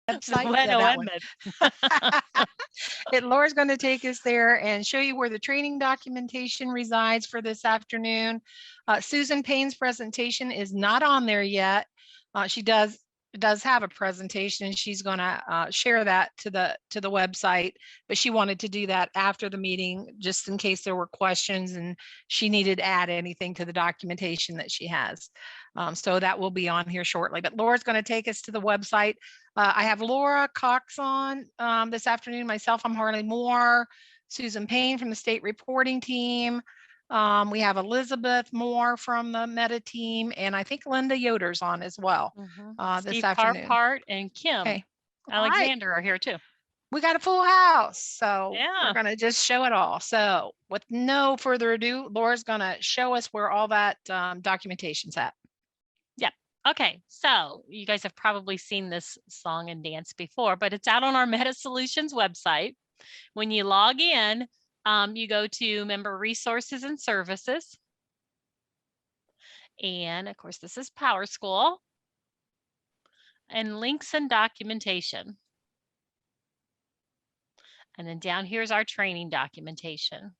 website. When Yeah, that one. when. Laura's going to take us there and show you where the training documentation resides for this afternoon. Susan Payne's presentation is not on there yet. She does have a presentation, and she's going to share that to the website, but she wanted to do that after the meeting just in case there were questions and she needed to add anything to the documentation that she has. So that will be on here shortly, but Laura's going to take us to the website. I have Laura Cox on this afternoon. Myself, I'm Harley Moore, Susan Payne from the state reporting team. We have Elizabeth Moore from the Meta team, and I think Linda Yoder's on as well this Steve afternoon. Carpart and Kim Okay. Alexander are here too. We got a full house, so Yeah. we're going to just show it all. So with no further ado, Laura's going to show us where all that documentation's at. Yeah. Okay. So you guys have probably seen this song and dance before, but it's out on our Meta Solutions website. When you log in, you go to Member Resources and Services. And of course, this is PowerSchool. And Links and Documentation. And then down here's our training documentation.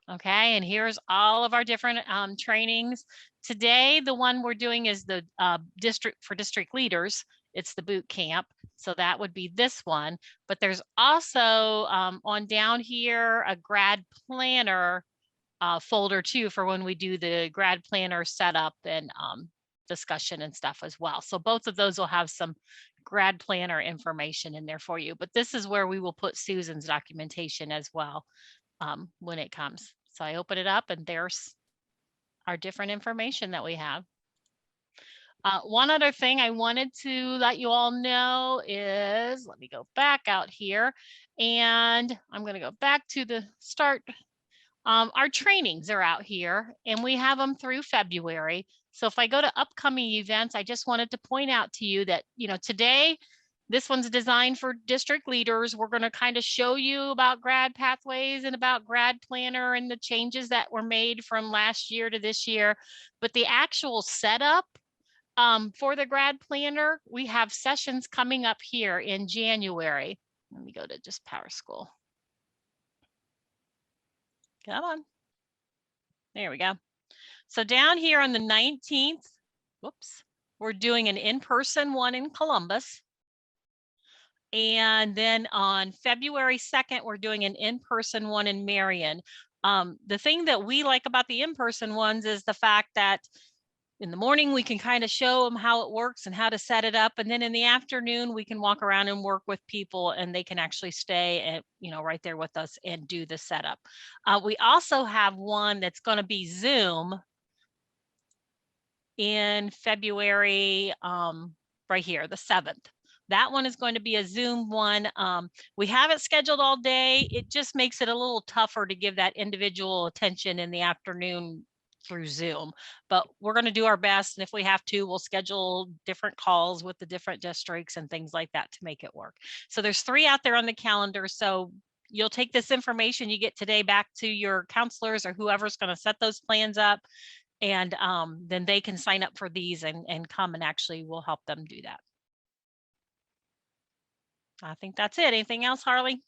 Okay, and here's all of our different trainings. Today, the one we're doing is the district leaders. It's the boot camp. So that would be this one. But there's also on down here a grad planner folder too for when we do the grad planner setup and discussion and stuff as well. So both of those will have some grad planner information in there for you. But this is where we will put Susan's documentation as well when it comes. So I open it up and there's our different information that we have. One other thing I wanted to let you all know is, let me go back out here and I'm going to go back to the start. Our trainings are out here and we have them through February. So if I go to upcoming events, I just wanted to point out to you that, you know, today, this one's designed for district leaders. We're going to kind of show you about grad pathways and about grad planner and the changes that were made from last year to this year. But the actual setup for the grad planner, we have sessions coming up here in January. Let me go to just PowerSchool. Come on. There we go. So down here on the 19th, whoops, we're doing an in-person one in Columbus. And then on February 2nd, we're doing an in-person one in Marion. The thing that we like about the in-person ones is the fact that in the morning, we can kind of show them how it works and how to set it up. And then in the afternoon, we can walk around and work with people and they can actually stay and, you know, right there with us and do the setup. We also have one that's going to be Zoom in February, right here, the 7th. That one is going to be a Zoom one. We have it scheduled all day. It just makes it a little tougher to give that individual attention in the afternoon through Zoom, but we're going to do our best. And if we have to, we'll schedule different calls with the different districts and things like that to make it work. So there's 3 out there on the calendar. So you'll take this information you get today back to your counselors or whoever's going to set those plans up. And then they can sign up for these and come and actually we'll help them do that. I think that's it. Anything else, Harley?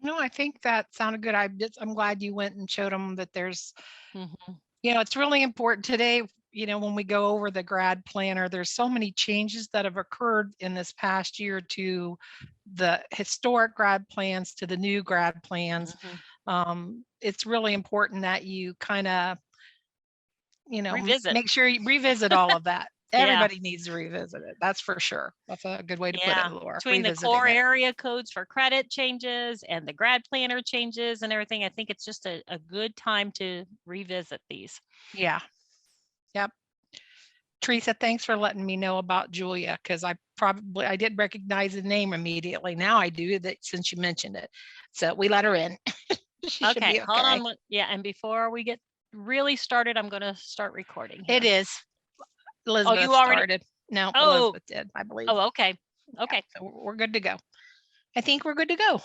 No, I think that sounded good. I'm glad you went and showed them that there's, you know, it's really important today, you know, when we go over the grad planner, there's so many changes that have occurred in this past year to the historic grad plans to the new grad plans. It's really important that you kind of, you know, make sure you revisit all of that. Everybody needs to revisit it. That's for sure. That's a good way to put it, Laura. Between the core area codes for credit changes and the grad planner changes and everything, I think it's just a good time to revisit these. Yeah. Yep. Teresa, thanks for letting me know about Julia, because I did recognize the name immediately. Now I do, that since you mentioned it. So we let her in. Okay, hold on. Yeah, and before we get really started, I'm going to start recording here. It is. Elizabeth started. No, Elizabeth did, I believe. Oh, okay. Okay. Yeah, so we're good to go. I think we're good to go.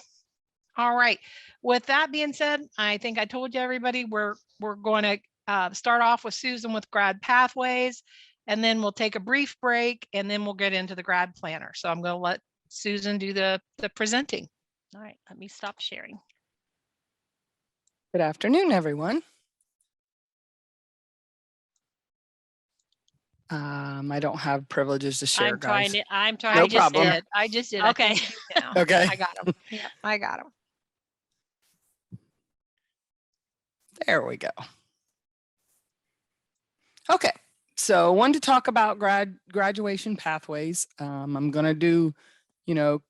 All right. With that being said, I think I told you everybody we're going to start off with Susan with grad pathways. and then we'll take a brief break, and then we'll get into the grad planner. So I'm going to let Susan do the presenting. All right, let me stop sharing. Good afternoon, everyone. I don't have privileges to share, guys. I'm trying No to just problem. I just did. Okay. I think you do now. Okay. I got them. Yeah, I got them. There we go. Okay, so I wanted to talk about graduation pathways. I'm going to do,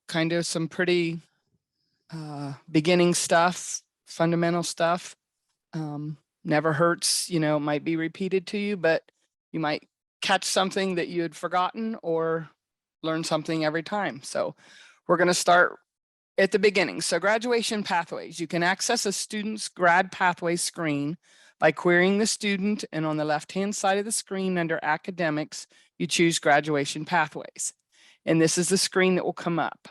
kind of some pretty beginning stuff, fundamental stuff. Never hurts, it might be repeated to you, but you might catch something that you had forgotten or learn something every time. So we're going to start at the beginning. So graduation pathways, you can access a student's grad pathway screen by querying the student, and on the left-hand side of the screen under academics, you choose graduation pathways. And this is the screen that will come up.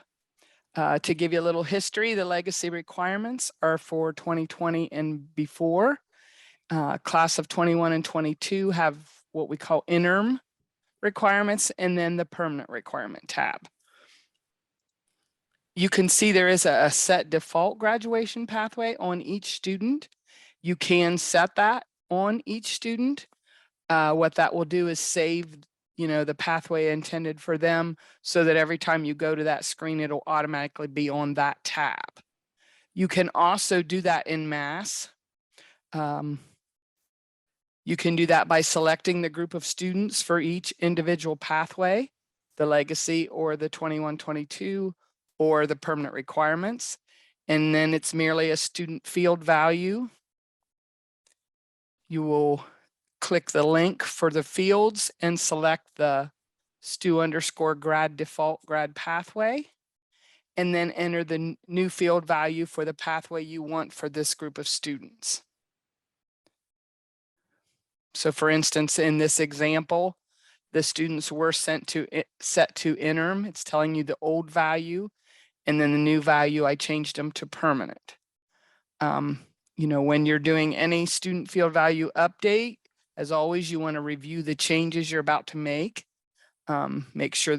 To give you a little history, the legacy requirements are for 2020 and before. Class of 21 and 22 have what we call interim requirements, and then the permanent requirement tab. You can see there is a set default graduation pathway on each student. You can set that on each student. What that will do is save, the pathway intended for them, so that every time you go to that screen, it'll automatically be on that tab. You can also do that in mass. You can do that by selecting the group of students for each individual pathway, the legacy or the 21-22 or the permanent requirements. And then it's merely a student field value. You will click the link for the fields and select the stu_grad default grad pathway, and then enter the new field value for the pathway you want for this group of students. So for instance, in this example, the students were set to interim. It's telling you the old value, and then the new value, I changed them to permanent. When you're doing any student field value update, as always, you want to review the changes you're about to make. Make sure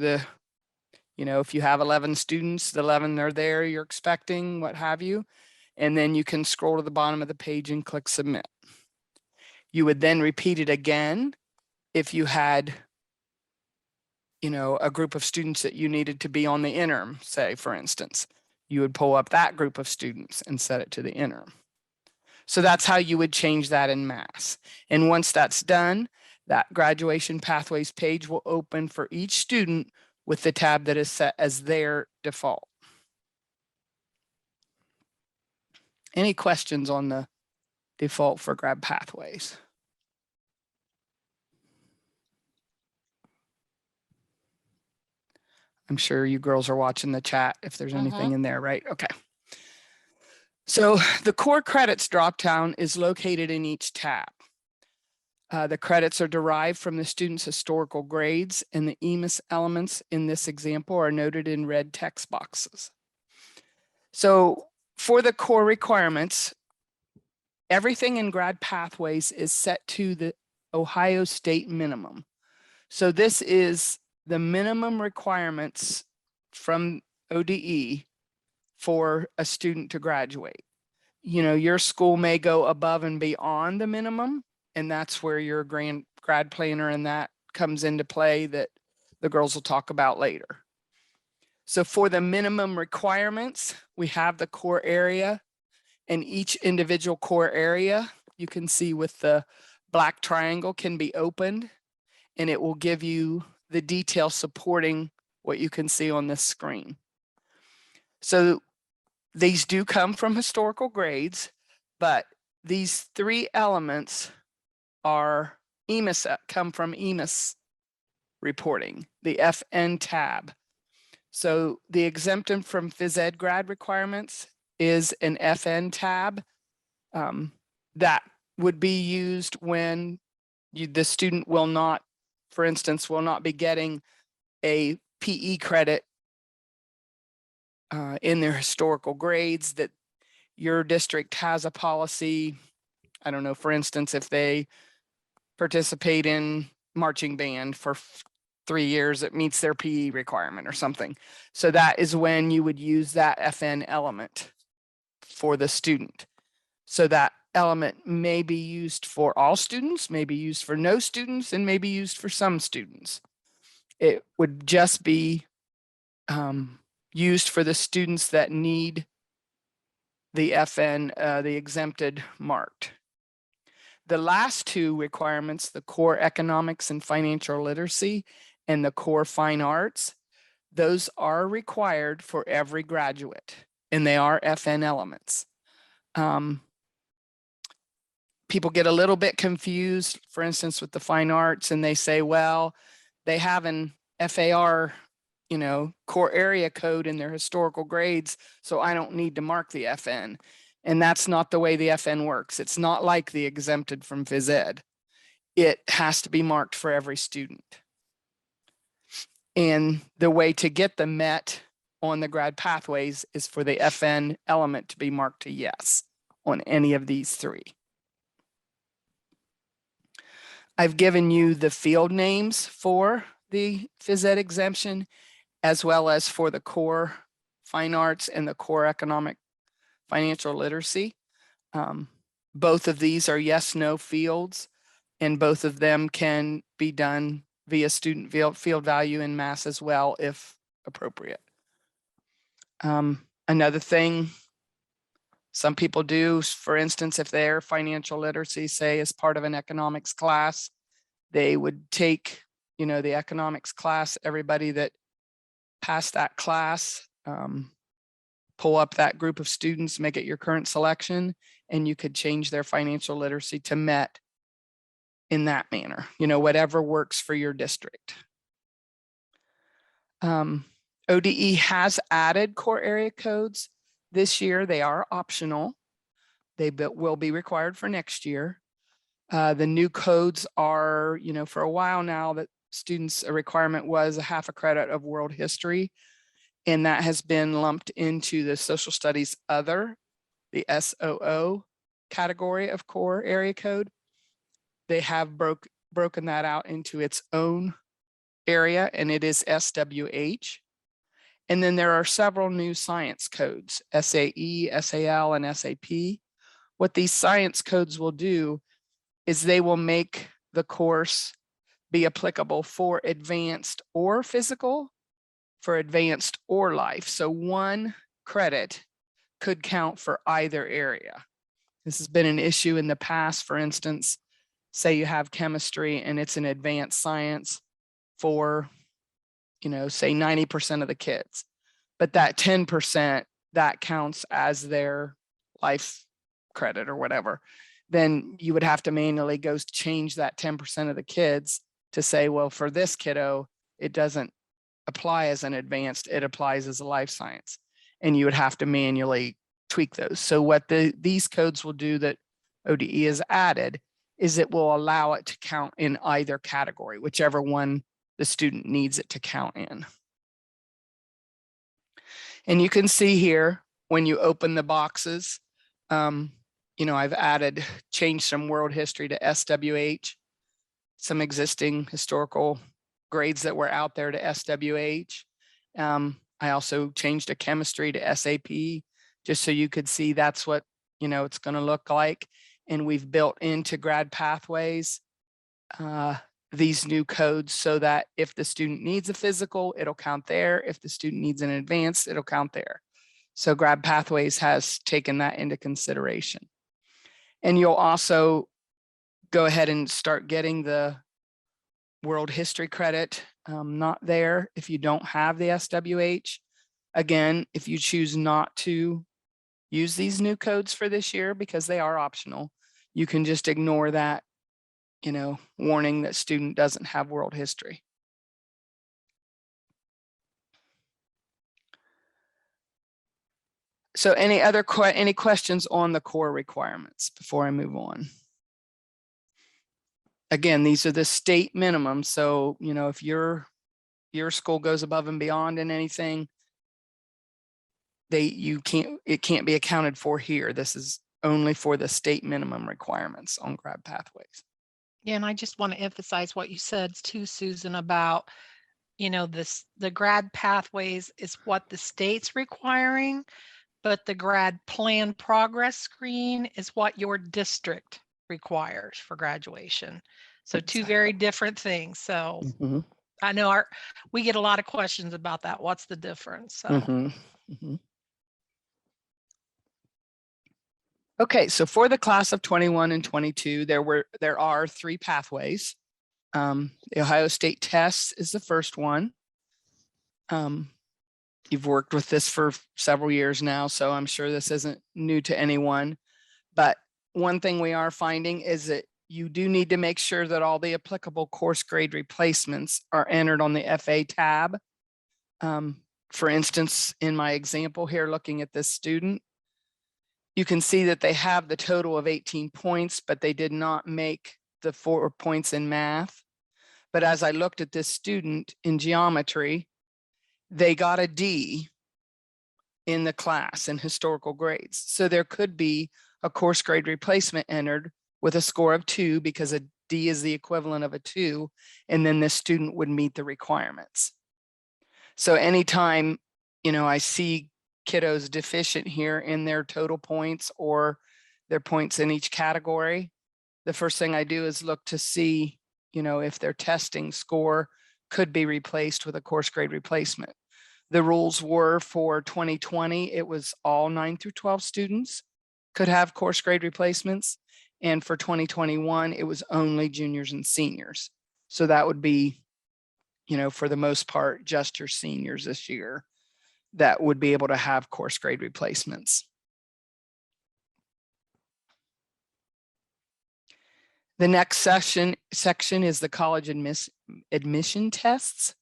if you have 11 students, the 11 are there you're expecting, what have you. And then you can scroll to the bottom of the page and click submit. You would then repeat it again if you had, a group of students that you needed to be on the interim, say, for instance. You would pull up that group of students and set it to the interim. So that's how you would change that in mass. And once that's done, that graduation pathways page will open for each student with the tab that is set as their default. Any questions on the default for grad pathways? I'm sure you girls are watching the chat if there's anything in there, right? Okay. So the core credits dropdown is located in each tab. The credits are derived from the student's historical grades, and the EMIS elements in this example are noted in red text boxes. So for the core requirements, everything in grad pathways is set to the Ohio State minimum. So this is the minimum requirements from ODE for a student to graduate. Your school may go above and beyond the minimum, and that's where your grad planner and that comes into play that the girls will talk about later. So for the minimum requirements, we have the core area, and each individual core area, you can see with the black triangle, can be opened, and it will give you the detail supporting what you can see on this screen. So these do come from historical grades, but these three elements are EMIS, come from EMIS reporting, the FN tab. So the exemption from phys ed grad requirements is an FN tab that would be used when the student will not, for instance, will not be getting a PE credit in their historical grades, that your district has a policy. I don't know, for instance, if they participate in marching band for 3 years, it meets their PE requirement or something. So that is when you would use that FN element for the student. So that element may be used for all students, may be used for no students, and may be used for some students. It would just be used for the students that need the FN, the exempted marked. The last two requirements, the core economics and financial literacy and the core fine arts, those are required for every graduate, and they are FN elements. People get a little bit confused, for instance, with the fine arts, and they say, well, they have an FAR, core area code in their historical grades, so I don't need to mark the FN. And that's not the way the FN works. It's not like the exempted from phys ed. It has to be marked for every student. And the way to get the MET on the grad pathways is for the FN element to be marked to yes on any of these three. I've given you the field names for the phys ed exemption, as well as for the core fine arts and the core economic financial literacy. Both of these are yes, no fields, and both of them can be done via student field value in mass as well, if appropriate. Another thing some people do, for instance, if their financial literacy, say, is part of an economics class, they would take, the economics class, everybody that passed that class, pull up that group of students, make it your current selection, and you could change their financial literacy to MET in that manner, whatever works for your district. ODE has added core area codes this year. They are optional. They will be required for next year. The new codes are, for a while now, that students, a requirement was a half a credit of world history, and that has been lumped into the social studies other, the SOO category of core area code. They have broken that out into its own area, and it is SWH. And then there are several new science codes, SAE, SAL, and SAP. What these science codes will do is they will make the course be applicable for advanced or physical, for advanced or life. So 1 credit could count for either area. This has been an issue in the past. For instance, say you have chemistry and it's an advanced science for, say 90% of the kids, but that 10%, that counts as their life credit or whatever. Then you would have to manually go change that 10% of the kids to say, well, for this kiddo, it doesn't apply as an advanced, it applies as a life science. And you would have to manually tweak those. So what these codes will do that ODE has added is it will allow it to count in either category, whichever one the student needs it to count in. And you can see here, when you open the boxes, I've changed some world history to SWH, some existing historical grades that were out there to SWH. I also changed a chemistry to SAP, just so you could see that's what, it's going to look like. And we've built into grad pathways these new codes so that if the student needs a physical, it'll count there. If the student needs an advanced, it'll count there. So grad pathways has taken that into consideration. And you'll also go ahead and start getting the world history credit, not there if you don't have the SWH. Again, if you choose not to use these new codes for this year because they are optional, you can just ignore that, warning that student doesn't have world history. So any questions on the core requirements before I move on? Again, these are the state minimums. So, if your school goes above and beyond in anything, it can't be accounted for here. This is only for the state minimum requirements on grad pathways. Yeah, and I just want to emphasize what you said too, Susan, about, the grad pathways is what the state's requiring, but the grad plan progress screen is what your district requires for graduation. So two very different things. So Mhm, I know we get a lot of questions about that. What's the difference? So mhm, mhm. Okay, so for the class of 21 and 22, there are 3 pathways. The Ohio State test is the first one. You've worked with this for several years now, so I'm sure this isn't new to anyone. But one thing we are finding is that you do need to make sure that all the applicable course grade replacements are entered on the FA tab. For instance, in my example here, looking at this student, you can see that they have the total of 18 points, but they did not make the 4 points in math. But as I looked at this student in geometry, they got a D in the class in historical grades. So there could be a course grade replacement entered with a score of 2 because a D is the equivalent of a 2, and then this student would meet the requirements. So anytime, I see kiddos deficient here in their total points or their points in each category, the first thing I do is look to see, if their testing score could be replaced with a course grade replacement. The rules were for 2020, it was all 9 through 12 students could have course grade replacements. And for 2021, it was only juniors and seniors. So that would be, for the most part, just your seniors this year that would be able to have course grade replacements. The next section is the college admission tests.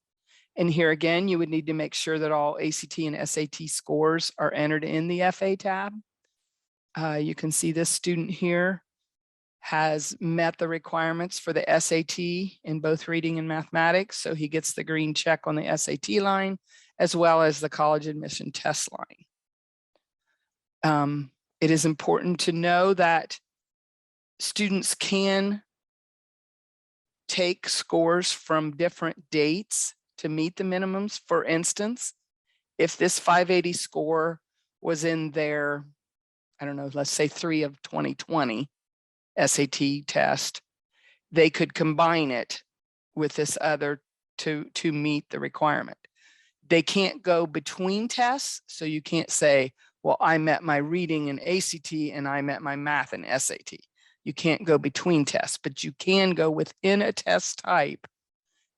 And here again, you would need to make sure that all ACT and SAT scores are entered in the FA tab. You can see this student here has met the requirements for the SAT in both reading and mathematics. So he gets the green check on the SAT line, as well as the college admission test line. It is important to know that students can take scores from different dates to meet the minimums. For instance, if this 580 score was in their, I don't know, let's say 3 of 2020 SAT test, they could combine it with this other to meet the requirement. They can't go between tests, so you can't say, well, I met my reading in ACT and I met my math in SAT. You can't go between tests, but you can go within a test type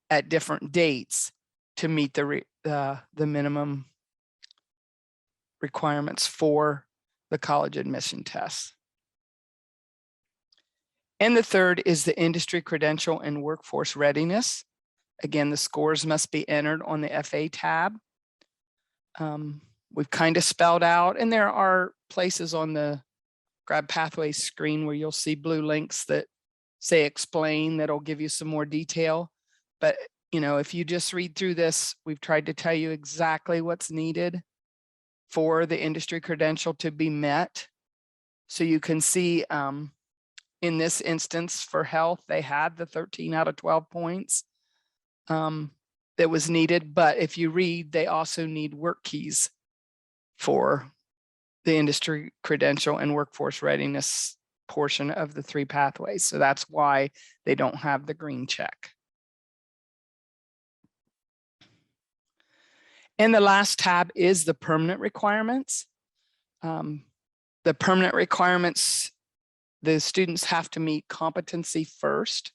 at different dates to meet the minimum requirements for the college admission tests. And the third is the industry credential and workforce readiness. Again, the scores must be entered on the FA tab. We've kind of spelled out, and there are places on the Grad Pathways screen where you'll see blue links that say explain, that'll give you some more detail. But if you just read through this, we've tried to tell you exactly what's needed for the industry credential to be met. So you can see in this instance for health, they had the 13 out of 12 points that was needed. But if you read, they also need work keys for the industry credential and workforce readiness portion of the 3 pathways. So that's why they don't have the green check. And the last tab is the permanent requirements. The permanent requirements, the students have to meet competency first.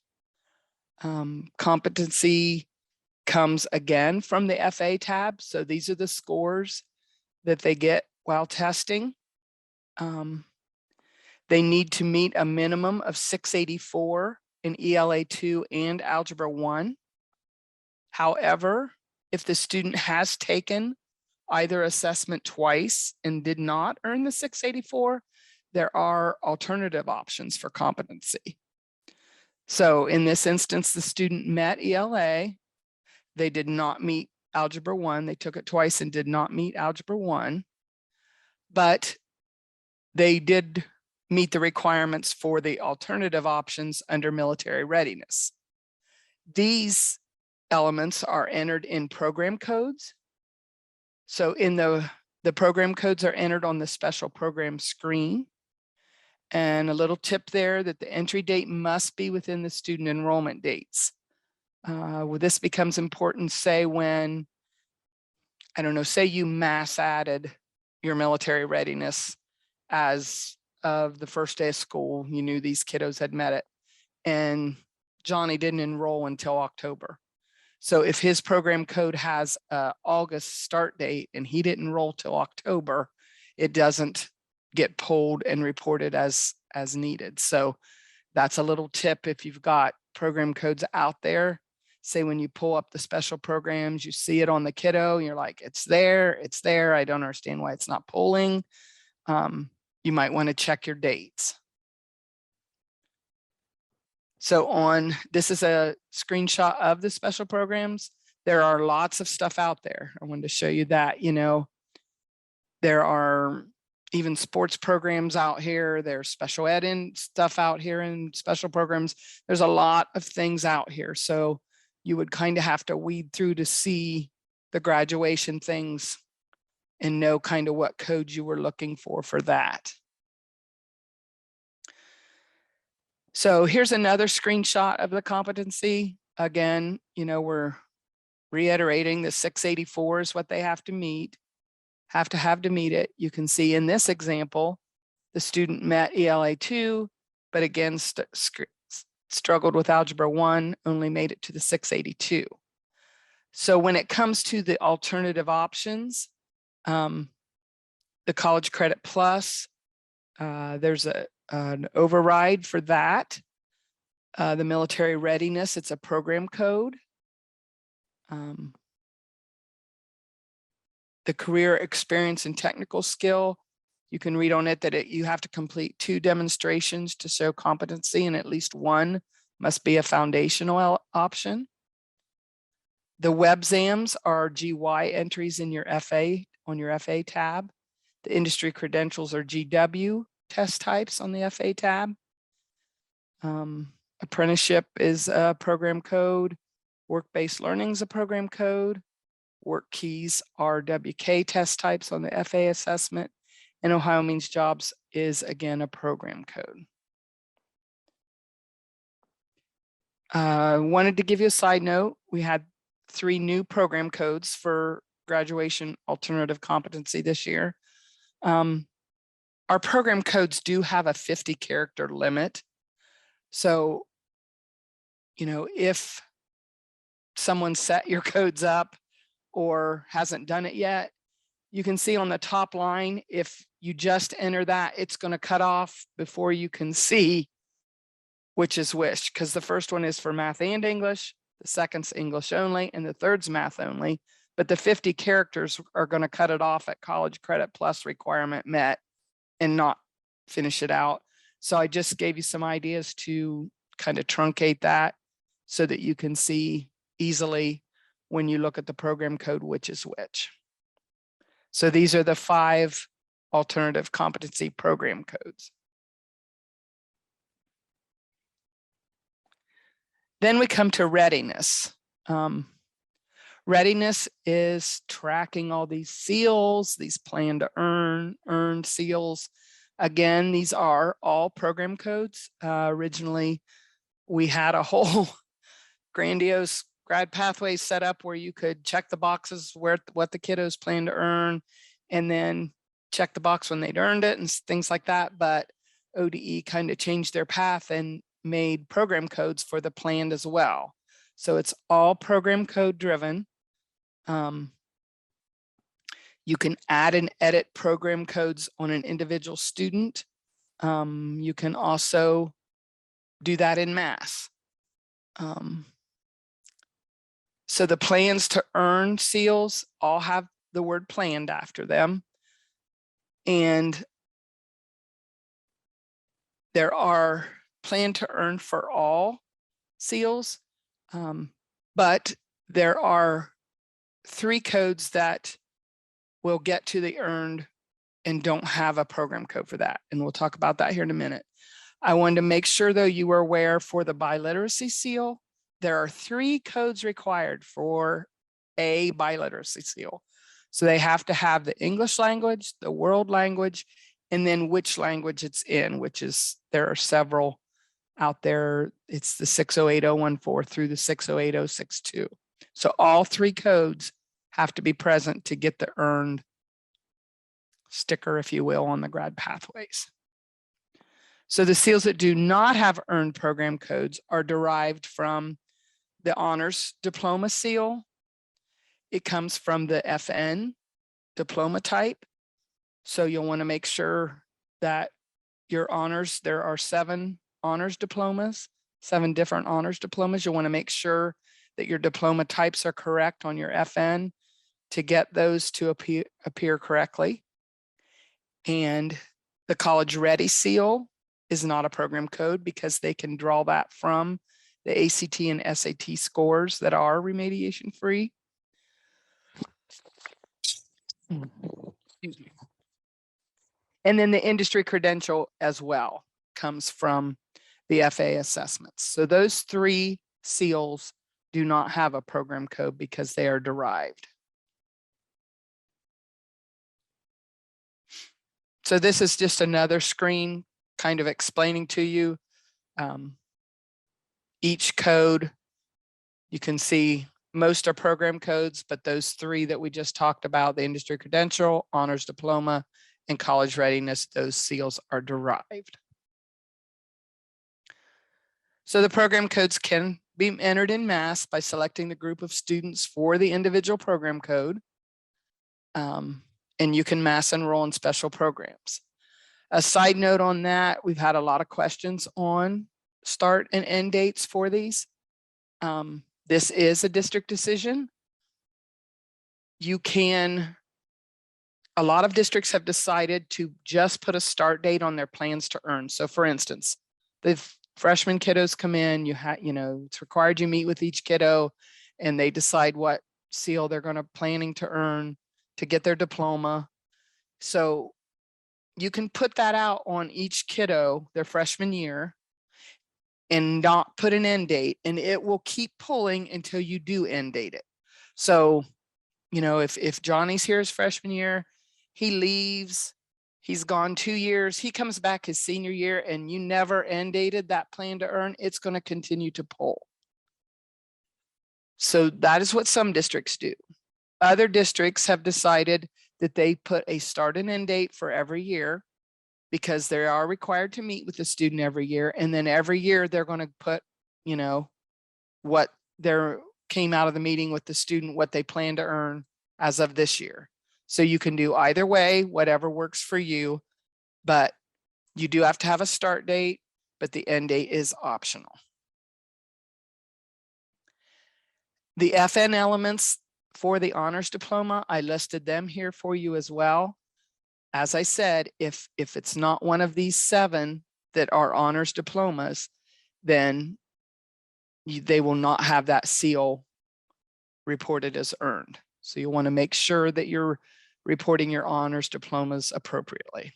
Competency comes again from the FA tab. So these are the scores that they get while testing. They need to meet a minimum of 684 in ELA 2 and Algebra 1. However, if the student has taken either assessment twice and did not earn the 684, there are alternative options for competency. So in this instance, the student met ELA. They did not meet Algebra 1. They took it twice and did not meet Algebra 1. But they did meet the requirements for the alternative options under military readiness. These elements are entered in program codes. So in the program codes are entered on the special program screen. And a little tip there that the entry date must be within the student enrollment dates. Well, this becomes important, say when, I don't know, say you mass added your military readiness as of the first day of school, you knew these kiddos had met it, and Johnny didn't enroll until October. So if his program code has a August start date and he didn't enroll till October, it doesn't get pulled and reported as needed. So that's a little tip if you've got program codes out there. Say when you pull up the special programs, you see it on the kiddo, and you're like, it's there, I don't understand why it's not pulling. You might want to check your dates. So this is a screenshot of the special programs. There are lots of stuff out there. I wanted to show you that, there are even sports programs out here. There's special ed in stuff out here in special programs. There's a lot of things out here. So you would kind of have to weed through to see the graduation things and know kind of what codes you were looking for that. So here's another screenshot of the competency. Again, we're reiterating the 684 is what they have to meet, to meet it. You can see in this example, the student met ELA 2, but again, struggled with Algebra 1, only made it to the 682. So when it comes to the alternative options, the College Credit Plus, there's an override for that. The military readiness, it's a program code. The career experience and technical skill, you can read on it that you have to complete 2 demonstrations to show competency, and at least 1 must be a foundational option. The web exams are GY entries in your FA, on your FA tab. The industry credentials are GW test types on the FA tab. Apprenticeship is a program code. Work-based learning is a program code. Work keys are WK test types on the FA assessment. And Ohio Means Jobs is again a program code. Wanted to give you a side note. We had 3 new program codes for graduation alternative competency this year. Our program codes do have a 50 character limit. So, if someone set your codes up or hasn't done it yet, you can see on the top line, if you just enter that, it's going to cut off before you can see which is which, because the first one is for math and English, the second's English only, and the third's math only. But the 50 characters are going to cut it off at College Credit Plus requirement met and not finish it out. So I just gave you some ideas to kind of truncate that so that you can see easily when you look at the program code which is which. So these are the 5 alternative competency program codes. Then we come to readiness. Readiness is tracking all these seals, these plan to earn, earned seals. Again, these are all program codes. Originally, we had a whole grandiose grad pathways set up where you could check the boxes what the kiddos plan to earn, and then check the box when they'd earned it and things like that. But ODE kind of changed their path and made program codes for the planned as well. So it's all program code driven. You can add and edit program codes on an individual student. You can also do that in mass. So the plans to earn seals all have the word planned after them. And there are plan to earn for all seals, but there are 3 codes that will get to the earned and don't have a program code for that. And we'll talk about that here in a minute. I wanted to make sure though you were aware for the biliteracy seal, there are 3 codes required for a biliteracy seal. So they have to have the English language, the world language, and then which language it's in, which is, there are several out there. It's the 608014 through the 608062. So all 3 codes have to be present to get the earned sticker, if you will, on the grad pathways. So the seals that do not have earned program codes are derived from the honors diploma seal. It comes from the FN diploma type. So you'll want to make sure that your honors, there are 7 honors diplomas, 7 different honors diplomas. You'll want to make sure that your diploma types are correct on your FN to get those to appear correctly. And the college ready seal is not a program code because they can draw that from the ACT and SAT scores that are remediation free. Excuse me. And then the industry credential as well comes from the FA assessments. So those 3 seals do not have a program code because they are derived. So this is just another screen kind of explaining to you each code. You can see most are program codes, but those 3 that we just talked about, the industry credential, honors diploma, and college readiness, those seals are derived. So the program codes can be entered in mass by selecting the group of students for the individual program code. And you can mass enroll in special programs. A side note on that, we've had a lot of questions on start and end dates for these. This is a district decision. You can, a lot of districts have decided to just put a start date on their plans to earn. So for instance, the freshman kiddos come in, you know, it's required you meet with each kiddo and they decide what seal they're planning to earn to get their diploma. So you can put that out on each kiddo their freshman year and not put an end date, and it will keep pulling until you do end date it. So, you know, if Johnny's here his freshman year, he leaves, he's gone 2 years, he comes back his senior year and you never end dated that plan to earn, it's going to continue to pull. So that is what some districts do. Other districts have decided that they put a start and end date for every year because they are required to meet with the student every year. And then every year they're going to put, you know, what came out of the meeting with the student, what they plan to earn as of this year. So you can do either way, whatever works for you, but you do have to have a start date, but the end date is optional. The FN elements for the honors diploma, I listed them here for you as well. As I said, if it's not one of these 7 that are honors diplomas, then they will not have that seal reported as earned. So you want to make sure that you're reporting your honors diplomas appropriately.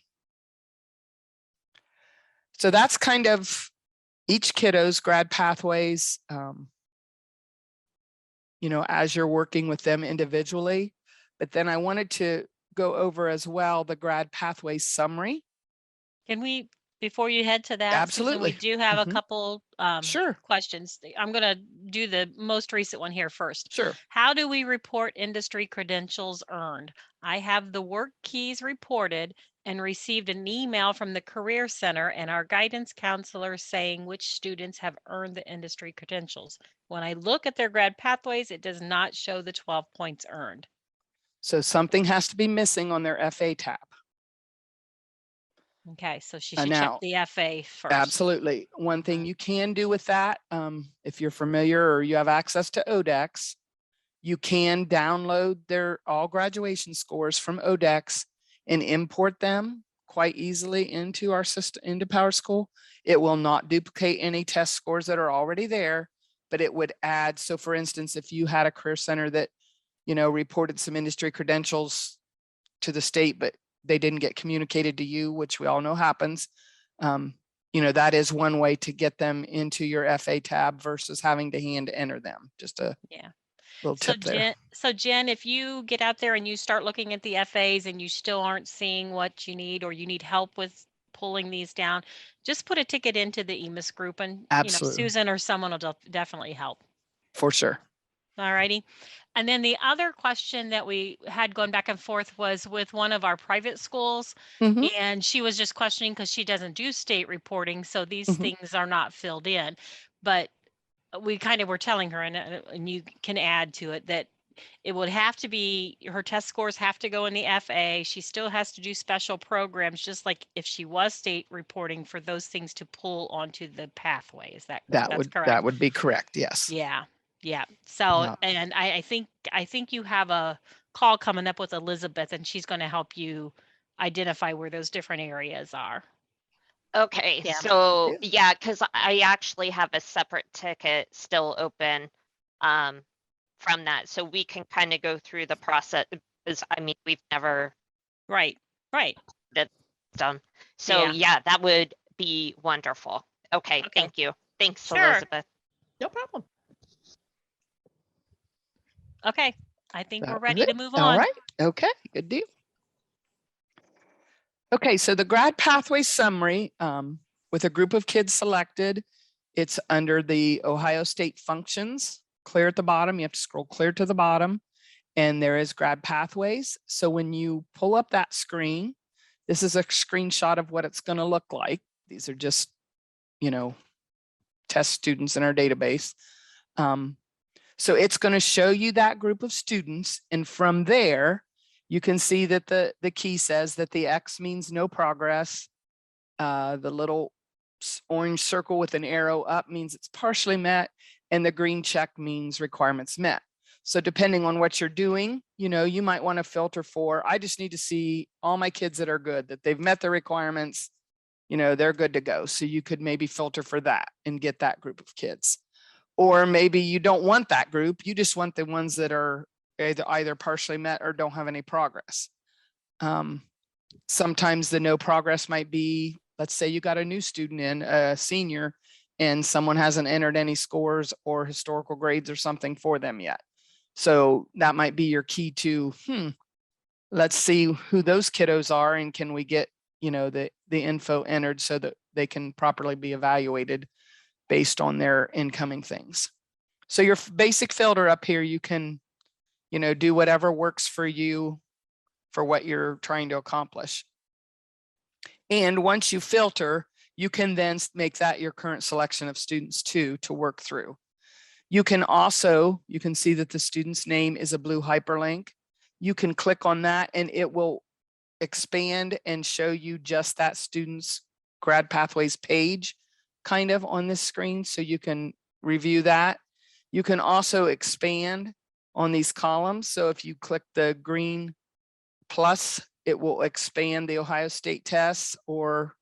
So that's kind of each kiddo's grad pathways, you know, as you're working with them individually. But then I wanted to go over as well the grad pathway summary. Can we, before you head to that, Absolutely. Susan, we do have a couple Sure. questions. I'm going to do the most recent one here first. Sure. How do we report industry credentials earned? I have the work keys reported and received an email from the Career Center and our guidance counselor saying which students have earned the industry credentials. When I look at their grad pathways, it does not show the 12 points earned. So something has to be missing on their FA tab. Okay, so she should Now, check the FA first. Absolutely. One thing you can do with that, if you're familiar or you have access to ODEX, you can download their all graduation scores from ODEX and import them quite easily into our system, into PowerSchool. It will not duplicate any test scores that are already there, but it would add. So for instance, if you had a career center that, you know, reported some industry credentials to the state, but they didn't get communicated to you, which we all know happens. That is one way to get them into your FA tab versus having to hand enter them. Just a little So tip there. Jen, if you get out there and you start looking at the FAs and you still aren't seeing what you need, or you need help with pulling these down, just put a ticket into the EMIS group, and Absolutely. Susan or someone will definitely help. For sure. All righty. And then the other question that we had going back and forth was with one of our private schools. Mhm. And she was just questioning because she doesn't do state reporting. So these Mhm. things are not filled in. But we kind of were telling her, and you can add to it, that it would have to be, her test scores have to go in the FA. She still has to do special programs, just like if she was state reporting, for those things to pull onto the pathway. Is that's correct? That would be correct. Yes. Yeah. Yeah. So, Yeah. and I think you have a call coming up with Elizabeth, and she's going to help you identify where those different areas are. Okay, Yeah. so yeah, because I actually have a separate ticket still open from that, so we can kind of go through the process, because I mean, we've never Right. done. So yeah, that would be wonderful. Okay, thank you. Thanks, Sure. Elizabeth. No problem. Okay. I think we're That was ready to it. move All on. right. Okay. Good deal. Okay. So the grad pathway summary, with a group of kids selected, it's under the Ohio State functions, clear at the bottom. You have to scroll clear to the bottom, and there is grad pathways. So when you pull up that screen, this is a screenshot of what it's going to look like. These are just, test students in our database. So it's going to show you that group of students. And from there, you can see that the key says that the X means no progress. The little orange circle with an arrow up means it's partially met. And the green check means requirements met. So depending on what you're doing, you might want to filter for, I just need to see all my kids that are good, that they've met the requirements, they're good to go. So you could maybe filter for that and get that group of kids. Or maybe you don't want that group. You just want the ones that are either partially met or don't have any progress. Sometimes the no progress might be, let's say you got a new student in, a senior, and someone hasn't entered any scores or historical grades or something for them yet. So that might be your key to, let's see who those kiddos are, and can we get, the info entered so that they can properly be evaluated based on their incoming things. So your basic filter up here, you can, do whatever works for you for what you're trying to accomplish. And once you filter, you can then make that your current selection of students too, to work through. You can see that the student's name is a blue hyperlink. You can click on that and it will expand and show you just that student's grad pathways page kind of on this screen, so you can review that. You can also expand on these columns. So if you click the green plus, it will expand the Ohio State tests or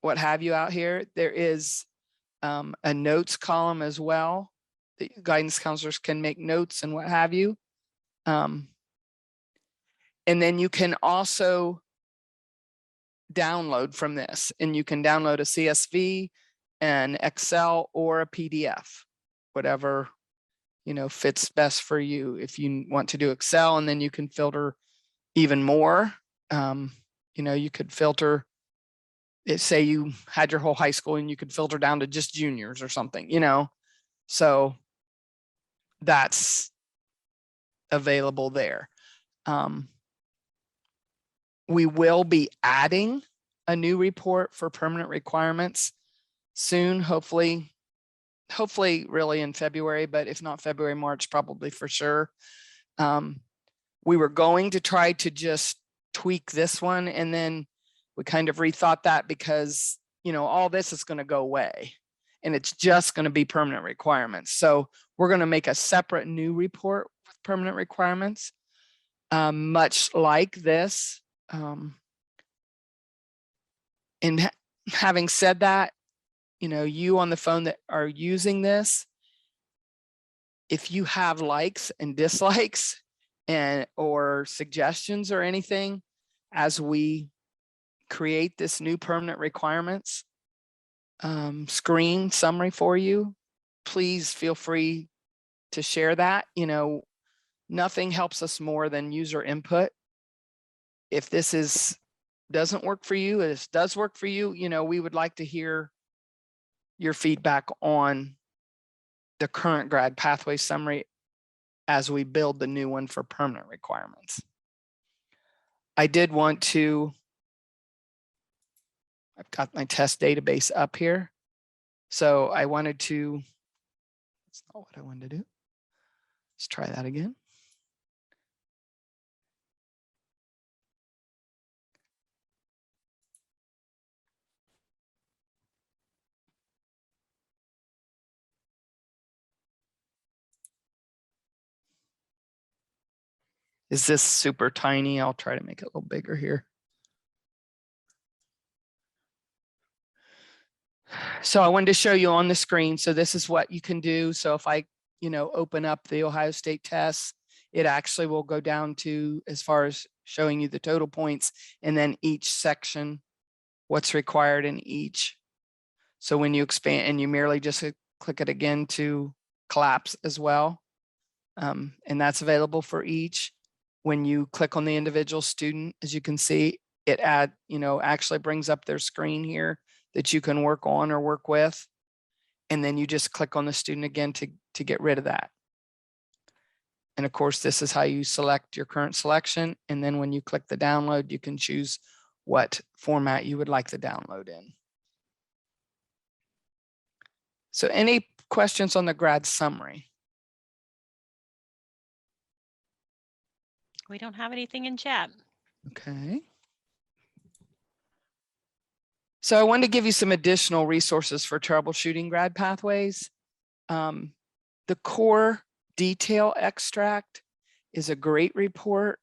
what have you out here. There is a notes column as well. The guidance counselors can make notes and what have you. And then you can also download from this, and you can download a CSV, an Excel, or a PDF, whatever fits best for you. If you want to do Excel, and then you can filter even more, you could filter it, say you had your whole high school and you could filter down to just juniors or something, so that's available there. We will be adding a new report for permanent requirements soon, hopefully really in February, but if not February, March, probably for sure. We were going to try to just tweak this one, and then we kind of rethought that because, all this is going to go away and it's just going to be permanent requirements. So we're going to make a separate new report with permanent requirements, much like this. And having said that, you on the phone that are using this, if you have likes and dislikes or suggestions or anything, as we create this new permanent requirements screen summary for you, please feel free to share that. Nothing helps us more than user input. If this doesn't work for you, if this does work for you, we would like to hear your feedback on the current grad pathway summary as we build the new one for permanent requirements. I did want to, I've got my test database up here. So I wanted to, that's not what I wanted to do. Let's try that again. Is this super tiny? I'll try to make it a little bigger here. So I wanted to show you on the screen. So this is what you can do. So if I, open up the Ohio State tests, it actually will go down to as far as showing you the total points and then each section, what's required in each. So when you expand and you merely just click it again to collapse as well. And that's available for each. When you click on the individual student, as you can see, it actually brings up their screen here that you can work on or work with. And then you just click on the student again to get rid of that. And of course, this is how you select your current selection. And then when you click the download, you can choose what format you would like the download in. So any questions on the grad summary? We don't have anything in chat. Okay. So I wanted to give you some additional resources for troubleshooting grad pathways. The core detail extract is a great report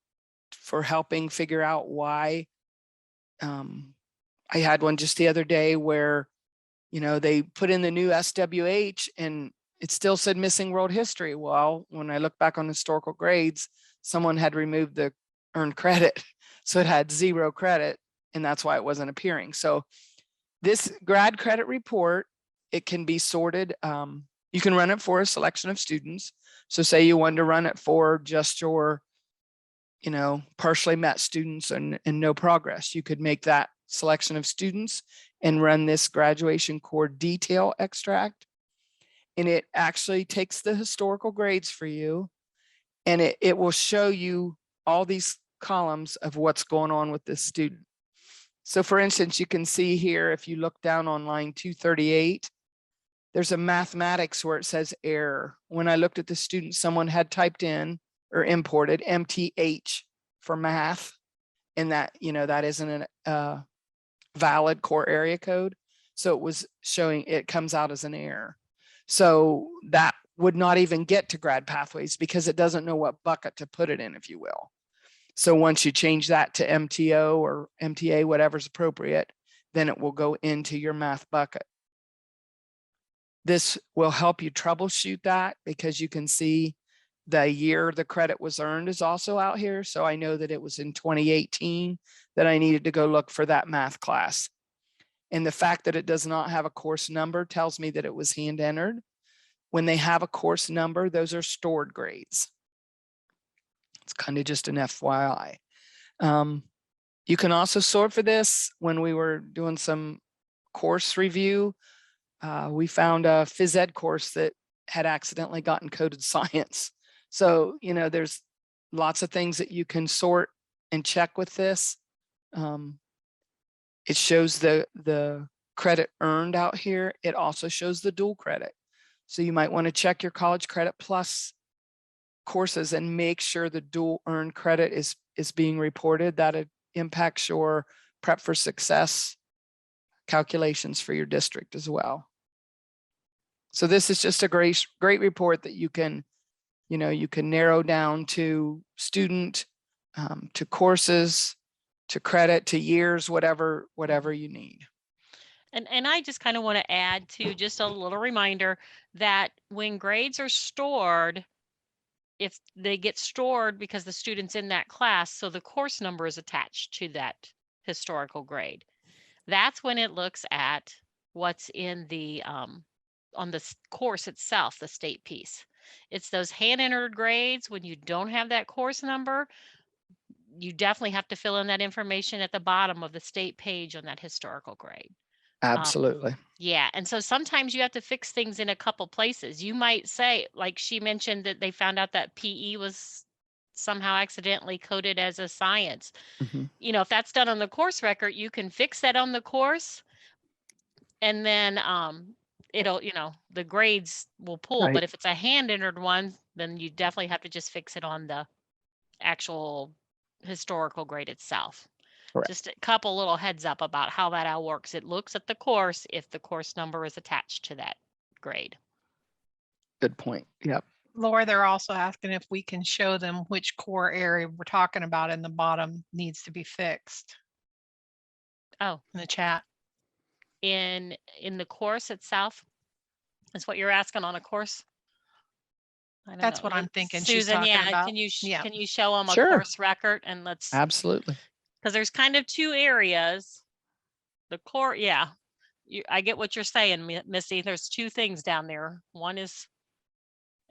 for helping figure out why. I had one just the other day where, they put in the new SWH and it still said missing world history. Well, when I look back on historical grades, someone had removed the earned credit. So it had 0 credit and that's why it wasn't appearing. So this grad credit report, it can be sorted. You can run it for a selection of students. So say you wanted to run it for just your, partially met students and no progress. You could make that selection of students and run this graduation core detail extract. And it actually takes the historical grades for you. And it will show you all these columns of what's going on with this student. So for instance, you can see here, if you look down on line 238, there's a mathematics where it says error. When I looked at the student, someone had typed in or imported MTH for math. And that, that isn't a valid core area code. So it was showing, it comes out as an error. So that would not even get to grad pathways because it doesn't know what bucket to put it in, if you will. So once you change that to MTO or MTA, whatever's appropriate, then it will go into your math bucket. This will help you troubleshoot that because you can see the year the credit was earned is also out here. So I know that it was in 2018 that I needed to go look for that math class. And the fact that it does not have a course number tells me that it was hand entered. When they have a course number, those are stored grades. It's kind of just an FYI. You can also sort for this. When we were doing some course review, we found a phys ed course that had accidentally gotten coded science. So, there's lots of things that you can sort and check with this. It shows the credit earned out here. It also shows the dual credit. So you might want to check your College Credit Plus courses and make sure the dual earned credit is being reported. That it impacts your prep for success calculations for your district as well. So this is just a great report that you can narrow down to student, to courses, to credit, to years, whatever you need. And I just kind of want to add to just a little reminder that when grades are stored, if they get stored because the student's in that class, so the course number is attached to that historical grade. That's when it looks at what's in the on the course itself, the state piece. It's those hand entered grades. When you don't have that course number, you definitely have to fill in that information at the bottom of the state page on that historical grade. Absolutely. Yeah, and so sometimes you have to fix things in a couple places. You might say, like she mentioned, that they found out that PE was somehow accidentally coded as a science. Mhm. You know, if that's done on the course record, you can fix that on the course, and then it'll, you know, the grades will pull. Right. But if it's a hand entered one, then you definitely have to just fix it on the actual historical grade itself. Correct. Just a couple little heads up about how that all works. It looks at the course if the course number is attached to that grade. Good point. Yep. Laura, they're also asking if we can show them which core area we're talking about in the bottom needs to be fixed Oh, in the chat. in the course itself is what you're asking on a course? I don't That's know. what I'm thinking she's Susan, talking yeah, about. can you Yeah. can you show them a Sure. course record, and let's, Absolutely. because there's kind of two areas. The core, yeah, I get what you're saying, Missy. There's two things down there. One is,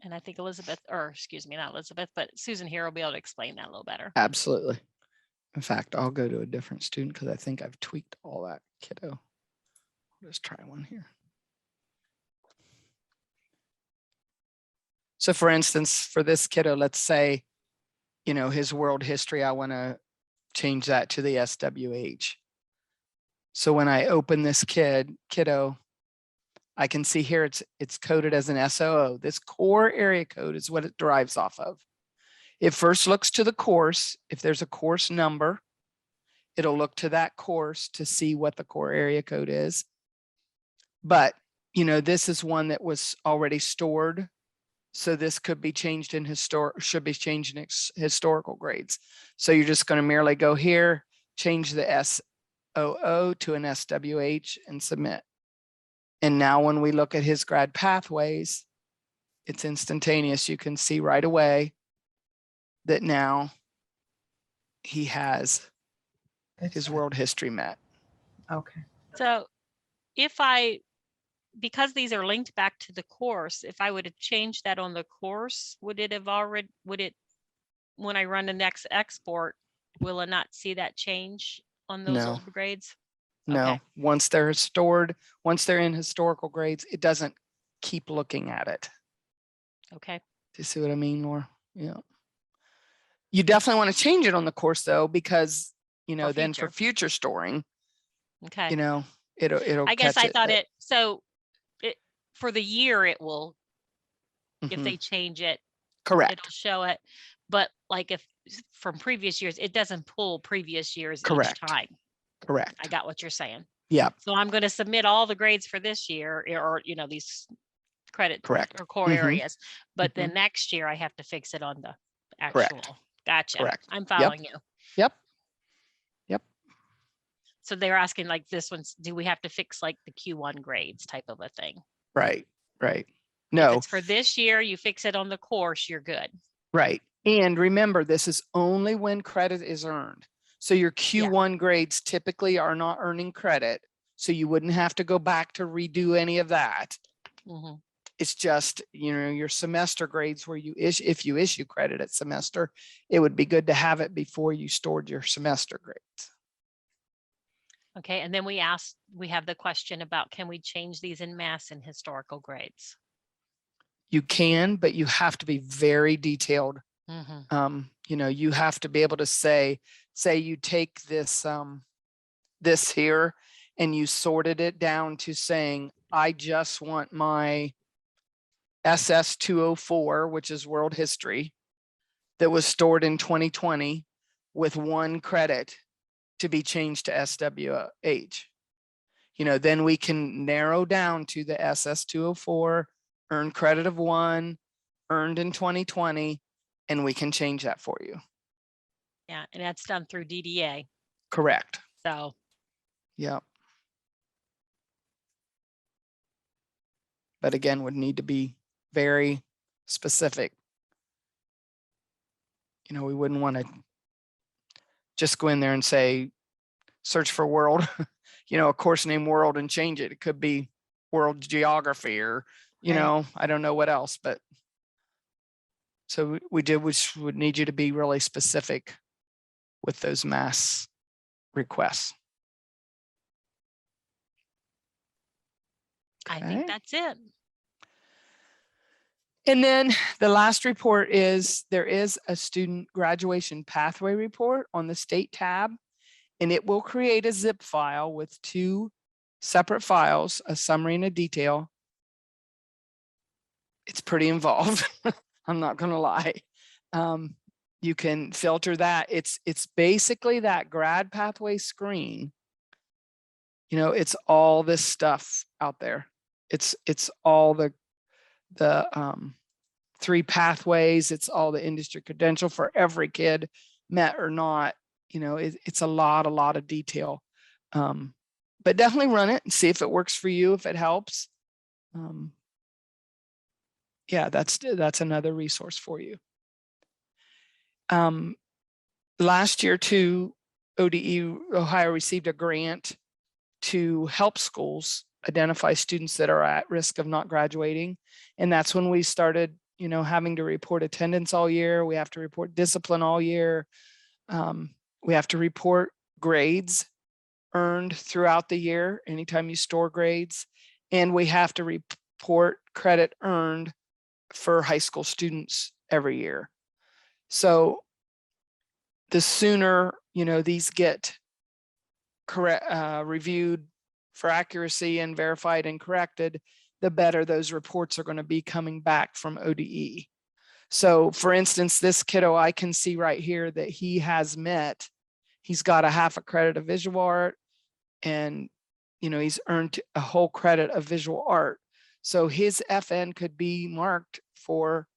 and I think Elizabeth, or excuse me, not Elizabeth, but Susan here will be able to explain that a little better. Absolutely. In fact, I'll go to a different student because I think I've tweaked all that, kiddo. Let's try one here. So for instance, for this kiddo, let's say, you know, his world history, I want to change that to the SWH. So when I open this kiddo, I can see here it's coded as an SOO. This core area code is what it derives off of. It first looks to the course. If there's a course number, it'll look to that course to see what the core area code is. But, you know, this is one that was already stored. So this could be changed in should be changed in historical grades. So you're just going to merely go here, change the SOO to an SWH and submit. And now when we look at his grad pathways, it's instantaneous. You can see right away that now he has his world history met. Okay. So because these are linked back to the course, if I would have changed that on the course, would it, when I run the next export, will it not see that change on those No. old grades? No, Okay. once they're stored, once they're in historical grades, it doesn't keep looking at it. Okay. Do you see what I mean, Laura? Yeah. You definitely want to change it on the course though, because, you know, then for future storing, Okay. you know, it'll I guess catch I thought but- it, so it, for the year, it will, if Mhm. they change it, Correct. it'll show it. But like if from previous years, it doesn't pull previous years Correct. each time. Correct. I got what you're saying. Yeah. So I'm going to submit all the grades for this year, or, you know, these credit Correct. or core Mhm. areas. But then next year I have to fix it on the actual. Correct. Gotcha. Correct. I'm following you. Yep. So they're asking like this one's, do we have to fix like the Q1 grades type of a thing? Right. Right. If No. it's for this year, you fix it on the course, you're good. Right. And remember, this is only when credit is earned. So your Q1 grades typically are not earning credit. So you wouldn't have to go back to redo any of that. Mhm. It's just, you know, your semester grades where you if you issue credit at semester, it would be good to have it before you stored your semester grades. Okay. And then we have the question about, can we change these in mass in historical grades? You can, but you have to be very detailed. Mhm. You know, you have to be able to say you take this, this here and you sorted it down to saying, I just want my SS 204, which is world history, that was stored in 2020 with 1 credit to be changed to SWH. You know, then we can narrow down to the SS 204, earn credit of 1, earned in 2020, and we can change that for you. Yeah. And that's done through DDA. Correct. So Yeah. But again, would need to be very specific You know, we wouldn't want to just go in there and say, search for world, you know, a course name world and change it. It could be world geography or, you Right. know, I don't know what else, but so we would need you to be really specific with those mass requests. I Okay. think that's it. And then the last report is there is a student graduation pathway report on the state tab, and it will create a zip file with 2 separate files, a summary and a detail. It's pretty involved. I'm not going to lie. You can filter that. It's basically that grad pathway screen. You know, it's all this stuff out there. It's all the 3 pathways. It's all the industry credential for every kid, met or not. You know, it's a lot of detail. But definitely run it and see if it works for you, if it helps. Yeah, that's another resource for you. Last year too, ODE Ohio received a grant to help schools identify students that are at risk of not graduating. And that's when we started, you know, having to report attendance all year. We have to report discipline all year. We have to report grades earned throughout the year, anytime you store grades. And we have to report credit earned for high school students every year. So the sooner, you know, these get reviewed for accuracy and verified and corrected, the better those reports are going to be coming back from ODE. So for instance, this kiddo, I can see right here that he has met, he's got a half a credit of visual art, and, you know, he's earned a whole credit of visual art. So his FN could be marked for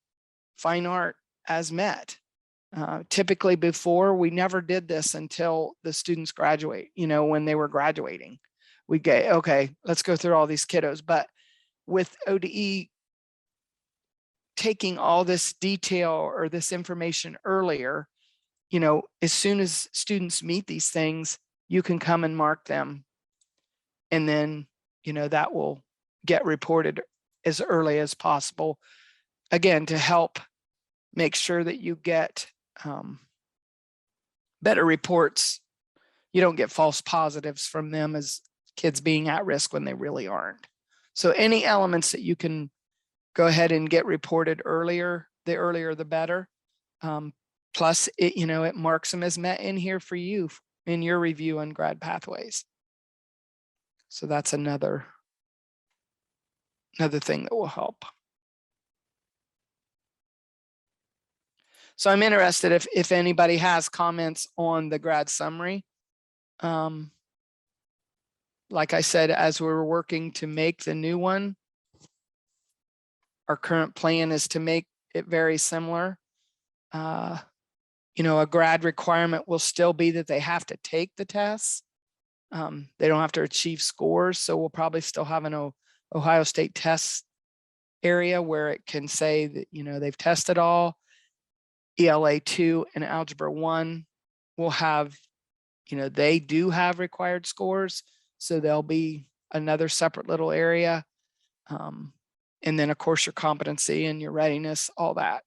fine art as met. Typically before, we never did this until the students graduate, you know, when they were graduating. We get, okay, let's go through all these kiddos. But with ODE taking all this detail or this information earlier, you know, as soon as students meet these things, you can come and mark them. And then, you know, that will get reported as early as possible. Again, to help make sure that you get better reports. You don't get false positives from them as kids being at risk when they really aren't. So any elements that you can go ahead and get reported earlier, the earlier the better. Plus, it, you know, it marks them as met in here for you in your review on grad pathways. So that's another thing that will help. So I'm interested if anybody has comments on the grad summary. Like I said, as we're working to make the new one, our current plan is to make it very similar. You know, a grad requirement will still be that they have to take the tests. They don't have to achieve scores. So we'll probably still have an Ohio State test area where it can say that, you know, they've tested all. ELA 2 and Algebra 1 will have, you know, they do have required scores. So there'll be another separate little area. And then of course your competency and your readiness, all that.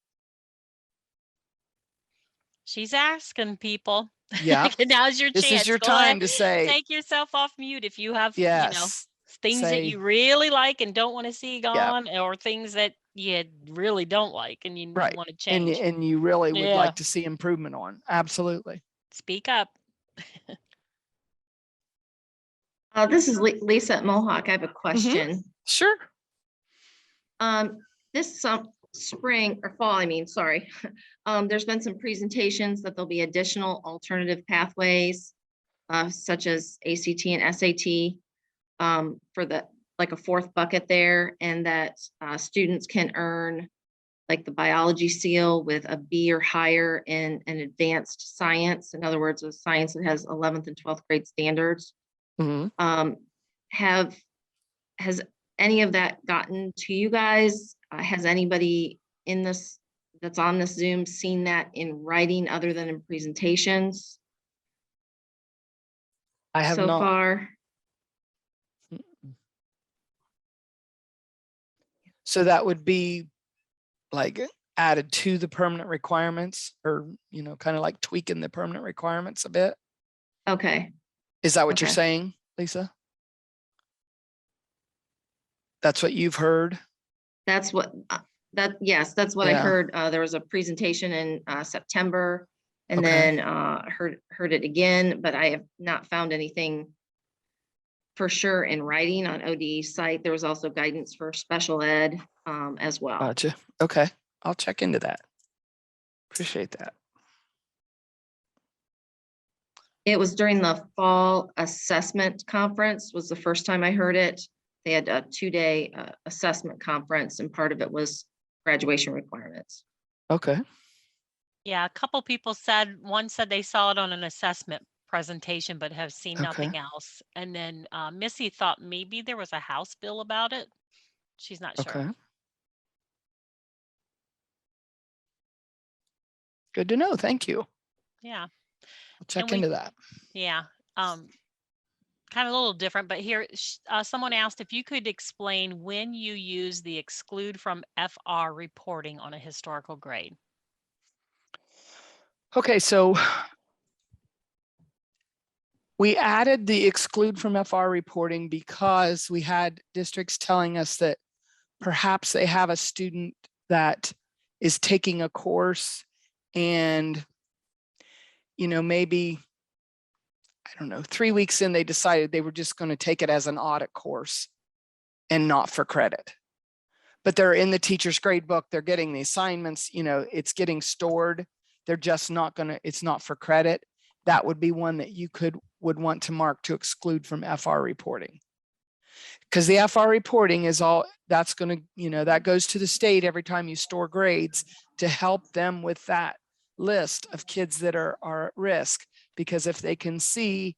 She's asking people. Yeah. Now's your This chance. is your Go time ahead. to say, Take yourself off mute if you have, yes, you know, things say, that you really like and don't want to see yeah, gone, or things that you really don't like and you right. want to change. And you really would Yeah. like to see improvement on. Absolutely. Speak up. This is Lisa at Mohawk. I have a question. Sure. This spring or fall, sorry. There's been some presentations that there'll be additional alternative pathways, such as ACT and SAT, for like a 4th bucket there, and that students can earn like the biology seal with a B or higher in an advanced science. In other words, a science that has 11th and 12th grade standards. Has any of that gotten to you guys? Has anybody in this that's on this Zoom seen that in writing other than in presentations I have so not. far. So that would be like added to the permanent requirements, or, you know, kind of like tweaking the permanent requirements a bit. Okay, Is that what you're Okay. saying, Lisa? That's what you've heard? that's what, yes, that's what I Yeah. heard. There was a presentation in September and Okay. then heard it again, but I have not found anything for sure in writing on ODE's site. There was also guidance for special ed as well. Gotcha. Okay. I'll check into that. Appreciate that. It was during the fall assessment conference was the first time I heard it. They had a 2-day assessment conference and part of it was graduation requirements. Okay. Yeah, a couple people said, one said they saw it on an assessment presentation, but have seen Okay. nothing else. And then Missy thought maybe there was a House bill about it. She's not sure. Okay. Good to know. Thank you. Yeah, I'll check we- into that. yeah. Kind of a little different, but here someone asked if you could explain when you use the exclude from FR reporting on a historical grade. Okay, so we added the exclude from FR reporting because we had districts telling us that perhaps they have a student that is taking a course and, you know, maybe, I don't know, 3 weeks in, they decided they were just going to take it as an audit course and not for credit. But they're in the teacher's grade book, they're getting the assignments, you know, it's getting stored. They're just not going to, it's not for credit. That would be one that you would want to mark to exclude from FR reporting. Because the FR reporting is all, that's going to, you know, that goes to the state every time you store grades to help them with that list of kids that are at risk. Because if they can see,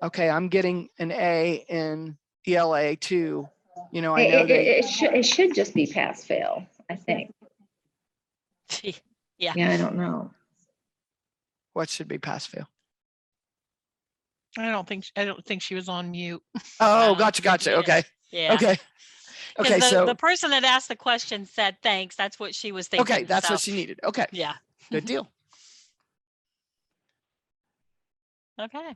okay, I'm getting an A in ELA 2, you know, I know they, It should just be pass fail, I think. Yeah. Yeah, I don't know. what should be pass fail? I don't think she was on mute. Oh, Wow. gotcha. Yeah. Okay. Yeah. Okay. 'Cause Okay. So, the person that asked the question said, thanks. That's what she was thinking. okay. That's so, what she needed. Okay. Yeah. Good deal. Okay.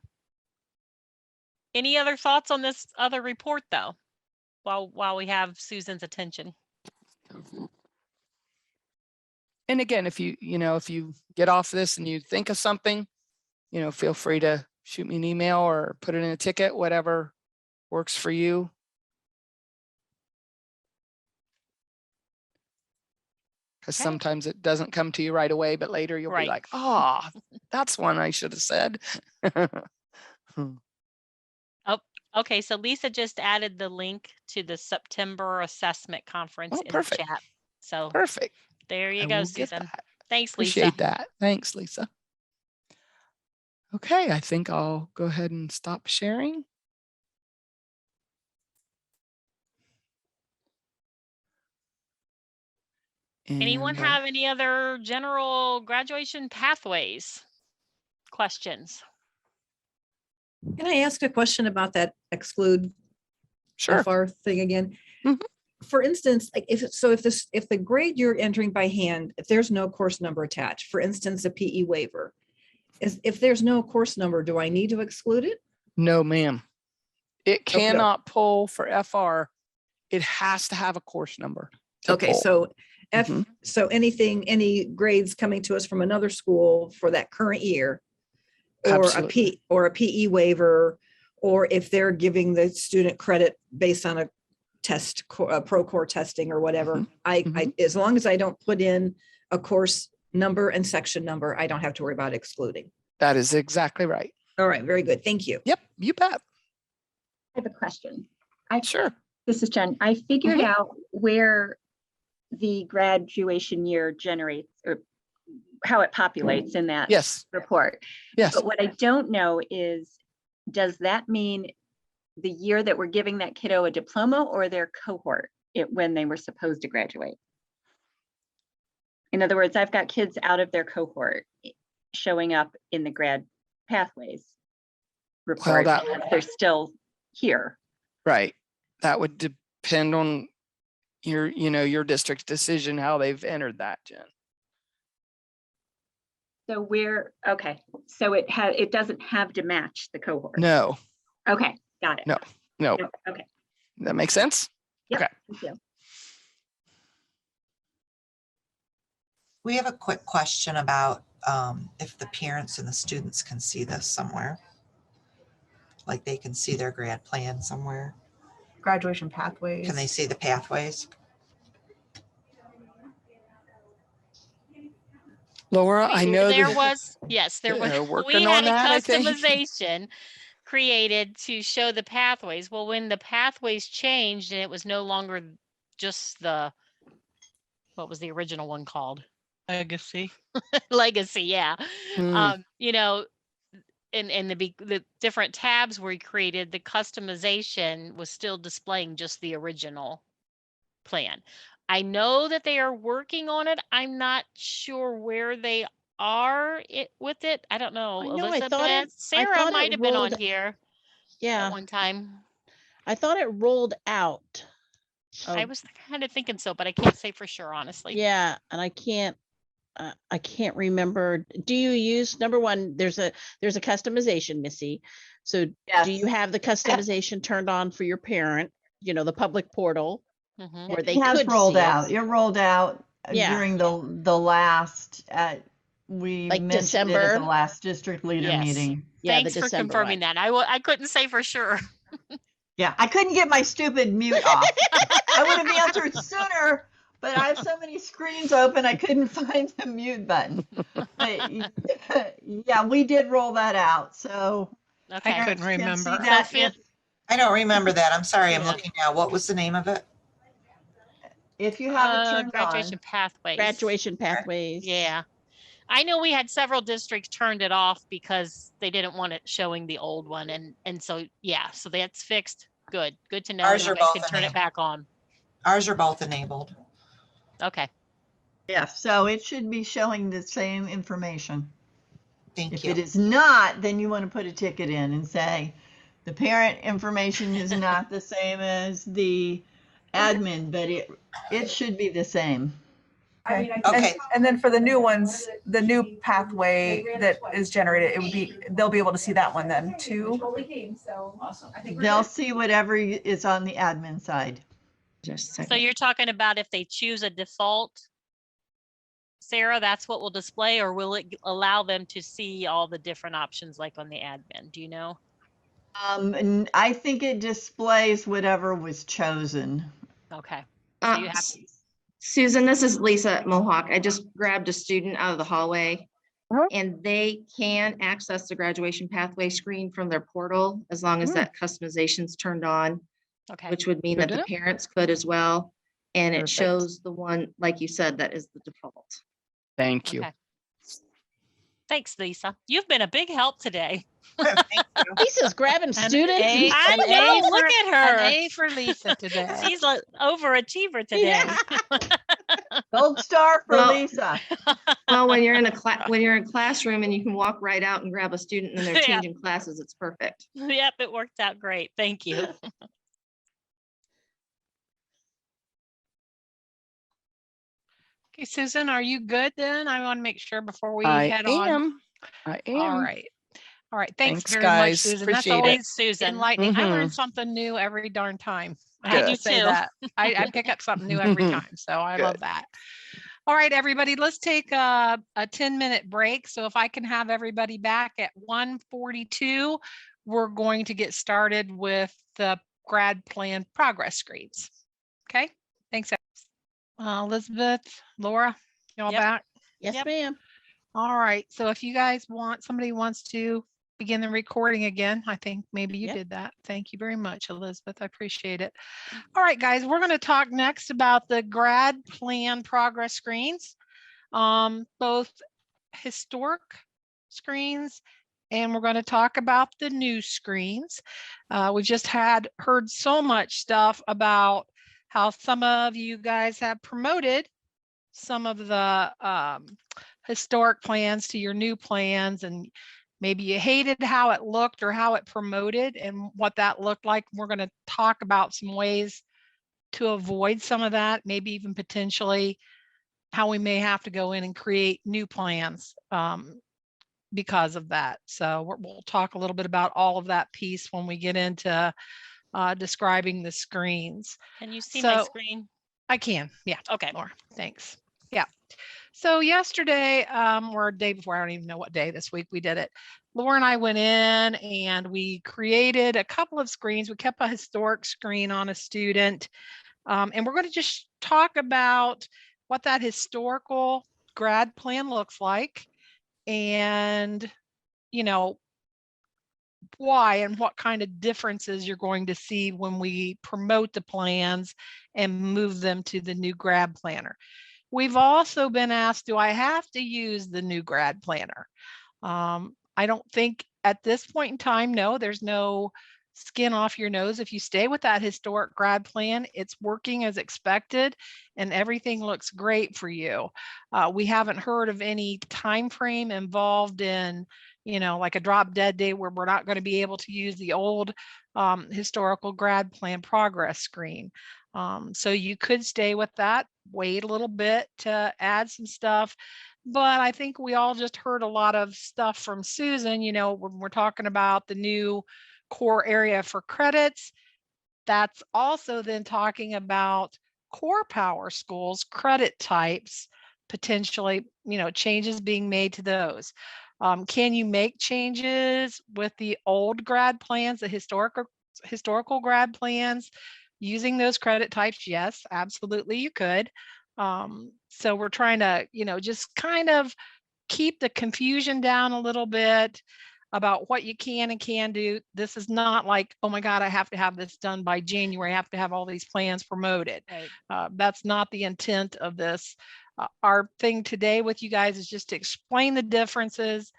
Any other thoughts on this other report though? While we have Susan's attention. And again, if you get off this and you think of something, you know, feel free to shoot me an email or put it in a ticket, whatever works for you. Because Okay. sometimes it doesn't come to you right away, but later you'll Right. be like, ah, that's one I should have said. Okay, so Lisa just added the link to the September assessment conference Oh, in perfect. the chat. So Perfect. there you I go, will get Susan. that. Thanks, Lisa. Appreciate that. Thanks, Lisa. Okay, I think I'll go ahead and stop sharing. Anyone And, have any other general graduation pathways questions? Can I ask a question about that exclude sure. FR thing again? Mhm. For instance, like if the grade you're entering by hand, if there's no course number attached, for instance, a PE waiver, if there's no course number, do I need to exclude it? No, ma'am. It Okay. cannot pull for FR. It has to have a course number. to Okay, pull. so Mhm. so any grades coming to us from another school for that current year, or Absolutely. a PE waiver, or if they're giving the student credit based on a test, pro core testing or whatever, I as long as I don't put in a course number and section number, I don't have to worry about excluding. That is exactly right. All right, very good. Thank you. Yep, you bet. I have a question. Sure. This is Jen. I figured out where the graduation year generates or how it populates in that Yes. report. Yes. But what I don't know is, does that mean the year that we're giving that kiddo a diploma or their cohort when they were supposed to graduate? In other words, I've got kids out of their cohort showing up in the grad pathways report. that- as they're still here. Right. That would depend on your district's decision, how they've entered that, Jen. So okay, so it doesn't have to match the cohort. No, Okay, got it. No. no. Okay. That makes sense? Yep, Okay. thank you. We have a quick question about if the parents and the students can see this somewhere. Like they can see their grad plan somewhere. Graduation pathways. Can they see the pathways? Laura, I know there that was, yes, there was, they're we working had on that, I a think. customization created to show the pathways. Well, when the pathways changed and it was no longer just what was the original one called? Legacy. Legacy, yeah. Hmm. In the different tabs we created, the customization was still displaying just the original plan. I know that they are working on it. I'm not sure where they are with it. I don't know. I know, I Elizabeth, thought it- I Sarah thought it might have been on rolled- here at Yeah, one time. I thought it rolled out. I of- was kind of thinking so, but I can't say for sure, honestly. Yeah, and I can't remember. Do you use, number one, there's a customization, Missy. So do you have the customization turned on for your parent, the public portal Mhm. where they It has could rolled see it? out. It rolled out Yeah. during the last, we Like mentioned it at the December? last district leader Yes. meeting. Yeah, the Thanks for December confirming one. that. I couldn't say for sure. Yeah, I couldn't get my stupid mute off. I would have answered sooner, but I have so many screens open, I couldn't find the mute button. But yeah, we did roll that out. So Okay. I couldn't parents can see remember. that Sophia? I don't remember that. I'm sorry. I'm Yeah. looking now. What was the name of it? if you have it turned Graduation on. pathways. Graduation pathways. Yeah. I know we had several districts turned it off because they didn't want it showing the old one. And so, yeah, so that's fixed. Good to know. Ours You are guys both can turn it enabled. back on. Ours are both enabled. Okay. Yeah, so it should be showing the same information. Thank If you. it is not, then you want to put a ticket in and say, the parent information is not the same as the admin, but it should be the same. Okay. Okay. And then for the new ones, the new pathway that is generated, they'll be able to see that one then too. They'll see whatever is on the admin side. Just a So second. you're talking about if they choose a default, Sarah, that's what will display, or will it allow them to see all the different options like on the admin? Do you know? And I think it displays whatever was chosen. Okay. So you have Susan, this is Lisa at Mohawk. I just grabbed a student out of the hallway. And they can access the graduation pathway screen from their portal as long as that customization's turned on, okay. which would mean Good that to the know. parents could as well. And it Perfect. shows the one, like you said, that is the default. Thank you. Okay. Thanks, Lisa. You've been a big help today. Thank you. Lisa's grabbing students. A- I an know, A look for- at her. An A for Lisa today. She's an overachiever today. Gold star for Well- Lisa. Well, when you're in when you're in classroom and you can walk right out and grab a student and they're Yeah. changing classes, it's perfect. Yep, it worked out great. Thank you. Okay, Susan, are you good then? I want to make sure before we I head on. am. I am. All right. All right. Thanks Thanks, very guys. much, Susan. Appreciate That's it. always Susan. enlightening. I learn Mhm. something new every darn time. I I have do to say too. that. I pick up something new every Mhm. time. So I Good. love that. All right, everybody, let's take a 10-minute break. So if I can have everybody back at 1:42, we're going to get started with the grad plan progress screens. Okay, thanks. Elizabeth, Laura, y'all Yep. back? Yes, Yep. ma'am. All right, so if you guys somebody wants to begin the recording again, I think maybe you Yep. did that. Thank you very much, Elizabeth. I appreciate it. All right, guys, we're going to talk next about the grad plan progress screens, both historic screens, and we're going to talk about the new screens. We just heard so much stuff about how some of you guys have promoted some of the historic plans to your new plans, and maybe you hated how it looked or how it promoted and what that looked like. We're going to talk about some ways to avoid some of that, maybe even potentially how we may have to go in and create new plans because of that. So we'll talk a little bit about all of that piece when we get into describing the screens. Can you see my So screen? I can, yeah. Okay. Laura, thanks. Yeah. So yesterday, or day before, I don't even know what day this week we did it. Laura and I went in and we created a couple of screens. We kept a historic screen on a student. And we're going to just talk about what that historical grad plan looks like and, you know, why and what kind of differences you're going to see when we promote the plans and move them to the new grad planner. We've also been asked, do I have to use the new grad planner? I don't think at this point in time, no, there's no skin off your nose. If you stay with that historic grad plan, it's working as expected and everything looks great for you. We haven't heard of any time frame involved in, you know, like a drop dead day where we're not going to be able to use the old historical grad plan progress screen. So you could stay with that, wait a little bit to add some stuff. But I think we all just heard a lot of stuff from Susan, you know, when we're talking about the new core area for credits. That's also then talking about core PowerSchool's credit types, potentially, you know, changes being made to those. Can you make changes with the old grad plans, the historical grad plans, using those credit types? Yes, absolutely, you could. So we're trying to, you know, just kind of keep the confusion down a little bit about what you can and can do. This is not like, oh my God, I have to have this done by January. I have to have all these plans promoted. Right. That's not the intent of this. Our thing today with you guys is just to explain the differences,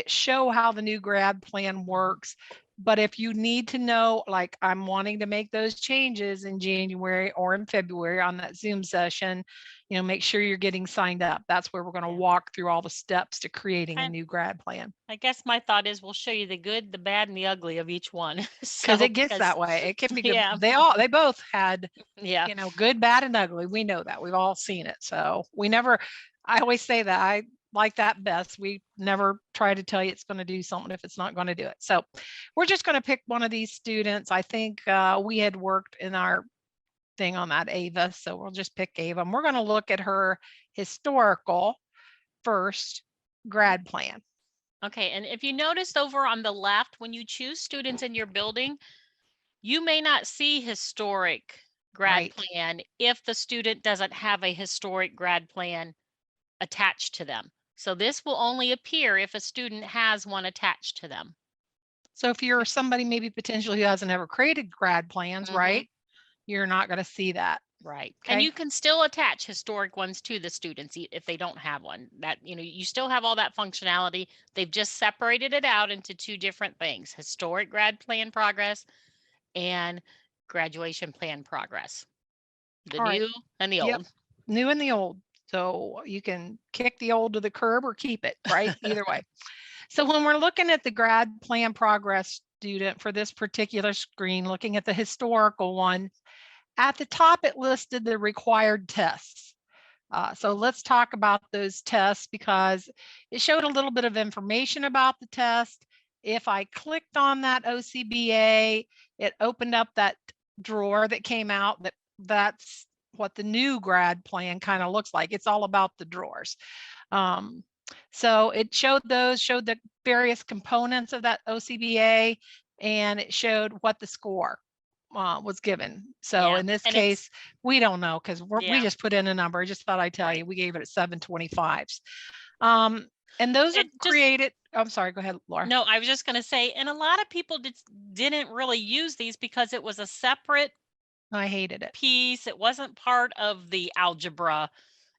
show how the new grad plan works. But if you need to know, like I'm wanting to make those changes in January or in February on that Zoom session, you know, make sure you're getting signed up. That's where we're going to walk through all the steps to creating a new grad plan. I guess my thought is we'll show you the good, the bad, and the ugly of each one. Because it gets that way. It can be good. Yeah. They both had, Yeah. you know, good, bad, and ugly. We know that. We've all seen it. So I always say that I like that best. We never try to tell you it's going to do something if it's not going to do it. So we're just going to pick one of these students. I think we had worked in our thing on that Ava. So we'll just pick Ava. And we're going to look at her historical first grad plan. Okay, and if you noticed over on the left, when you choose students in your building, you may not see historic grad plan if the student doesn't have a historic grad plan attached to them. So this will only appear if a student has one attached to them. So if you're somebody maybe potentially who hasn't ever created grad plans, right? You're not going to see that. Right. Okay. And you can still attach historic ones to the students if they don't have one. That, you know, you still have all that functionality. They've just separated it out into two different things: historic grad plan progress and graduation plan progress. The new and the old. New and the old. So you can kick the old to the curb or keep it, right? Either way. So when we're looking at the grad plan progress student for this particular screen, looking at the historical one, at the top, it listed the required tests. So let's talk about those tests because it showed a little bit of information about the test. If I clicked on that OCBA, it opened up that drawer that came out. That's what the new grad plan kind of looks like. It's all about the drawers. So it showed the various components of that OCBA, and it showed what the score was given. So in this case, we don't know because we just put in a number. I just thought I'd tell you, we gave it 725s. And those are created. I'm sorry, go ahead, Laura. No, I was just going to say, and a lot of people didn't really use these because it was a separate I hated it. piece. It wasn't part of the algebra,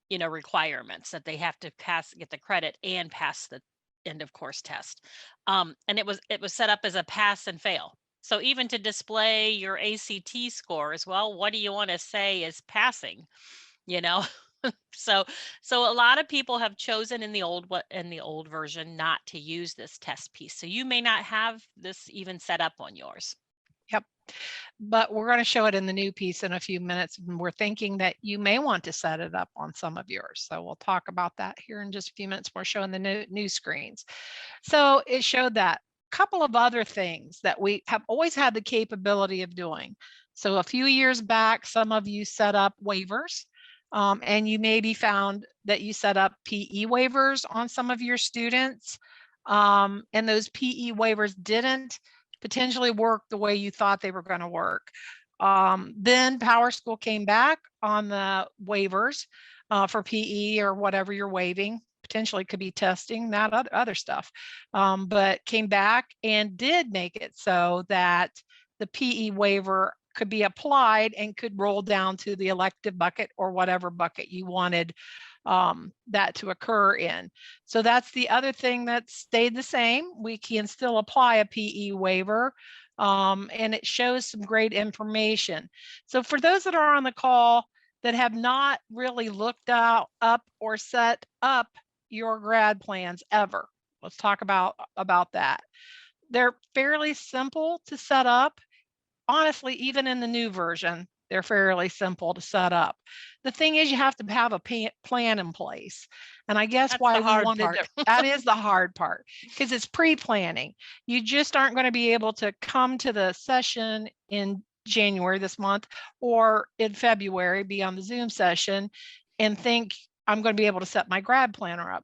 you know, requirements that they have to get the credit and pass the end of course test. And it was set up as a pass and fail. So even to display your ACT scores, well, what do you want to say is passing, you know? So a lot of people have chosen in the old version not to use this test piece. So you may not have this even set up on yours. Yep. But we're going to show it in the new piece in a few minutes. And we're thinking that you may want to set it up on some of yours. So we'll talk about that here in just a few minutes. We're showing the new screens. So it showed that couple of other things that we have always had the capability of doing. So a few years back, some of you set up waivers, and you maybe found that you set up PE waivers on some of your students, and those PE waivers didn't potentially work the way you thought they were going to work. Then PowerSchool came back on the waivers for PE or whatever you're waiving. Potentially could be testing, that other stuff, but came back and did make it so that the PE waiver could be applied and could roll down to the elective bucket or whatever bucket you wanted that to occur in. So that's the other thing that stayed the same. We can still apply a PE waiver, and it shows some great information. So for those that are on the call that have not really looked up or set up your grad plans ever, let's talk about that. They're fairly simple to set up. Honestly, even in the new version, they're fairly simple to set up. The thing is, you have to have a plan in place. And I guess That's why the hard we wanted part. to, that is the hard part, because it's pre-planning. You just aren't going to be able to come to the session in January this month or in February, be on the Zoom session and think I'm going to be able to set my grad planner up.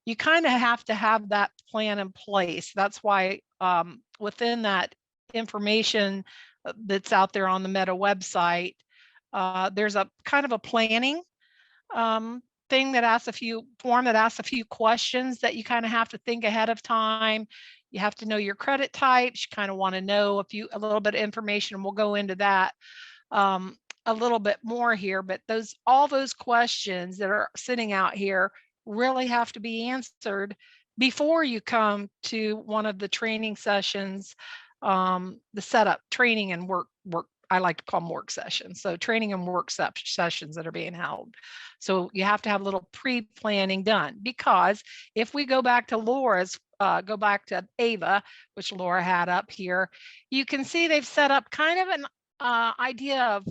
You kind of have to have that plan in place. That's why within that information that's out there on the Meta website, there's a kind of a planning thing that asks a few questions that you kind of have to think ahead of time. You have to know your credit types. You kind of want to know a little bit of information, and we'll go into that a little bit more here. But all those questions that are sitting out here really have to be answered before you come to one of the training sessions, the setup training and work. I like to call them work sessions. So training and work sessions that are being held. So you have to have a little pre-planning done, because if we go back to go back to Ava, which Laura had up here, you can see they've set up kind of an idea of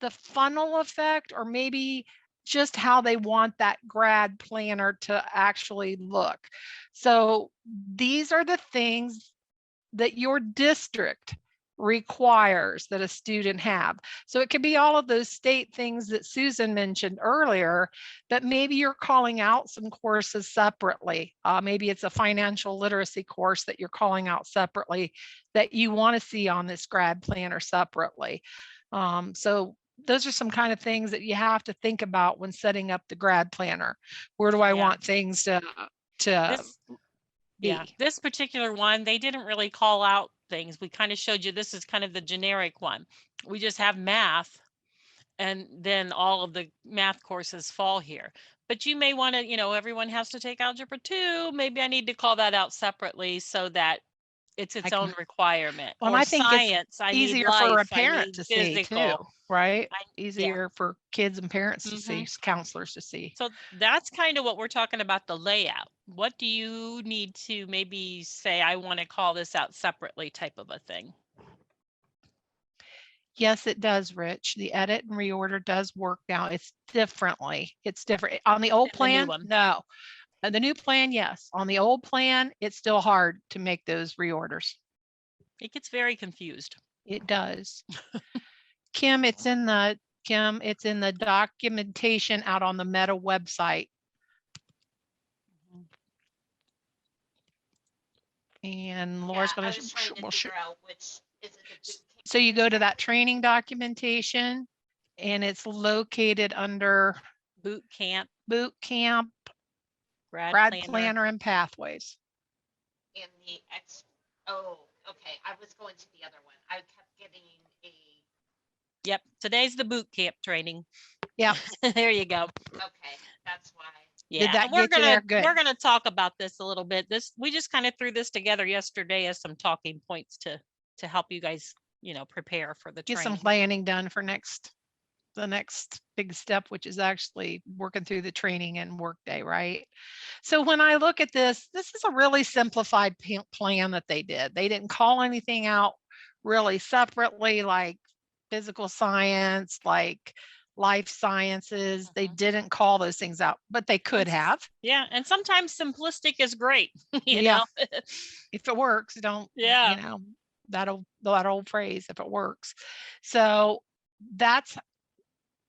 the funnel effect, or maybe just how they want that grad planner to actually look. So these are the things that your district requires that a student have. So it could be all of those state things that Susan mentioned earlier, but maybe you're calling out some courses separately. Maybe it's a financial literacy course that you're calling out separately that you want to see on this grad planner separately. So those are some kind of things that you have to think about when setting up the grad planner. Where do I want things to be? Yeah, this particular one, they didn't really call out things. We kind of showed you, this is kind of the generic one. We just have math, and then all of the math courses fall here. But you may want to, everyone has to take Algebra 2. Maybe I need to call that out separately so that it's its own requirement. Well, or I think science, it's easier for a parent to see too, right? Easier for kids and parents to see, counselors to see. So that's kind of what we're talking about, the layout. What do you need to maybe say, I want to call this out separately type of a thing? Yes, it does, Rich. The edit and reorder does work now. It's different on the old plan. No. The new plan, yes. On the old plan, it's still hard to make those reorders. It gets very confused. It does. Kim, it's in the documentation out on the Meta website. And Laura's going to show. So you go to that training documentation, and it's located under boot camp, grad planner and pathways. And okay. I was going to the other one. I kept getting a. Yep. Today's the boot camp training. Yeah. There you go. Okay. That's why. Yeah. Did that get you there? Good. We're going to talk about this a little bit. We just kind of threw this together yesterday as some talking points to help you guys, prepare for the training. Get some planning done for next the next big step, which is actually working through the training and workday, right? So when I look at this, this is a really simplified plan that they did. They didn't call anything out really separately, like physical science, like life sciences. They didn't call those things out, but they could have. Yeah, and sometimes simplistic is great, you Yeah. know. If it works, don't, Yeah. you know, that old phrase, if it works. So that's,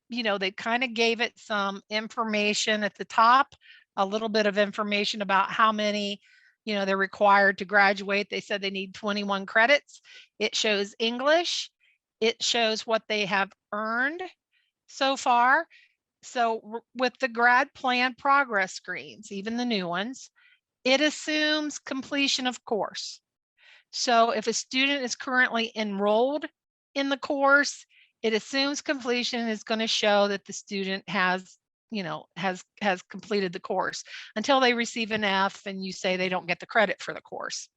you know, they kind of gave it some information at the top, a little bit of information about how many, you know, they're required to graduate. They said they need 21 credits. It shows English. It shows what they have earned so far. So with the grad plan progress screens, even the new ones, it assumes completion of course. So if a student is currently enrolled in the course, it assumes completion is going to show that the student has, you know, has completed the course until they receive an F and you say they don't get the credit for the course.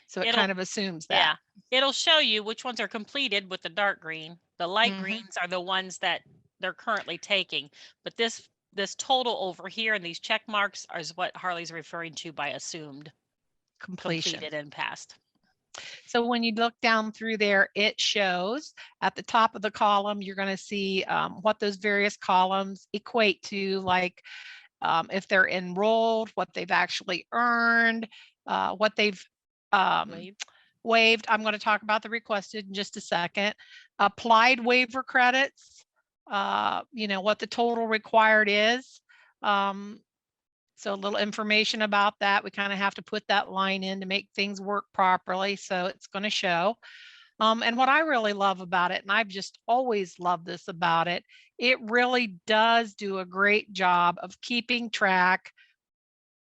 So it kind of assumes that. Yeah, it'll show you which ones are completed with the dark green. The light greens are the ones that they're currently taking. But this total over here and these check marks is what Harley's referring to by assumed Completion. completed and passed. So when you look down through there, it shows at the top of the column, you're going to see what those various columns equate to, like if they're enrolled, what they've actually earned, what they've waived. I'm going to talk about the requested in just a second. Applied waiver credits, you know, what the total required is. So a little information about that. We kind of have to put that line in to make things work properly. So it's going to show. And what I really love about it, and I've just always loved this about it, it really does do a great job of keeping track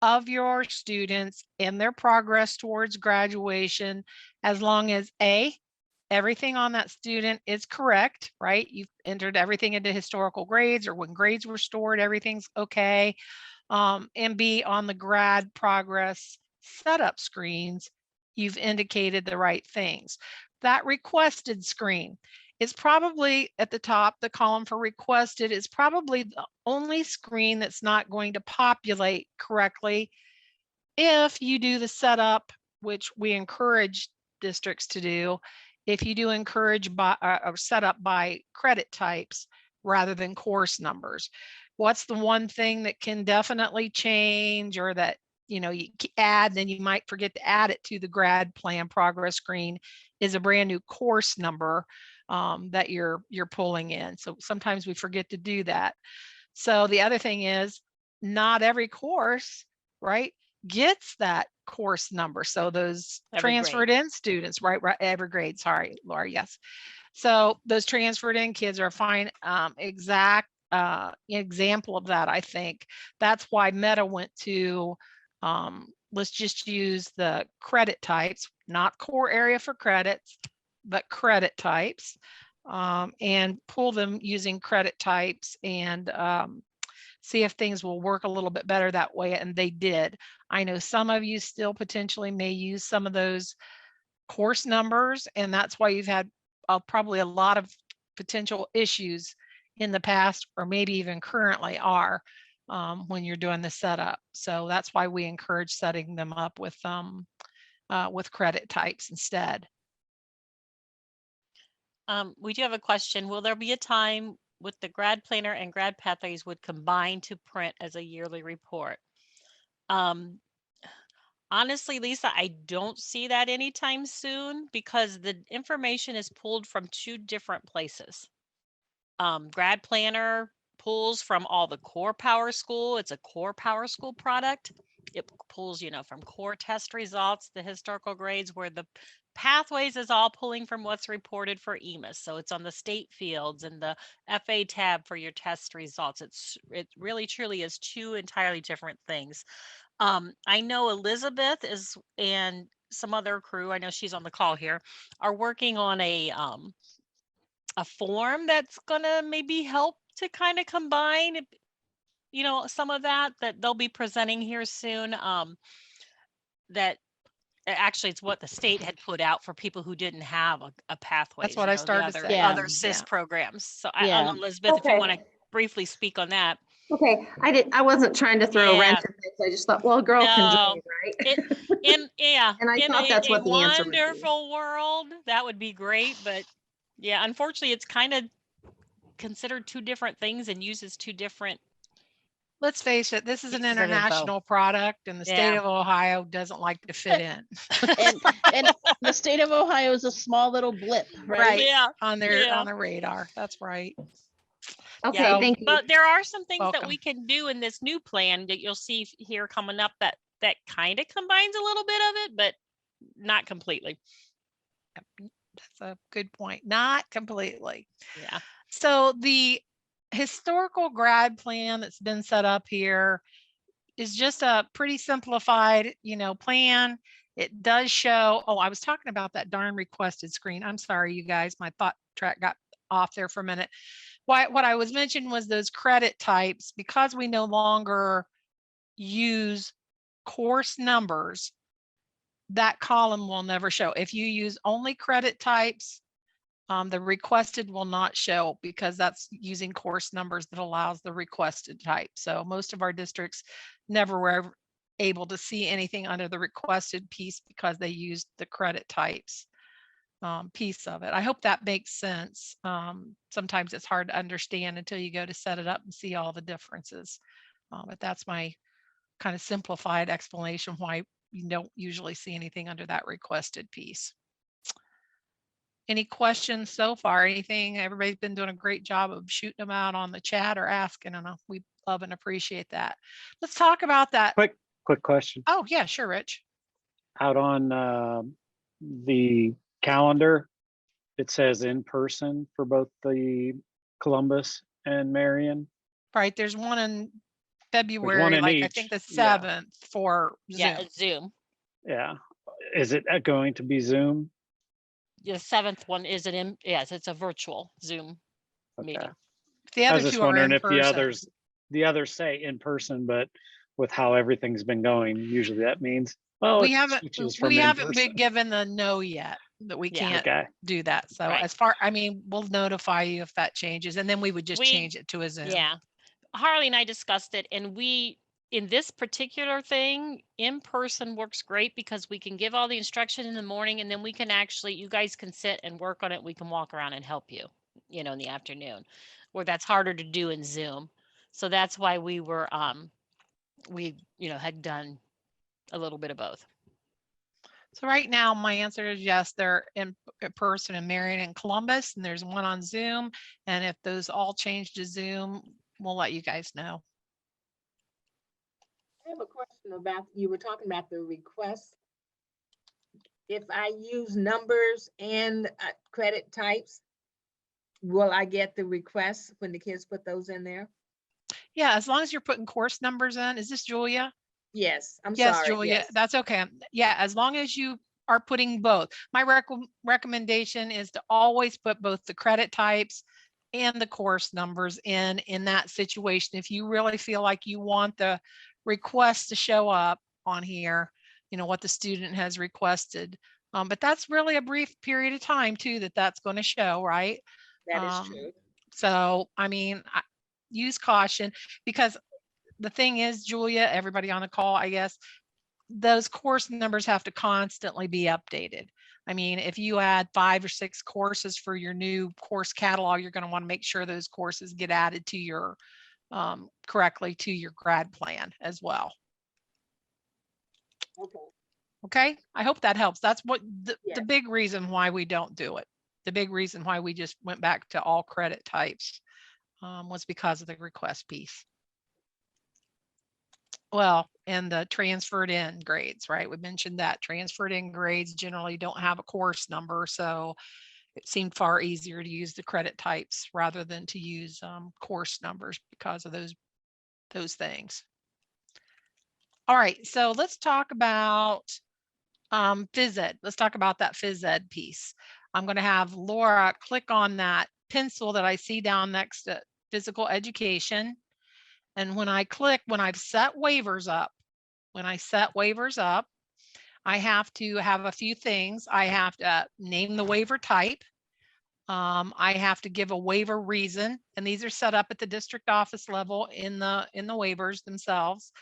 of your students and their progress towards graduation, as long as everything on that student is correct, right? You've entered everything into historical grades, or when grades were stored, everything's okay. And B, on the grad progress setup screens, you've indicated the right things. That requested screen is probably at the top. The column for requested is probably the only screen that's not going to populate correctly if you do the setup, which we encourage districts to do. If you do encourage by or set up by credit types rather than course numbers. What's the one thing that can definitely change, or that, you know, you add, then you might forget to add it to the grad plan progress screen, is a brand new course number that you're pulling in. So sometimes we forget to do that. So the other thing is, not every course, right, gets that course number. So those transferred in students, right, every grade, sorry, Laura, yes. So those transferred in kids are a fine exact example of that. I think that's why Meta went to, let's just use the credit types, not core area for credits, but credit types, and pull them using credit types, and see if things will work a little bit better that way. And they did. I know some of you still potentially may use some of those course numbers, and that's why you've had probably a lot of potential issues in the past, or maybe even currently are, when you're doing the setup. So that's why we encourage setting them up with credit types instead. We do have a question. Will there be a time with the grad planner and grad pathways would combine to print as a yearly report? Honestly, Lisa, I don't see that anytime soon, because the information is pulled from two different places. Grad planner pulls from all the core PowerSchool. It's a core PowerSchool product. It pulls, you know, from core test results, the historical grades, where the pathways is all pulling from what's reported for EMIS. So it's on the state fields and the FA tab for your test results. It really truly is two entirely different things. I know Elizabeth and some other crew, I know she's on the call here, are working on a form that's gonna maybe help to kind of combine, you know, some of that they'll be presenting here soon. That actually, it's what the state had put out for people who didn't have a pathway. That's what I started to say. Yeah. Other SIS Yeah. programs. So I Yeah. don't know, Elizabeth, if you Okay. want to briefly speak on that. Okay, I wasn't trying to throw a wrench Yeah. in things. I just thought, well, a girl can No. dream, right? And I in thought that's a what the answer would be. wonderful world, that would be great. But yeah, unfortunately, it's kind of considered two different things and uses two different. Let's face it, this is an Pieces of info. international product and the state Yeah. of Ohio doesn't like to fit in. And the state of Ohio is a small little blip, right? Yeah. On their Yeah. on the radar. That's right. Okay, Yeah, thank you. but there are some things that Welcome. we can do in this new plan that you'll see here coming up that kind of combines a little bit of it, but not completely. That's a good point. Not completely. Yeah. So the historical grad plan that's been set up here is just a pretty simplified, plan. It does show, oh, I was talking about that darn requested screen. I'm sorry, you guys, my thought track got off there for a minute. What I was mentioning was those credit types, because we no longer use course numbers, that column will never show. If you use only credit types, the requested will not show because that's using course numbers that allows the requested type. So most of our districts never were ever able to see anything under the requested piece because they used the credit types piece of it. I hope that makes sense. Sometimes it's hard to understand until you go to set it up and see all the differences. But that's my kind of simplified explanation why you don't usually see anything under that requested piece. Any questions so far? Anything? Everybody's been doing a great job of shooting them out on the chat or asking, and we love and appreciate that. Let's talk about that. Quick question. Oh yeah, sure, Rich. Out on the calendar, it says in person for both the Columbus and Marion. Right, there's one in February, in like I each, think the yeah. 7th for Zoom. Yeah, it's Zoom. Yeah. Is it going to be Zoom? The 7th one is yes, it's a virtual Zoom meeting. The I other was just two are wondering in if person. the others say in person, but with how everything's been going, usually that means, well, we it haven't switches from we in haven't person. been given the no yet that we Yeah. can't Okay. do that. So Right. as far, we'll notify you if that changes, and then we would just change it to a Zoom. Yeah. Harley and I discussed it, and in this particular thing, in person works great because we can give all the instruction in the morning, and then we can actually, you guys can sit and work on it. We can walk around and help you, in the afternoon, where that's harder to do in Zoom. So that's why we were, had done a little bit of both. So right now, my answer is yes, they're in person in Marion and Columbus, and there's one on Zoom. And if those all change to Zoom, we'll let you guys know. I have a question about, you were talking about the request. If I use numbers and credit types, will I get the requests when the kids put those in there? Yeah, as long as you're putting course numbers in. Is this Julia? Yes, I'm Yes, sorry. Julia, Yes. that's okay. Yeah, as long as you are putting both. My recommendation is to always put both the credit types and the course numbers in that situation. If you really feel like you want the request to show up on here, what the student has requested. But that's really a brief period of time too, that's going to show, right? That is true. So, use caution, because the thing is, Julia, everybody on the call, I guess, those course numbers have to constantly be updated. If you add 5 or 6 courses for your new course catalog, you're going to want to make sure those courses get added to your correctly to your grad plan as well. Okay. I hope that helps. That's what the big reason why we don't do it. The big reason why we just went back to all credit types was because of the request piece. Well, and the transferred in grades, right? We mentioned that transferred in grades generally don't have a course number. So it seemed far easier to use the credit types rather than to use course numbers because of those things. All right, so let's talk about phys ed. Let's talk about that phys ed piece. I'm going to have Laura click on that pencil that I see down next to physical education. And when I click, when I've set waivers up, I have to have a few things. I have to name the waiver type. I have to give a waiver reason, and these are set up at the district office level in the waivers themselves.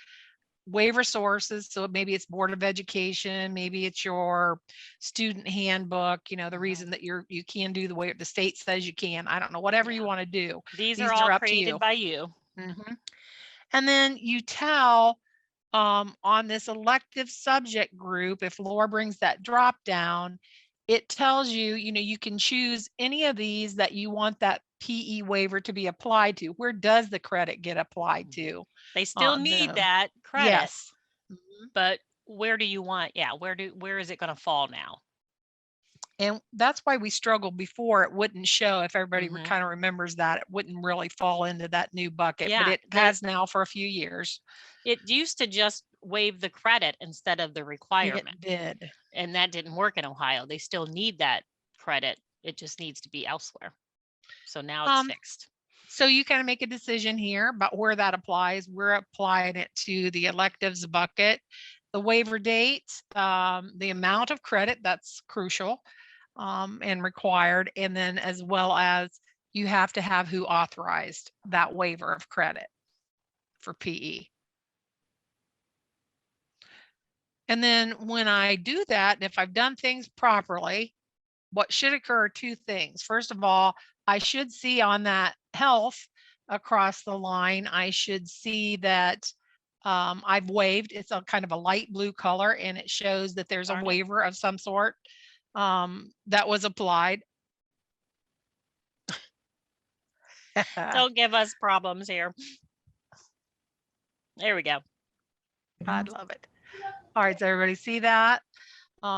Waiver sources, so maybe it's Board of Education, maybe it's your student handbook, you know, the reason that you can do the way the state says you can. I don't know, whatever you want to do. These are all up to created you. by you. And then you tell on this elective subject group, if Laura brings that drop down, it tells you, you know, you can choose any of these that you want that PE waiver to be applied to. Where does the credit get applied to? They still need them. that credit, Yes. but where do you want? Yeah, where is it going to fall now? And that's why we struggled before. It wouldn't show, if everybody kind of remembers that, it wouldn't really fall into that new bucket, but it has now for a few years. It used to just waive the credit instead of the requirement. It did. And that didn't work in Ohio. They still need that credit. It just needs to be elsewhere. So now it's fixed. So you kind of make a decision here about where that applies. We're applying it to the electives bucket, the waiver date, the amount of credit, that's crucial and required. And then as well as you have to have who authorized that waiver of credit for PE. And then when I do that, and if I've done things properly, what should occur are two things. First of all, I should see on that health across the line, I should see that I've waived. It's a kind of a light blue color, and it shows that there's a waiver of some sort that was applied. Don't give us problems here. There we go. I'd love it. All right, does everybody see that?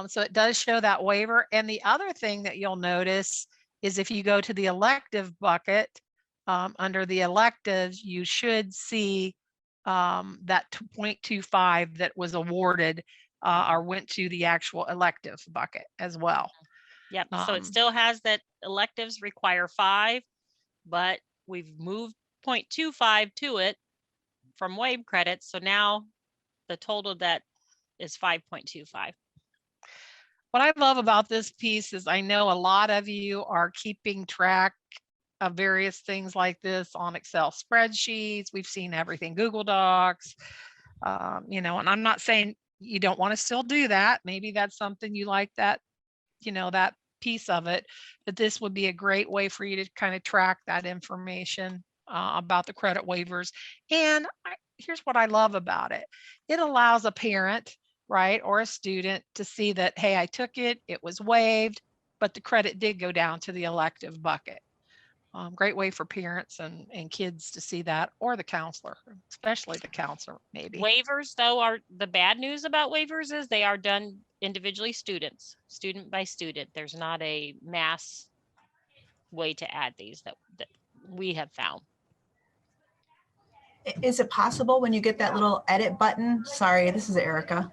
So it does show that waiver. And the other thing that you'll notice is if you go to the elective bucket, under the electives, you should see that 0.25 that was awarded or went to the actual elective bucket as well. Yep. So it still has that electives require 5, but we've moved 0.25 to it from waive credits. So now the total that is 5.25. What I love about this piece is I know a lot of you are keeping track of various things like this on Excel spreadsheets. We've seen everything, Google Docs, you know, and I'm not saying you don't want to still do that. Maybe that's something you like, that, you know, that piece of it, but this would be a great way for you to kind of track that information about the credit waivers. And here's what I love about it. It allows a parent, right, or a student to see that, hey, I took it, it was waived, but the credit did go down to the elective bucket. Great way for parents and kids to see that, or the counselor, especially the counselor, maybe. Waivers, though, are the bad news about waivers is they are done individually, student by student. There's not a mass way to add these that we have found. Is it possible when you get that little edit button? Sorry, this is Erica.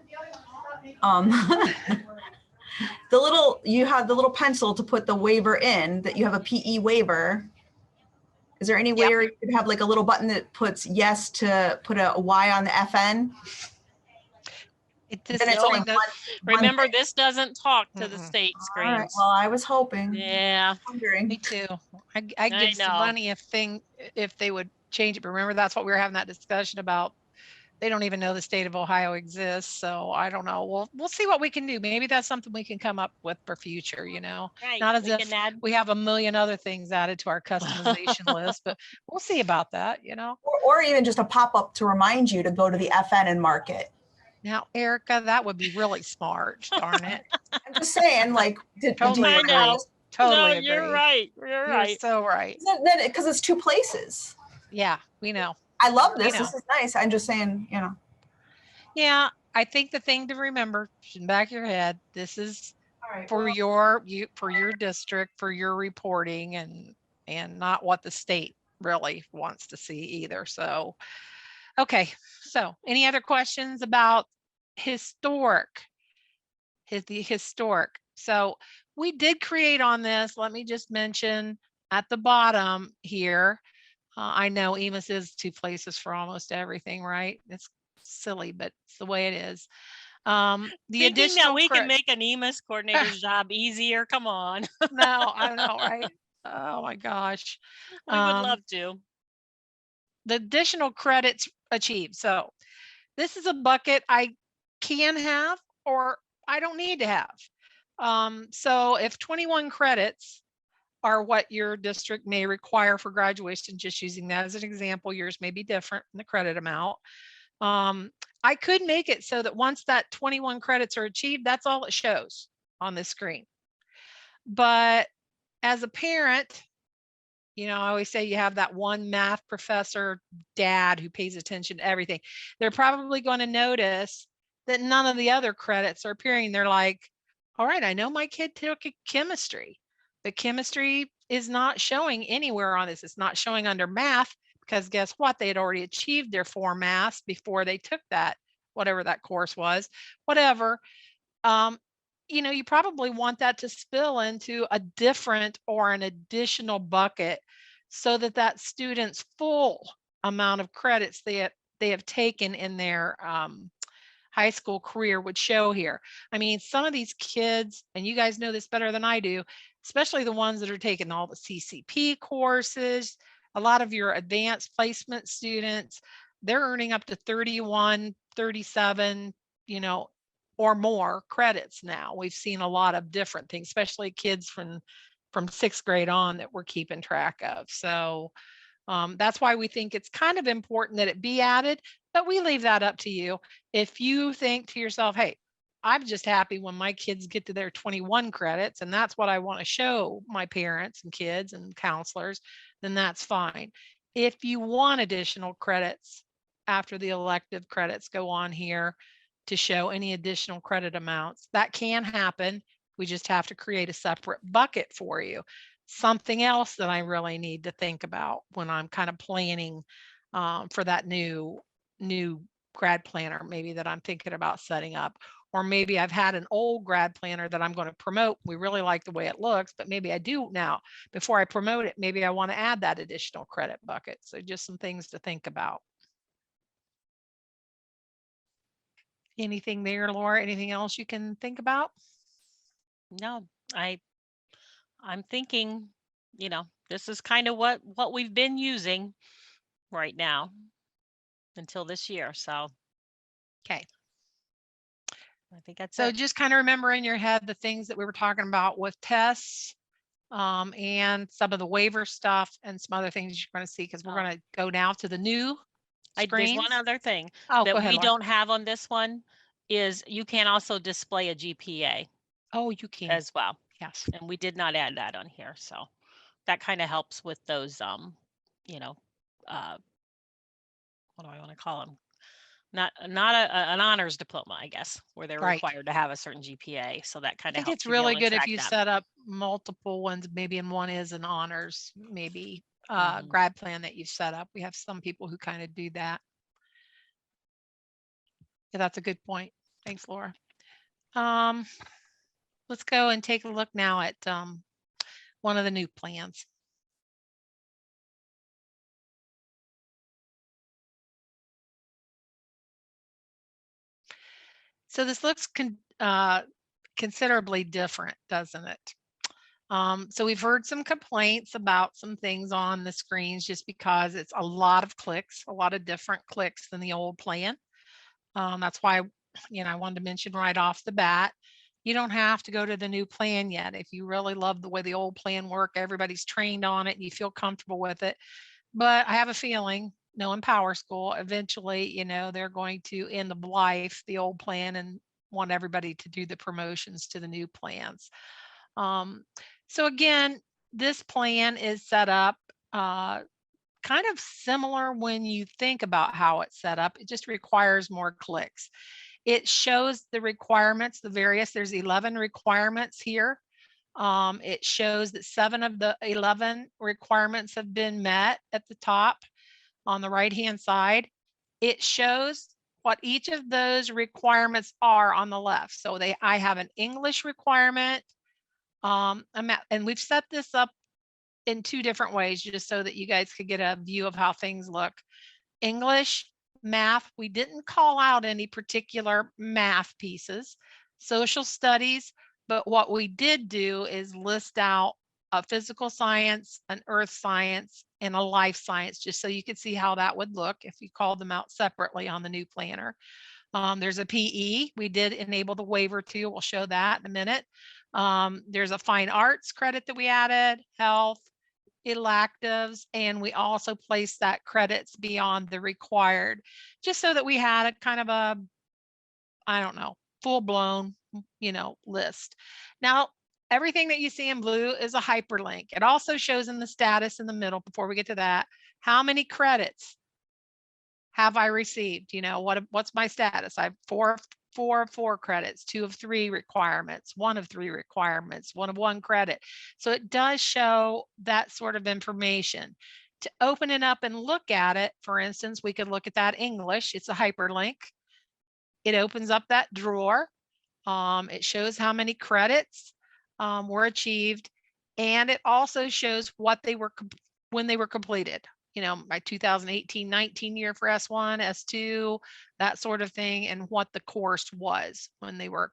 You have the little pencil to put the waiver in, that you have a PE waiver. Is there any way where you could have like a little button that puts yes to put a Y on the FN? Remember, this doesn't talk to the state screens. All right, well, I was hoping. Yeah. Me too. I give some money if they would change it. But remember, that's what we were having that discussion about. They don't even know the state of Ohio exists. So I don't know. We'll see what we can do. Maybe that's something we can come up with for future, you know, right. Not as if we have a million other things added to our customization list, but we'll see about that, you know. Or even just a pop-up to remind you to go to the FN and mark it. Now, Erica, that would be really smart, darn it. I'm just saying, like, totally I know. Totally no, you're agree. right. You're right. So right. Because it's 2 places. Yeah, we know. I love this. This is nice. I'm just saying, you know. Yeah, I think the thing to remember in the back of your head, this is for your district, for your reporting, and not what the state really wants to see either. So, okay. So, any other questions about the historic? So, we did create on this. Let me just mention at the bottom here. I know EMIS is 2 places for almost everything, right? It's silly, but it's the way it is. The Thinking that additional we can credit. make an EMIS coordinator's job easier. Come on. No, I know, right? Oh my gosh. We would love to. The additional credits achieved. So this is a bucket I can have or I don't need to have. So if 21 credits are what your district may require for graduation, just using that as an example, yours may be different in the credit amount. I could make it so that once that 21 credits are achieved, that's all it shows on this screen. But as a parent, I always say you have that one math professor dad who pays attention to everything. They're probably going to notice that none of the other credits are appearing. They're like, all right, I know my kid took a chemistry. The chemistry is not showing anywhere on this. It's not showing under math because guess what? They had already achieved their 4 maths before they took that, whatever that course was, whatever. You probably want that to spill into a different or an additional bucket so that that student's full amount of credits they have taken in their high school career would show here. I mean, some of these kids, and you guys know this better than I do, especially the ones that are taking all the CCP courses, a lot of your advanced placement students, they're earning up to 31, 37, or more credits now. We've seen a lot of different things, especially kids from 6th grade on that we're keeping track of. So that's why we think it's kind of important that it be added, but we leave that up to you. If you think to yourself, hey, I'm just happy when my kids get to their 21 credits and that's what I want to show my parents and kids and counselors, then that's fine. If you want additional credits after the elective credits go on here to show any additional credit amounts, that can happen. We just have to create a separate bucket for you. Something else that I really need to think about when I'm kind of planning for that new grad planner, maybe that I'm thinking about setting up, or maybe I've had an old grad planner that I'm going to promote. We really like the way it looks, but maybe I do now. Before I promote it, maybe I want to add that additional credit bucket. So just some things to think about. Anything there, Laura? Anything else you can think about? No, I'm thinking, this is kind of what we've been using right now until this year. So, okay. I think that's so it. just kind of remember in your head the things that we were talking about with tests and some of the waiver stuff and some other things you're going to see because we're going to go now to the new screens. There's one other thing that that we Laura. don't have on this one is you can also display a GPA. Oh, you can as well. Yes. And we did not add that on here. So that kind of helps with those, what do I want to call them? Not an honors diploma, I guess, where they're required to have a certain GPA. So that kind I of think it's really good if you set up multiple ones, maybe and one is an honors, maybe grad plan that you've set up. We have some people who kind of do that. Yeah, that's a good point. Thanks, Laura. Let's go and take a look now at one of the new plans. So this looks considerably different, doesn't it? So we've heard some complaints about some things on the screens just because it's a lot of clicks, a lot of different clicks than the old plan. That's why, I wanted to mention right off the bat, you don't have to go to the new plan yet. If you really love the way the old plan worked, everybody's trained on it and you feel comfortable with it. But I have a feeling, knowing PowerSchool, eventually, they're going to end of life the old plan and want everybody to do the promotions to the new plans. So again, this plan is set up kind of similar when you think about how it's set up. It just requires more clicks. It shows the requirements, there's 11 requirements here. It shows that 7 of the 11 requirements have been met at the top on the right-hand side. It shows what each of those requirements are on the left. So I have an English requirement, and we've set this up in 2 different ways just so that you guys could get a view of how things look. English, math, we didn't call out any particular math pieces, social studies, but what we did do is list out a physical science, an earth science, and a life science, just so you could see how that would look if you called them out separately on the new planner. There's a PE. We did enable the waiver too. We'll show that in a minute. There's a fine arts credit that we added, health, electives, and we also placed that credits beyond the required, just so that we had a kind of a, I don't know, full blown, list. Now, everything that you see in blue is a hyperlink. It also shows in the status in the middle, before we get to that, how many credits have I received? What's my status? I have four of 4 credits, 2 of 3 requirements, 1 of 3 requirements, 1 of 1 credit. So it does show that sort of information. To open it up and look at it, for instance, we could look at that English. It's a hyperlink. It opens up that drawer. It shows how many credits were achieved, and it also shows what they were when they were completed. My 2018-19 year for S1, S2, that sort of thing, and what the course was when they were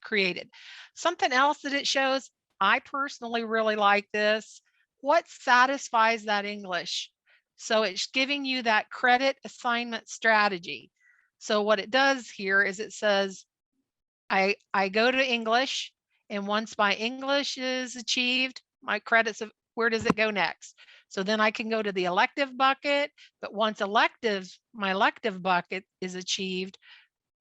created. Something else that it shows, I personally really like this, what satisfies that English. So it's giving you that credit assignment strategy. So what it does here is it says, I go to English, and once my English is achieved, my credits, where does it go next? So then I can go to the elective bucket, but once my elective bucket is achieved,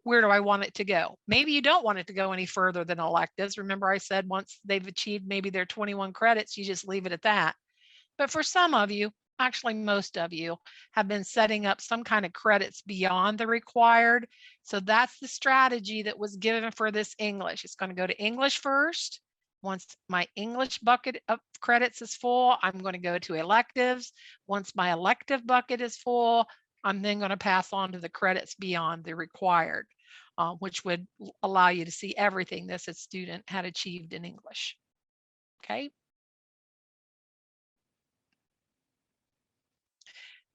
where do I want it to go? Maybe you don't want it to go any further than electives. Remember I said once they've achieved maybe their 21 credits, you just leave it at that. But for some of you, actually most of you, have been setting up some kind of credits beyond the required. So that's the strategy that was given for this English. It's going to go to English first. Once my English bucket of credits is full, I'm going to go to electives. Once my elective bucket is full, I'm then going to pass on to the credits beyond the required, which would allow you to see everything this student had achieved in English. Okay.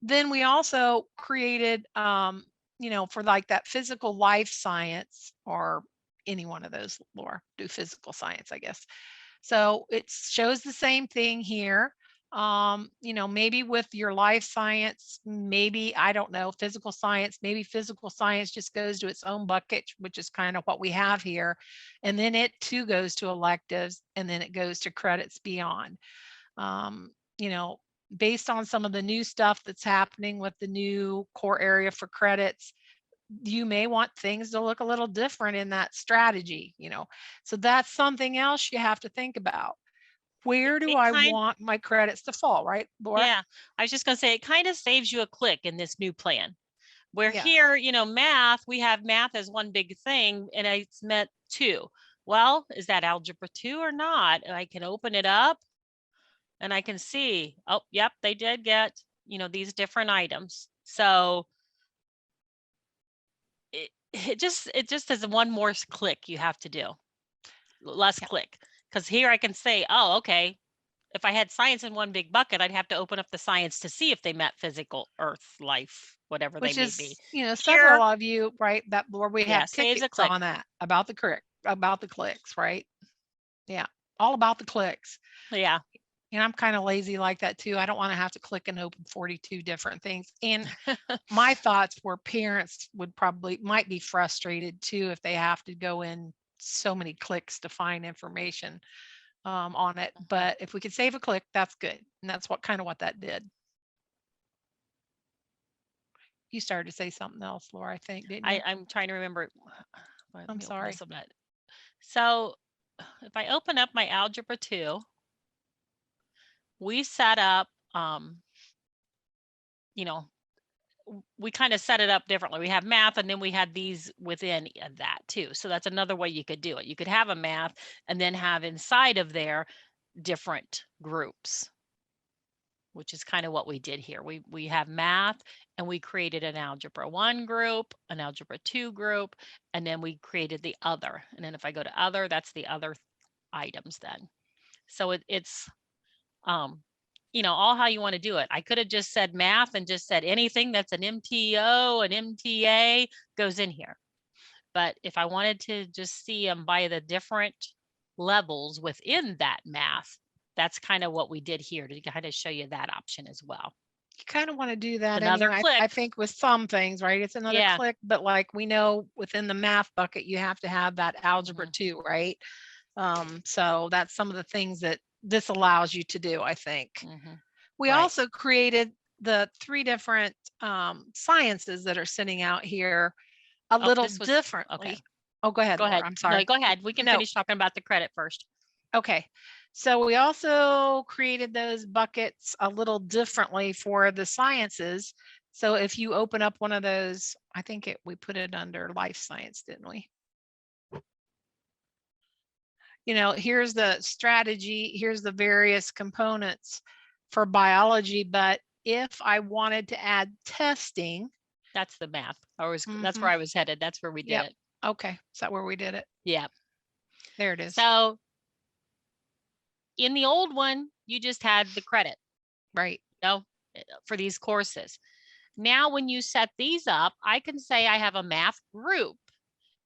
Then we also created, for like that physical life science, or any one of those, Laura, do physical science, I guess. So it shows the same thing here. Maybe with your life science, maybe, I don't know, physical science, maybe physical science just goes to its own bucket, which is kind of what we have here. And then it too goes to electives, and then it goes to credits beyond. Based on some of the new stuff that's happening with the new core area for credits, you may want things to look a little different in that strategy, so that's something else you have to think about. Where do I want my credits to fall, right, Laura? Yeah, I was just going to say, it kind of saves you a click in this new plan. Where here, math, we have math as one big thing, and it's meant 2. Well, is that algebra 2 or not? And I can open it up and I can see, oh, yep, they did get, these different items. So it just is one more click you have to do, less click, because here I can say, oh, okay, if I had science in one big bucket, I'd have to open up the science to see if they met physical, earth, life, whatever they may be. Several of you, right, that where we have saves a tickets click on that about the clicks, right? Yeah, all about the clicks. Yeah. And I'm kind of lazy like that too. I don't want to have to click and open 42 different things. And my thoughts were parents might be frustrated too if they have to go in so many clicks to find information on it. But if we could save a click, that's good. And that's what that did. You started to say something else, Laura, I think, didn't you? I'm trying to remember. I'm sorry. So if I open up my algebra 2, we set up, we kind of set it up differently. We have math, and then we had these within that too. So that's another way you could do it. You could have a math and then have inside of there different groups, which is kind of what we did here. We have math, and we created an algebra 1 group, an algebra 2 group, and then we created the other. And then if I go to other, that's the other items then. So it's all how you want to do it. I could have just said math and just said anything that's an MTO, an MTA goes in here. But if I wanted to just see them by the different levels within that math, that's kind of what we did here to kind of show you that option as well. You kind of want to do that Another anyway. click. I think with some things, right? It's another Yeah. click, but like we know within the math bucket, you have to have that algebra Mhm. too, right? So that's some of the things that this allows you to do, I think. Mhm. We Right. also created the 3 different sciences that are sitting out here a Oh, little this was- differently. okay. Oh, go ahead, Go Laura. ahead. I'm sorry. No, go ahead. We can No. finish talking about the credit first. Okay, so we also created those buckets a little differently for the sciences. So if you open up one of those, I think we put it under life science, didn't we? Here's the strategy, here's the various components for biology, but if I wanted to add testing. That's the math. That's Mhm. where I was headed. That's where we did Yep. it. Okay, is that where we did it? Yeah. There it is. So in the old one, you just had the credit, Right. for these courses. Now, when you set these up, I can say I have a math group.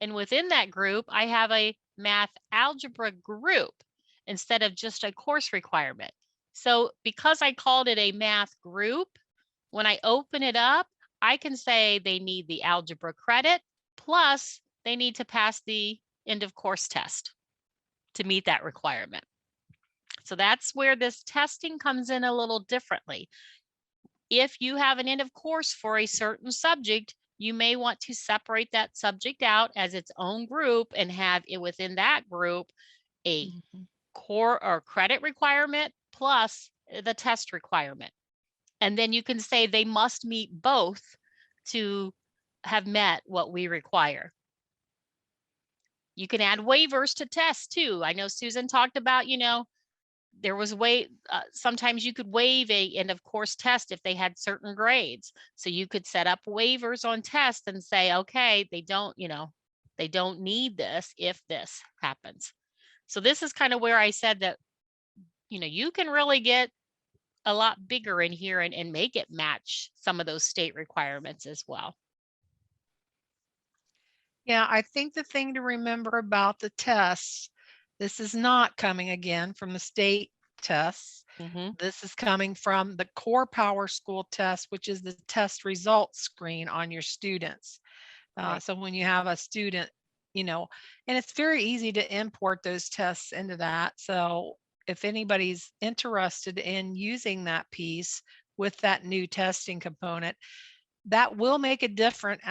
And within that group, I have a math algebra group instead of just a course requirement. So because I called it a math group, when I open it up, I can say they need the algebra credit, plus they need to pass the end of course test to meet that requirement. So that's where this testing comes in a little differently. If you have an end of course for a certain subject, you may want to separate that subject out as its own group and have it within that group a core or credit requirement plus the test requirement. And then you can say they must meet both to have met what we require. You can add waivers to tests too. I know Susan talked about, there was sometimes you could waive a end of course test if they had certain grades. So you could set up waivers on tests and say, okay, they don't need this if this happens. So this is kind of where I said that, you can really get a lot bigger in here and make it match some of those state requirements as well. Yeah, I think the thing to remember about the tests, this is not coming again from the state tests. This is coming from the core PowerSchool test, which is the test results screen on your students. Right. So when you have a student, and it's very easy to import those tests into that. So if anybody's interested in using that piece with that new testing component, that will make a difference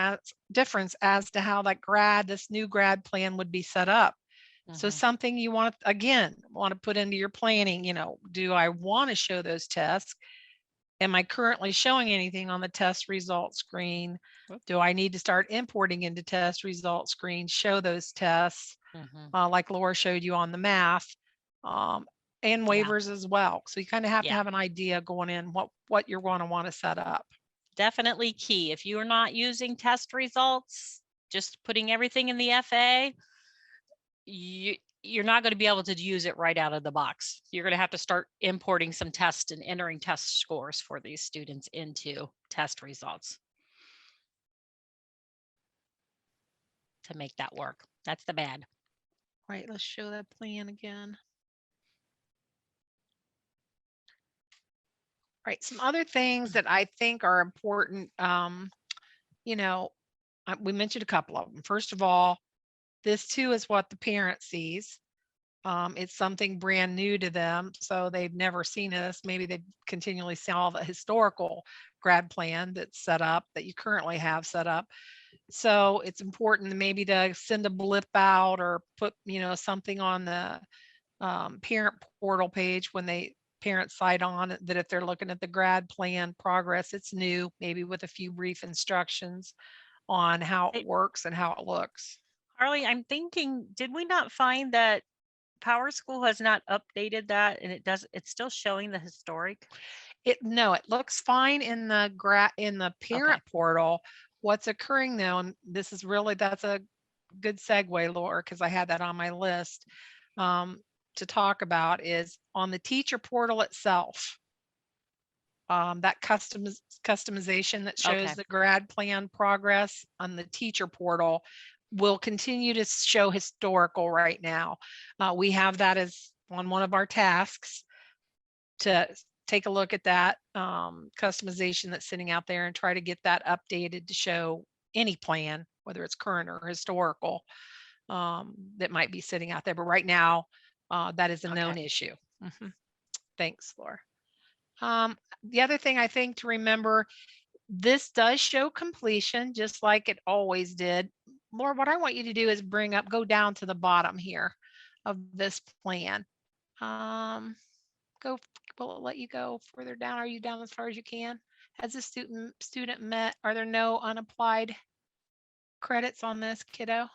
as to how this new grad plan would be set up. So something you want to put into your planning, do I want to show those tests? Am I currently showing anything on the test results screen? Do I need to start importing into test results screen, show those tests, like Laura showed you on the math, and waivers as well. So you kind of have to have an idea going in what you're going to want to set up. Definitely key. If you're not using test results, just putting everything in the FA, you're not going to be able to use it right out of the box. You're going to have to start importing some tests and entering test scores for these students into test results to make that work. That's the bad. Right, let's show that plan again. Right, some other things that I think are important, we mentioned a couple of them. First of all, this too is what the parent sees. It's something brand new to them, so they've never seen this. Maybe they continually saw the historical grad plan that's set up, that you currently have set up. So it's important maybe to send a blip out or put, something on the parent portal page when parents cite on it, that if they're looking at the grad plan progress, it's new, maybe with a few brief instructions on how it works and how it looks. Harley, I'm thinking, did we not find that PowerSchool has not updated that and it's still showing the historic? No, it looks fine in the parent portal. What's occurring though, and that's a good segue, Laura, because I had that on my list to talk about, is on the teacher portal itself. that customization that shows Okay. the grad plan progress on the teacher portal will continue to show historical right now. We have that as on one of our tasks to take a look at that customization that's sitting out there and try to get that updated to show any plan, whether it's current or historical, that might be sitting out there. But right now, that is a known issue. Thanks, Laura. The other thing I think to remember, this does show completion just like it always did. Laura, what I want you to do is go down to the bottom here of this plan. Will it let you go further down? Are you down as far as you can? Has the student met? Are there no unapplied credits on this, kiddo?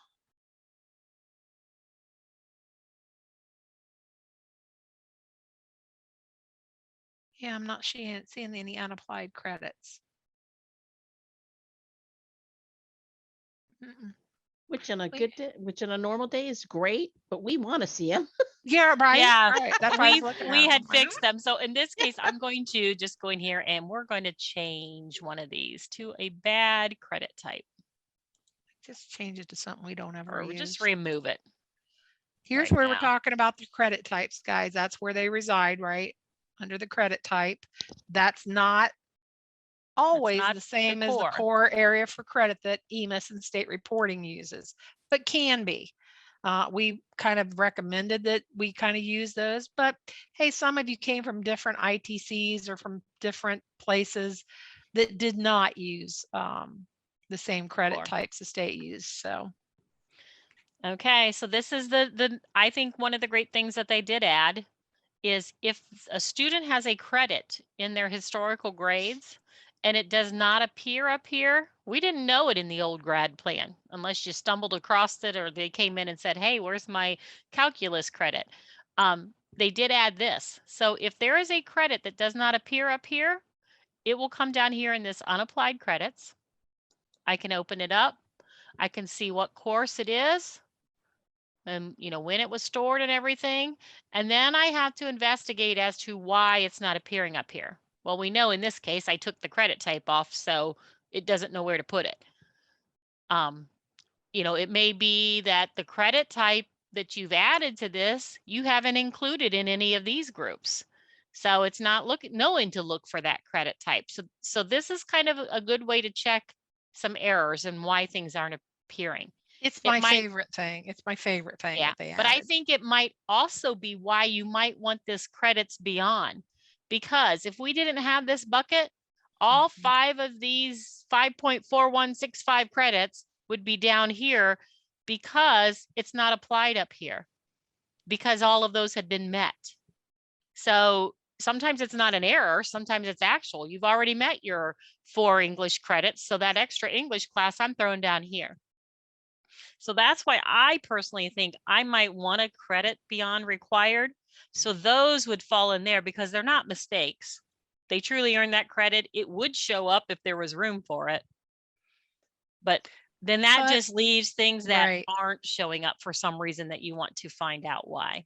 Yeah, I'm not seeing any unapplied credits. Which in a good day, which in a normal day is great, but we want to see them. Yeah, right. Yeah, Right. That's why I was looking we at had them. fixed them. So in this case, I'm going to just go in here and we're going to change one of these to a bad credit type. Just change it to something we don't ever Or use. just remove it. Here's right where now. we're talking about the credit types, guys. That's where they reside, right? Under the credit type. That's not always not the same the as the core. core area for credit that EMIS and state reporting uses, but can be. We kind of recommended that we kind of use those, but hey, some of you came from different ITCs or from different places that did not use the same credit Core. types the state used. So Okay, so this is I think one of the great things that they did add is if a student has a credit in their historical grades and it does not appear up here, we didn't know it in the old grad plan unless you stumbled across it or they came in and said, hey, where's my calculus credit? They did add this. So if there is a credit that does not appear up here, it will come down here in this unapplied credits. I can open it up. I can see what course it is and when it was stored and everything. And then I have to investigate as to why it's not appearing up here. Well, we know in this case, I took the credit type off, so it doesn't know where to put it. It may be that the credit type that you've added to this, you haven't included in any of these groups. So it's not knowing to look for that credit type. So this is kind of a good way to check some errors and why things aren't appearing. it's my favorite thing. It's my favorite thing. Yeah, that they but I added. think it might also be why you might want this credits beyond, because if we didn't have this bucket, all 5 of these 5.4165 credits would be down here because it's not applied up here because all of those had been met. So sometimes it's not an error, sometimes it's actual. You've already met your 4 English credits, so that extra English class I'm throwing down here. So that's why I personally think I might want a credit beyond required. So those would fall in there because they're not mistakes. They truly earn that credit. It would show up if there was room for it. But then that just leaves things that aren't showing up for some reason that you want to find out why.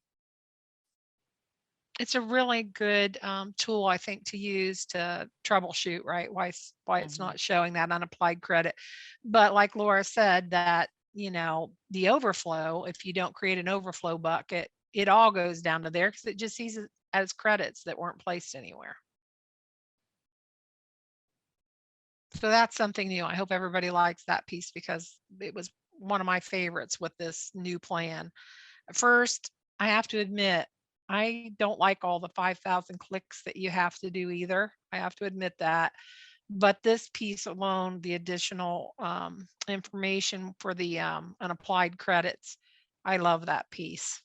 It's a really good tool, I think, to use to troubleshoot, right? Why it's not showing that unapplied credit. But like Laura said, that the overflow, if you don't create an overflow bucket, it all goes down to there because it just sees it as credits that weren't placed anywhere. So that's something new. I hope everybody likes that piece because it was one of my favorites with this new plan. First, I have to admit, I don't like all the 5,000 clicks that you have to do either. I have to admit that. But this piece alone, the additional information for the unapplied credits, I love that piece.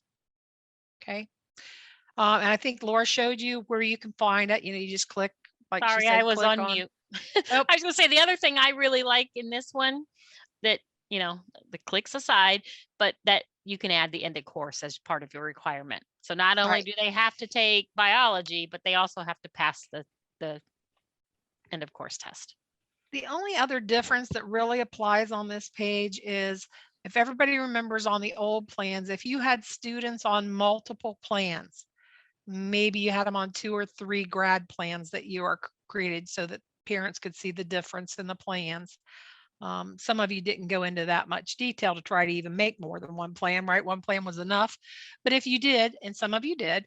Okay. And I think Laura showed you where you can find it. You just click, like Sorry, she said, I was on mute. I was gonna say the other thing I really like in this one that, the clicks aside, but that you can add the end of course as part of your requirement. So not only do they have to take biology, but they also have to pass the end of course test. The only other difference that really applies on this page is if everybody remembers on the old plans, if you had students on multiple plans, maybe you had them on 2 or 3 grad plans that you are created so that parents could see the difference in the plans. Some of you didn't go into that much detail to try to even make more than one plan, right? One plan was enough. But if you did, and some of you did,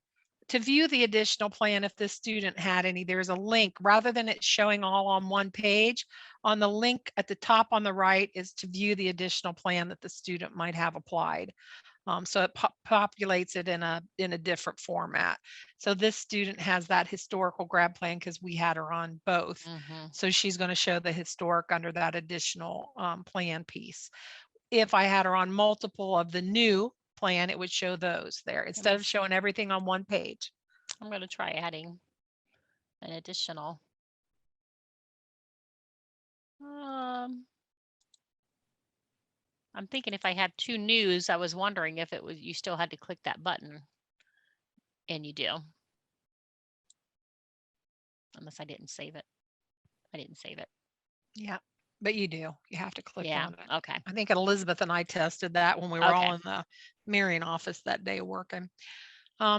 to view the additional plan, if the student had any, there's a link rather than it showing all on one page. On the link at the top on the right is to view the additional plan that the student might have applied. So it populates it in a different format. So this student has that historical grad plan because we had her on both. So she's going to show the historic under that additional plan piece. If I had her on multiple of the new plan, it would show those there instead of showing everything on one page. I'm going to try adding an additional. I'm thinking if I had two news, I was wondering if it was, you still had to click that button, and you do. Unless I didn't save it. I didn't save it. Yeah, but you do. You have to click Yeah, on it. okay. I think Elizabeth and I tested that when we were all in the Marion office that day working.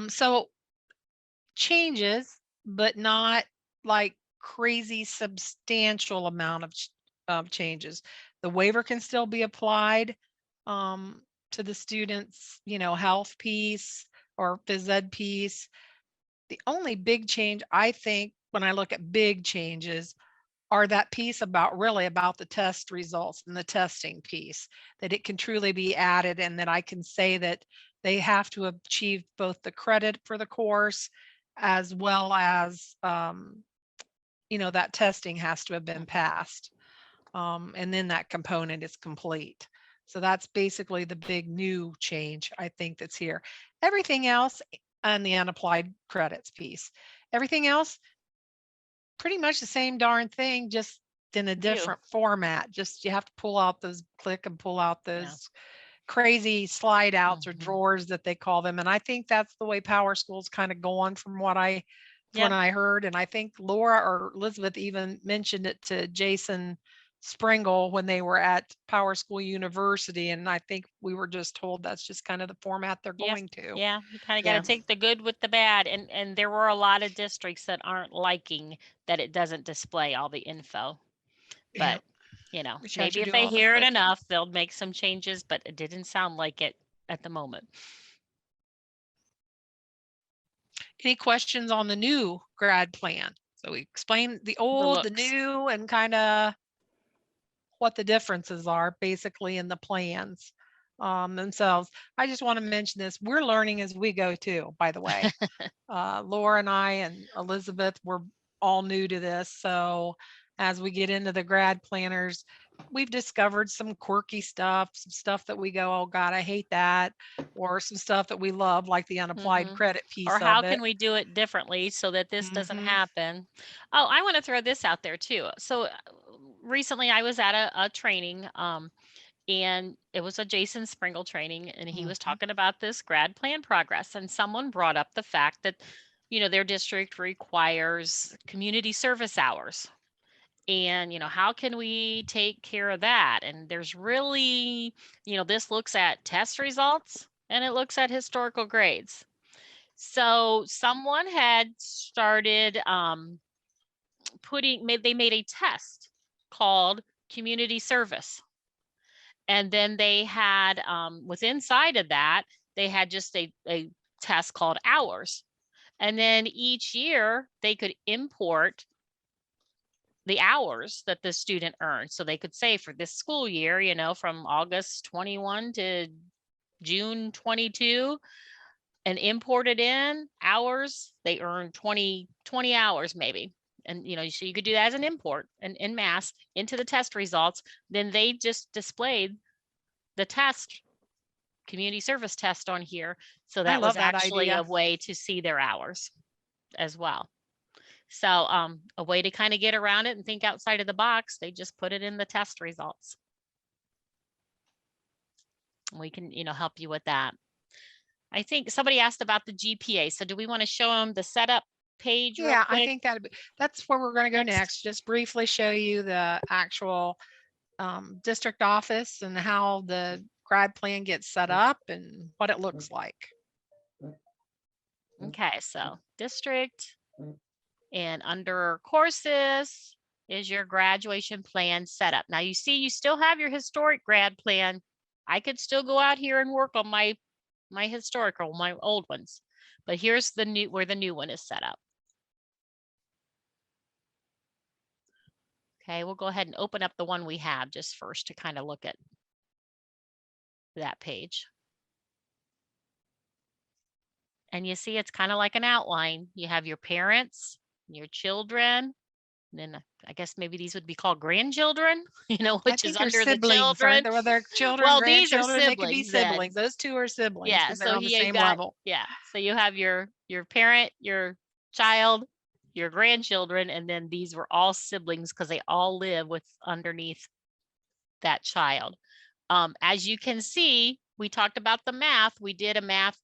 So changes, but not like crazy substantial amount of changes. The waiver can still be applied to the students, health piece or phys ed piece. The only big change I think when I look at big changes are that piece about the test results and the testing piece, that it can truly be added and that I can say that they have to achieve both the credit for the course as well as, that testing has to have been passed. And then that component is complete. So that's basically the big new change I think that's here. Everything else on the unapplied credits piece, everything else, pretty much the same darn thing, just in a different format. Just you have to pull out those, click and pull out those crazy slide outs or drawers that they call them. And I think that's the way PowerSchool's kind of going from what when I heard. And I think Laura or Elizabeth even mentioned it to Jason Springle when they were at PowerSchool University. And I think we were just told that's just kind of the format they're going to. Yeah, you kind of got to take the good with the bad. And there were a lot of districts that aren't liking that it doesn't display all the info. But, maybe if they hear it enough, they'll make some changes, but it didn't sound like it at the moment. Any questions on the new grad plan? So we explained the old, the new, and kind of what the differences are basically in the plans themselves. I just want to mention this. We're learning as we go too, by the way. Laura and I and Elizabeth were all new to this. So as we get into the grad planners, we've discovered some quirky stuff, some stuff that we go, oh God, I hate that. Or some stuff that we love, like the unapplied credit piece or of how it. can we do it differently so that this doesn't happen? Oh, I want to throw this out there too. So recently I was at a training and it was a Jason Springle training, and he was talking about this grad plan progress, and someone brought up the fact that their district requires community service hours. And, how can we take care of that? And there's really, this looks at test results and it looks at historical grades. So someone had started they made a test called community service. And then they had, with inside of that, they had just a test called hours. And then each year they could import the hours that the student earned. So they could say for this school year, from August 21 to June 22, and imported in hours, they earned 20 hours maybe. And, so you could do that as an import and in mass into the test results. Then they just displayed the test, community service test on here. So that was actually a way to see their hours as well. So a way to kind of get around it and think outside of the box, they just put it in the test results. We can, help you with that. I think somebody asked about the GPA. So do we want to show them the setup page? Yeah, I think that's where we're going to go next. Just briefly show you the actual district office and how the grad plan gets set up and what it looks like. Okay, so district And under courses is your graduation plan setup. Now you see, you still have your historic grad plan. I could still go out here and work on my historical, my old ones, but here's the new, where the new one is set up. Okay, we'll go ahead and open up the one we have just first to kind of look at that page. And you see, it's kind of like an outline. You have your parents, your children, and then I guess maybe these would be called grandchildren, you know, I which is think they're under the siblings, children. aren't they? Well, they're children, Well, these are grandchildren, they could be siblings then. siblings. Those two are siblings. Yeah, 'cause they're so on the here you same got, level. yeah, so you have your parent, your child, your grandchildren, and then these were all siblings because they all live with underneath that child. As you can see, we talked about the math. We did a math.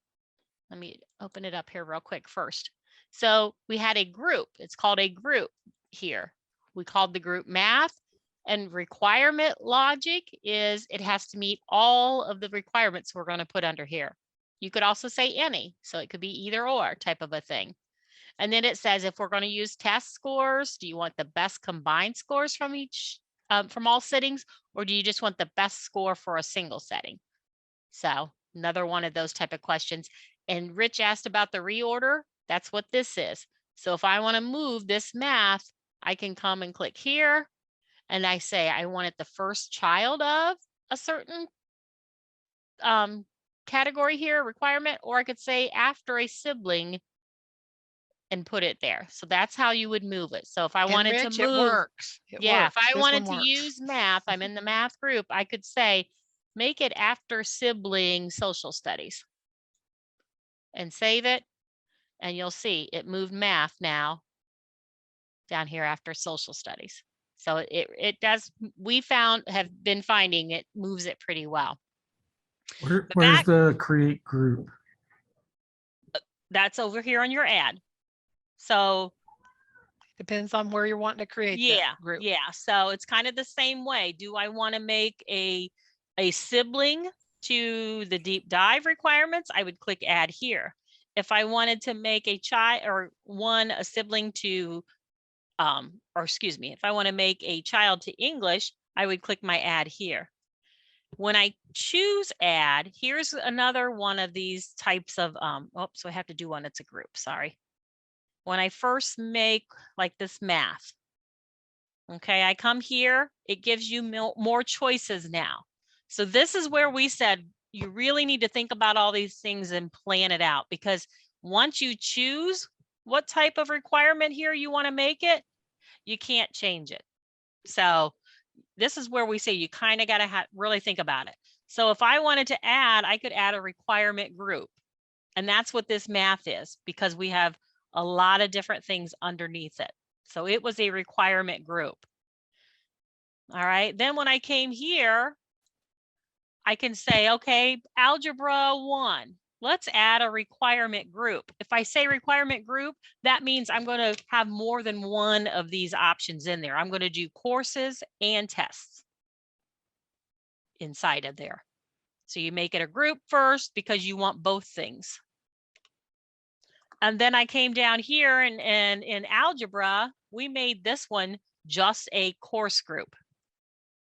Let me open it up here real quick first. So we had a group. It's called a group here. We called the group math, and requirement logic is it has to meet all of the requirements we're going to put under here. You could also say any, so it could be either or type of a thing. And then it says if we're going to use test scores, do you want the best combined scores from each from all settings, or do you just want the best score for a single setting? So another one of those type of questions. And Rich asked about the reorder. That's what this is. So if I want to move this math, I can come and click here and I say I want it the first child of a certain category here, requirement, or I could say after a sibling and put it there. So that's how you would move it. So if I wanted Rich, to move, it works. It yeah, works. if I This wanted one to works. use math, I'm in the math group, I could say, make it after sibling social studies and save it. And you'll see it moved math now down here after social studies. So it does, we have been finding it moves it pretty well. Where's the create group? That's over here on your ad. So depends on where you're wanting to create that group. Yeah. So it's kind of the same way. Do I want to make a sibling to the deep dive requirements? I would click add here. If I wanted to make a child or a sibling to, or excuse me, if I want to make a child to English, I would click my add here. When I choose add, here's another one of these types of, so I have to do one that's a group, sorry. When I first make like this math, okay, I come here, it gives you more choices now. So this is where we said, you really need to think about all these things and plan it out, because once you choose what type of requirement here you want to make it, you can't change it. So this is where we say you kind of got to really think about it. So if I wanted to add, I could add a requirement group. And that's what this math is, because we have a lot of different things underneath it. So it was a requirement group. All right. Then when I came here, I can say, okay, Algebra 1, let's add a requirement group. If I say requirement group, that means I'm going to have more than one of these options in there. I'm going to do courses and tests inside of there. So you make it a group first because you want both things. And then I came down here and in algebra, we made this one just a course group,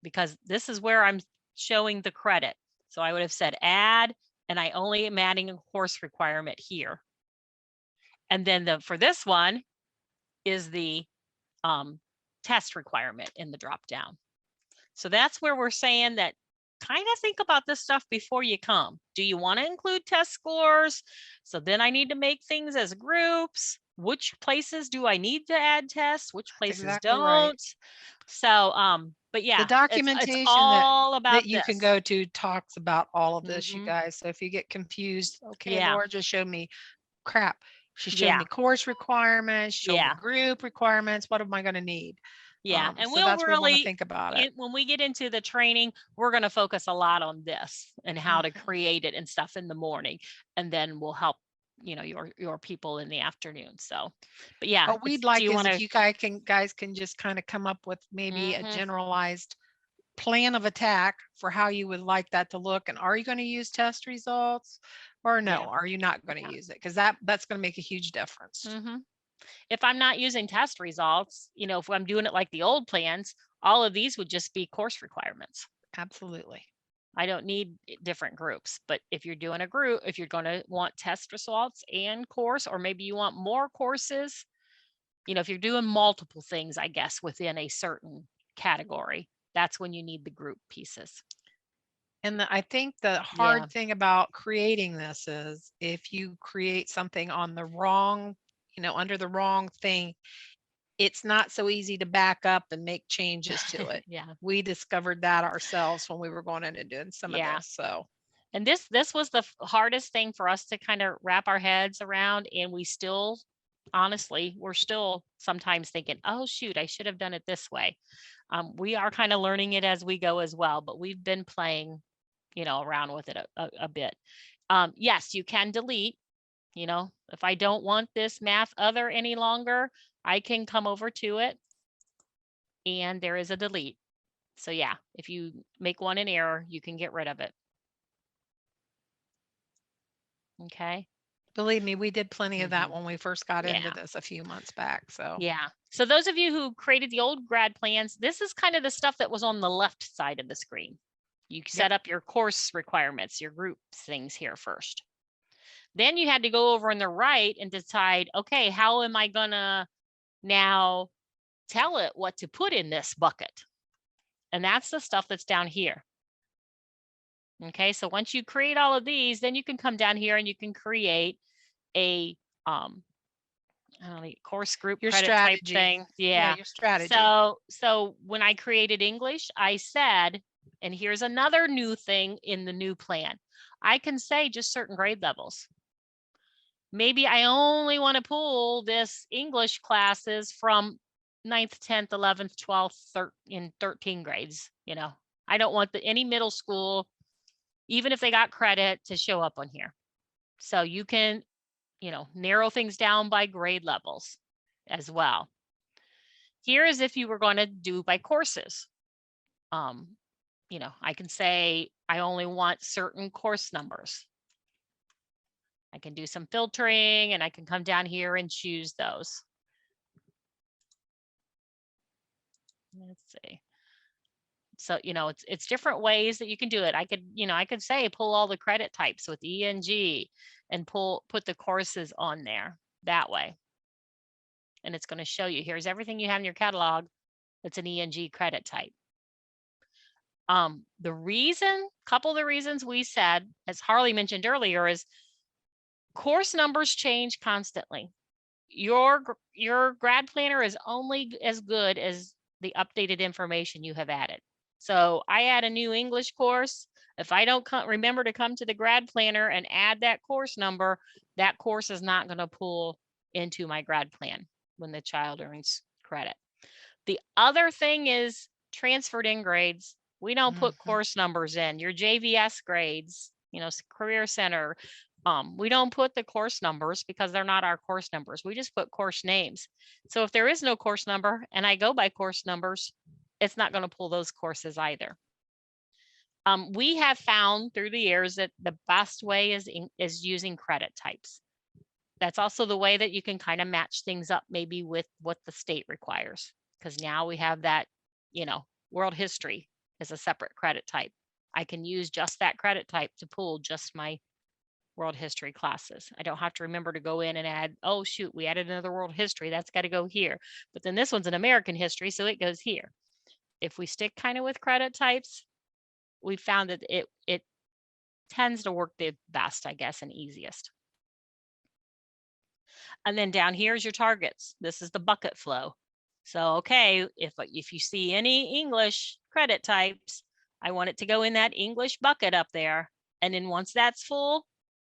because this is where I'm showing the credit. So I would have said add, and I only am adding a course requirement here. And then for this one is the test requirement in the drop down. So that's where we're saying that kind of think about this stuff before you come. Do you want to include test scores? So then I need to make things as groups. Which places do I need to add tests? Which places don't? Right. So, but yeah, the documentation it's all about that you can this. go to talks about all of this, you guys. So if you get confused, okay, Laura just showed me crap. She showed me course requirements, showed me group requirements. What am I going to need? Yeah, and so we'll that's really where we want to think about it. When we get into the training, we're going to focus a lot on this and how to create it and stuff in the morning, and then we'll help your people in the afternoon. So, but yeah, what we'd like is if you guys can just kind of come up with maybe a generalized plan of attack for how you would like that to look, and are you going to use test results or no? Are you not going to use it? Because that's going to make a huge difference. If I'm not using test results, you know, if I'm doing it like the old plans, all of these would just be course requirements. Absolutely. I don't need different groups, but if you're doing a group, if you're going to want test results and course, or maybe you want more courses, you know, if you're doing multiple things, I guess, within a certain category, that's when you need the group pieces. And I think the hard thing about creating this is if you create something on the wrong, you know, under the wrong thing, it's not so easy to back up and make changes to it. Yeah. We discovered that ourselves when we were going in and doing some of this. So, and this was the hardest thing for us to kind of wrap our heads around. And we still, honestly, we're still sometimes thinking, oh, shoot, I should have done it this way. We are kind of learning it as we go as well, but we've been playing, you know, around with it a bit. Yes, you can delete, you know, if I don't want this math other any longer, I can come over to it and there is a delete. So yeah, if you make one in error, you can get rid of it. Okay. Believe me, we did plenty of that when we first got into Yeah. this a few months back. So yeah. So those of you who created the old grad plans, this is kind of the stuff that was on the left side of the screen. You set up your course requirements, your group things here first. Then you had to go over on the right and decide, okay, how am I gonna now tell it what to put in this bucket? And that's the stuff that's down here. Okay, so once you create all of these, then you can come down here and you can create a course group your credit strategy type thing. Yeah, your strategy. So when I created English, I said, and here's another new thing in the new plan. I can say just certain grade levels. Maybe I only want to pull this English classes from 9th, 10th, 11th, 12th, in 13 grades. You know, I don't want any middle school, even if they got credit, to show up on here. So you can, you know, narrow things down by grade levels as well. Here is if you were going to do by courses. You know, I can say I only want certain course numbers. I can do some filtering and I can come down here and choose those. Let's see. So, you know, it's different ways that you can do it. I could, you know, I could say pull all the credit types with ENG and put the courses on there that way. And it's going to show you, here's everything you have in your catalog that's an ENG credit type. Couple of the reasons we said, as Harley mentioned earlier, is course numbers change constantly. Your grad planner is only as good as the updated information you have added. So I add a new English course. If I don't remember to come to the grad planner and add that course number, that course is not going to pull into my grad plan when the child earns credit. The other thing is transferred in grades. We don't put course numbers in. Your JVS grades, you know, Career Center, we don't put the course numbers because they're not our course numbers. We just put course names. So if there is no course number and I go by course numbers, it's not going to pull those courses either. We have found through the years that the best way is using credit types. That's also the way that you can kind of match things up maybe with what the state requires. Because now we have that, you know, world history as a separate credit type. I can use just that credit type to pull just my world history classes. I don't have to remember to go in and add, oh shoot, we added another world history, that's got to go here. But then this one's an American history, so it goes here. If we stick kind of with credit types, we found that it tends to work the best, I guess, and easiest. And then down here is your targets. This is the bucket flow. So, okay, if you see any English credit types, I want it to go in that English bucket up there. And then once that's full,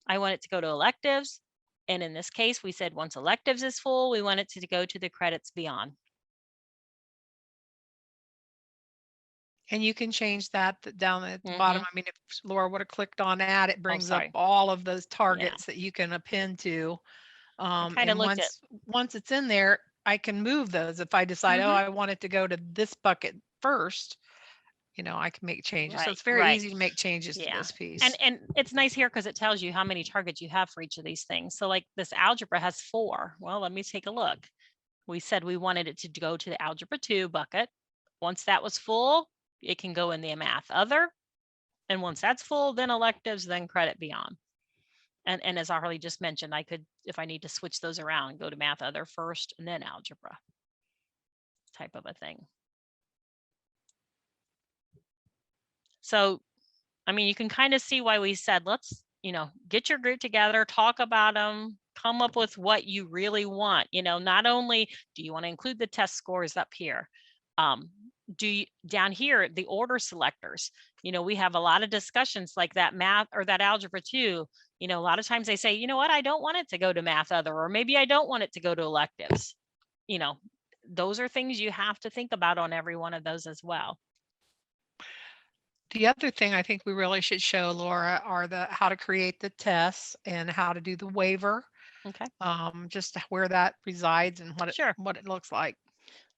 I want it to go to electives. And in this case, we said once electives is full, we want it to go to the credits beyond. And you can change that down at the bottom. I mean, if Laura would have clicked on add, it brings up all of those targets that you can append to. And once it's in there, I can move those. If I decide, oh, I want it to go to this bucket first, I can make changes. So Right, it's very right. easy to make changes to Yeah. this piece. And it's nice here because it tells you how many targets you have for each of these things. So like this algebra has 4. Well, let me take a look. We said we wanted it to go to the algebra 2 bucket. Once that was full, it can go in the math other. And once that's full, then electives, then credit beyond. And as Harley just mentioned, I could, if I need to switch those around, go to math other first and then algebra type of a thing. So, I mean, you can kind of see why we said, let's, get your group together, talk about them, come up with what you really want. Not only do you want to include the test scores up here, do you down here, the order selectors, we have a lot of discussions like that math or that algebra 2. A lot of times they say, you know what, I don't want it to go to math other, or maybe I don't want it to go to electives. Those are things you have to think about on every one of those as well. The other thing I think we really should show, Laura, are how to create the tests and how to do the waiver. Okay. Just where that resides and what it looks like.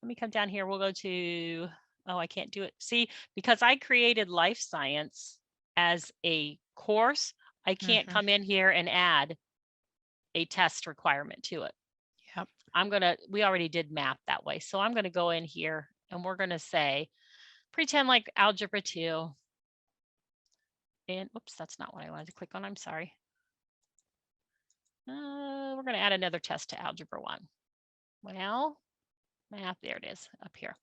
Let me come down here. We'll go to, oh, I can't do it. See, because I created life science as a course, I can't come in here and add a test requirement to it. Yep. We already did math that way. So I'm going to go in here and we're going to say, pretend like algebra 2. And oops, that's not what I wanted to click on. I'm sorry. We're going to add another test to algebra 1. Well, math, there it is up here.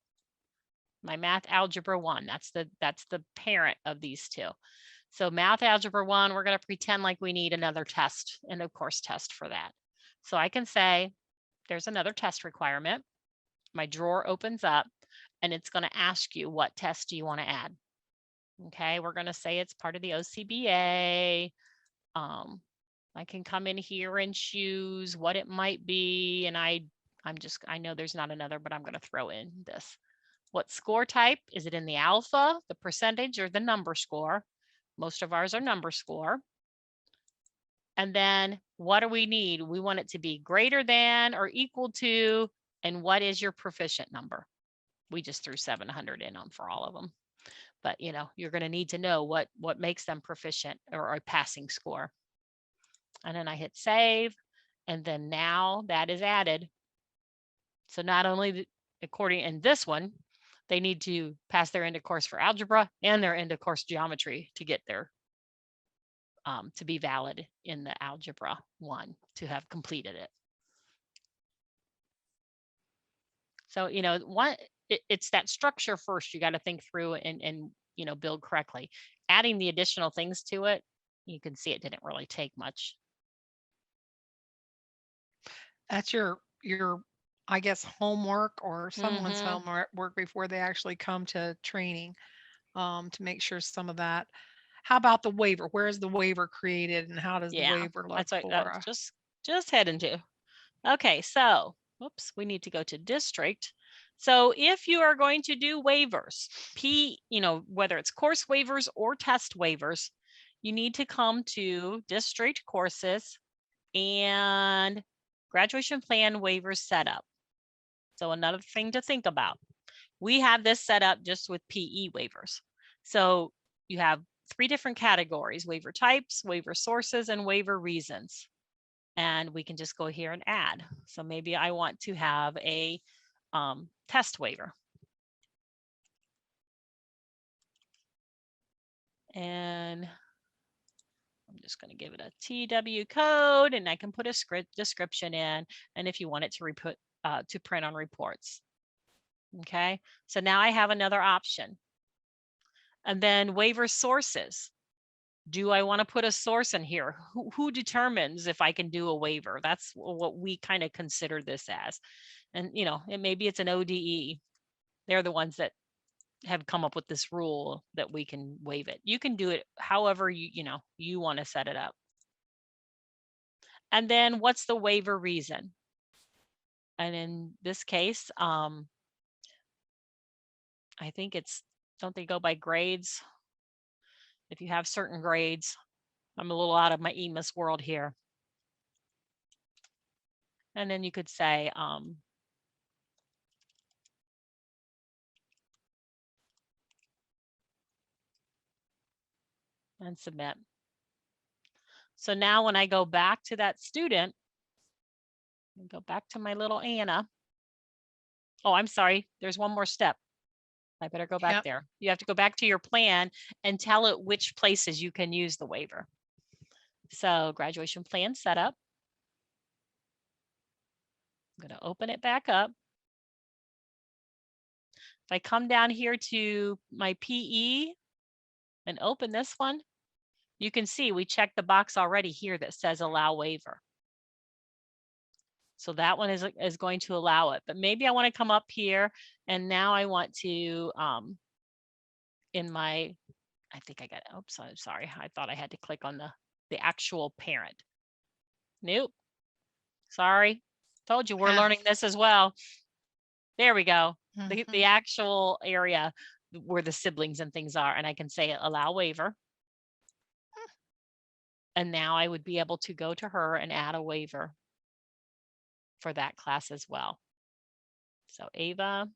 My math algebra 1, that's the parent of these two. So math algebra 1, we're going to pretend like we need another test and of course test for that. So I can say there's another test requirement. My drawer opens up and it's going to ask you what test do you want to add. Okay, we're going to say it's part of the OCBA. I can come in here and choose what it might be. And I know there's not another, but I'm going to throw in this. What score type? Is it in the alpha, the percentage, or the number score? Most of ours are number score. And then what do we need? We want it to be greater than or equal to, and what is your proficient number? We just threw 700 in on for all of them. But you're going to need to know what makes them proficient or a passing score. And then I hit save, and then now that is added. So not only according in this one, they need to pass their end of course for algebra and their end of course geometry to get their to be valid in the algebra 1 to have completed it. So it's that structure first you got to think through and build correctly. Adding the additional things to it, you can see it didn't really take much. That's your I guess homework or someone's homework before they actually come to training, to make sure some of that. How about the waiver? Where is the waiver created and how does the waiver look that's for us? Just heading to. Okay, so whoops, we need to go to district. So if you are going to do waivers, whether it's course waivers or test waivers, you need to come to district courses and graduation plan waivers setup. So another thing to think about, we have this set up just with PE waivers. So you have 3 different categories: waiver types, waiver sources, and waiver reasons. And we can just go here and add. So maybe I want to have a test waiver. And I'm just going to give it a TW code, and I can put a script description in. And if you want it to print on reports. Okay, so now I have another option. And then waiver sources. Do I want to put a source in here? Who determines if I can do a waiver? That's what we kind of consider this as. And, maybe it's an ODE. They're the ones that have come up with this rule that we can waive it. You can do it however you want to set it up. And then what's the waiver reason? And in this case, I think don't they go by grades? If you have certain grades, I'm a little out of my EMIS world here. And then you could say, and submit. So now when I go back to that student, go back to my little Anna. Oh, I'm sorry. There's one more step. I better go back there. You have to go back to your plan and tell it which places you can use the waiver. So graduation plan setup. I'm going to open it back up. If I come down here to my PE and open this one, you can see we checked the box already here that says allow waiver. So that one is going to allow it, but maybe I want to come up here and now I want to, in my, I think I got, oops, I'm sorry. I thought I had to click on the actual parent. Nope. Sorry. Told you we're learning this as well. There we go. The actual area where the siblings and things are. And I can say allow waiver. And now I would be able to go to her and add a waiver for that class as well. So Ava.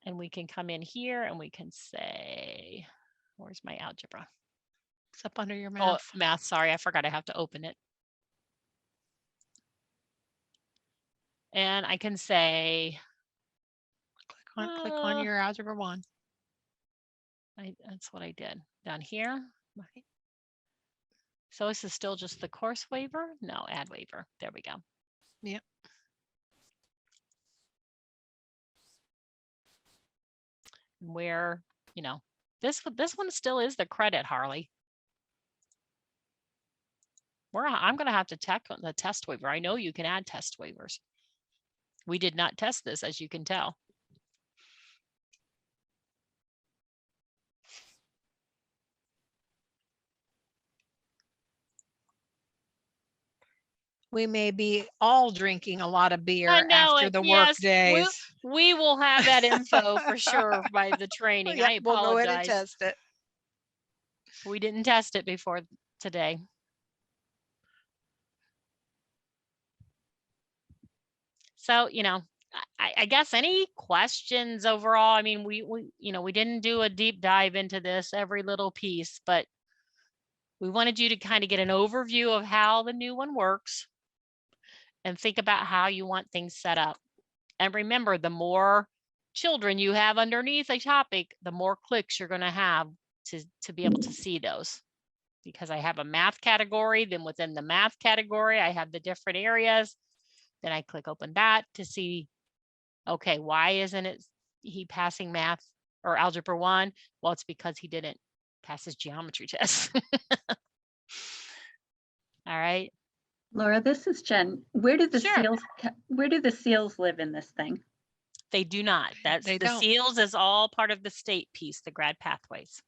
And we can come in here and we can say, where's my algebra? It's up under your Oh, math. math, sorry, I forgot I have to open it. And I can say, click on your algebra 1. That's what I did down here. Right. So this is still just the course waiver? No, add waiver. There we go. Yep. Where, you know, this one still is the credit, Harley. I'm going to have to check on the test waiver. I know you can add test waivers. We did not test this, as you can tell. We may be all drinking a lot of beer I know after it. the work Yes, days. we will have that info for sure by the training. Yep, I we'll go ahead and apologize. test it. We didn't test it before today. So, you know, I guess any questions overall? I mean, we didn't do a deep dive into this, every little piece, but we wanted you to kind of get an overview of how the new one works and think about how you want things set up. And remember, the more children you have underneath a topic, the more clicks you're going to have to be able to see those. Because I have a math category, then within the math category, I have the different areas. Then I click open that to see, okay, why isn't he passing math or algebra 1? Well, it's because he didn't pass his geometry test. All right. Laura, this is Jen. Where do the seals live in this thing? They do not. The seals is all part of the state piece, the grad pathways.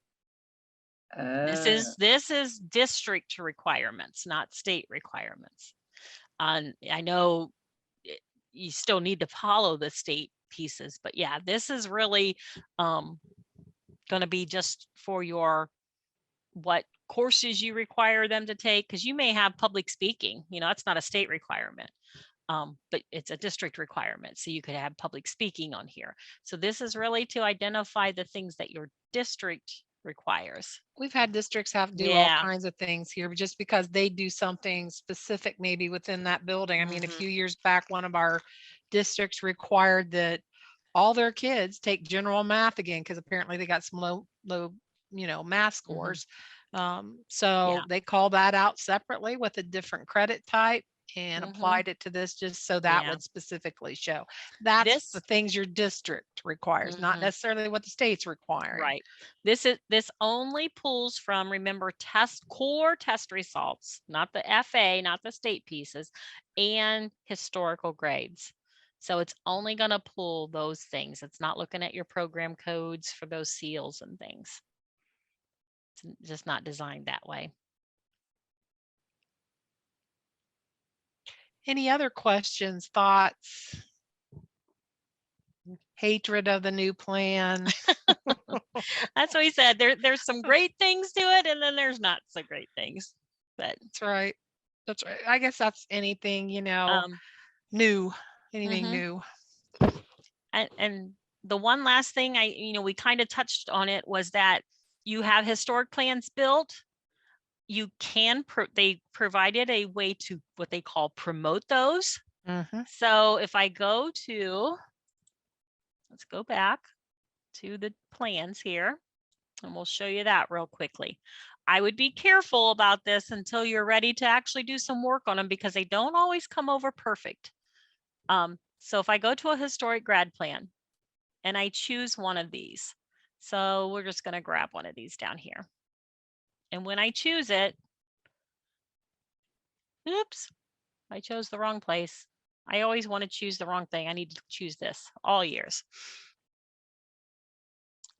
This is district requirements, not state requirements. I know you still need to follow the state pieces, but yeah, this is really going to be just for what courses you require them to take, because you may have public speaking, that's not a state requirement, but it's a district requirement. So you could have public speaking on here. So this is really to identify the things that your district requires. We've had districts have to do all kinds of things here just because they do something specific maybe within that building. I mean, a few years back, one of our districts required that all their kids take general math again because apparently they got some low math scores. So they call that out separately with a different credit type and applied it to this just so that would specifically show that's the things your district requires, not necessarily what the state's requiring. Right. This only pulls from, remember, core test results, not the FA, not the state pieces, and historical grades. So it's only going to pull those things. It's not looking at your program codes for those seals and things. It's just not designed that way. Any other questions, thoughts, hatred of the new plan? That's what he said. There's some great things to it, and then there's not so great things. But that's right. That's right. I guess that's anything, new, anything new. And the one last thing we kind of touched on it was that you have historic plans built. You can, they provided a way to what they call promote those. So if I go to, let's go back to the plans here, and we'll show you that real quickly. I would be careful about this until you're ready to actually do some work on them, because they don't always come over perfect. So if I go to a historic grad plan and I choose one of these, so we're just going to grab one of these down here. And when I choose it, oops, I chose the wrong place. I always want to choose the wrong thing. I need to choose this all years.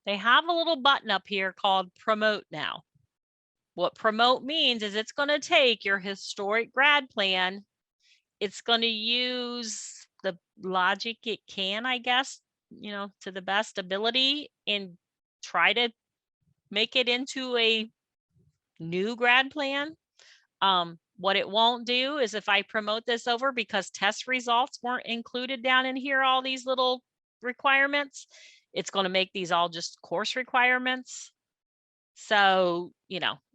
They have a little button up here called promote now. What promote means is it's going to take your historic grad plan. It's going to use the logic it can, I guess, to the best ability, and try to make it into a new grad plan. What it won't do is, if I promote this over, because test results weren't included down in here, all these little requirements, it's going to make these all just course requirements. So,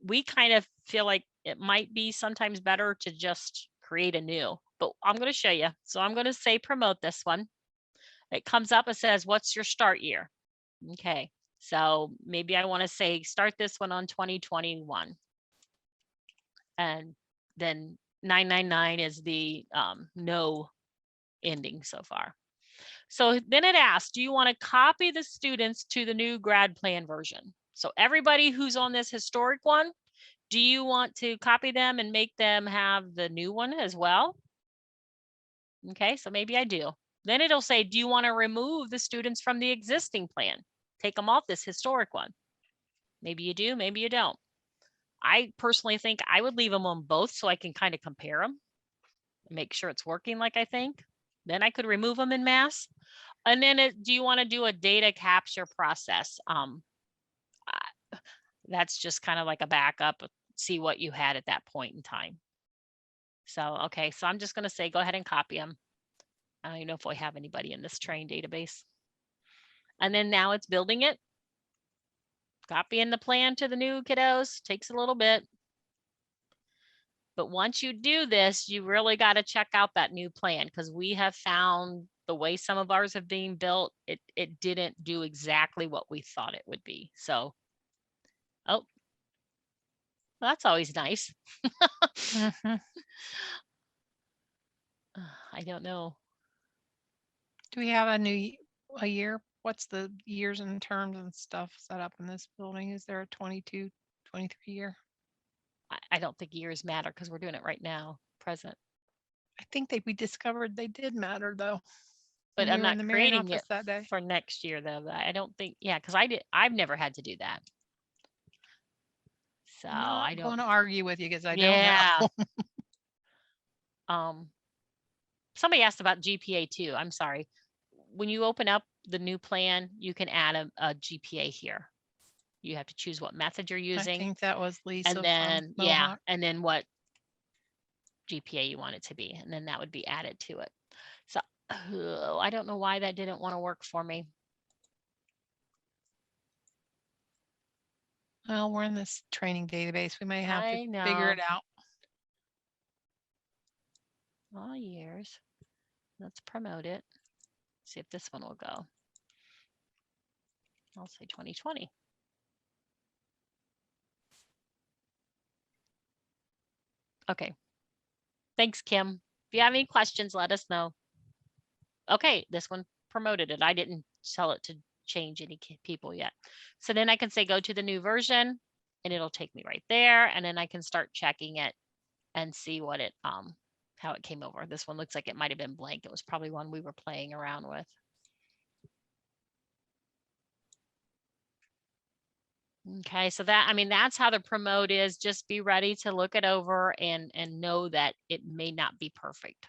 we kind of feel like it might be sometimes better to just create a new, but I'm going to show you. So I'm going to say promote this one. It comes up, it says, what's your start year? Okay. So maybe I want to say start this one on 2021. And then 999 is the no ending so far. So then it asks, do you want to copy the students to the new grad plan version? So everybody who's on this historic one, do you want to copy them and make them have the new one as well? Okay, so maybe I do. Then it'll say, do you want to remove the students from the existing plan? Take them off this historic one. Maybe you do, maybe you don't. I personally think I would leave them on both so I can kind of compare them and make sure it's working like I think. Then I could remove them en masse. And then do you want to do a data capture process? That's just kind of like a backup, see what you had at that point in time. So, okay, so I'm just going to say, go ahead and copy them. I don't even know if we have anybody in this train database. And then now it's building it. Copying the plan to the new kiddos takes a little bit. But once you do this, you really got to check out that new plan, because we have found the way some of ours have been built, it didn't do exactly what we thought it would be. So, oh, well, that's always nice. I don't know. Do we have a year? What's the years and terms and stuff set up in this building? Is there a 22, 23 year? I don't think years matter because we're doing it right now, present. I think we discovered they did matter though. But I'm not creating it that day for next year though. I don't think, yeah, because I've never had to do that. So I don't want to argue with you because I don't know. Somebody asked about GPA too. I'm sorry. When you open up the new plan, you can add a GPA here. You have to choose what method you're using. I think that was Lisa. And then, and then what GPA you want it to be. And then that would be added to it. So I don't know why that didn't want to work for me. Well, we're in this training database. We may have to figure it out. All years. Let's promote it. See if this one will go. I'll say 2020. Okay. Thanks, Kim. If you have any questions, let us know. Okay, this one promoted it. I didn't tell it to change any people yet. So then I can say go to the new version and it'll take me right there. And then I can start checking it and see what it how it came over. This one looks like it might have been blank. It was probably one we were playing around with. Okay, so that's how the promote is. Just be ready to look it over and know that it may not be perfect.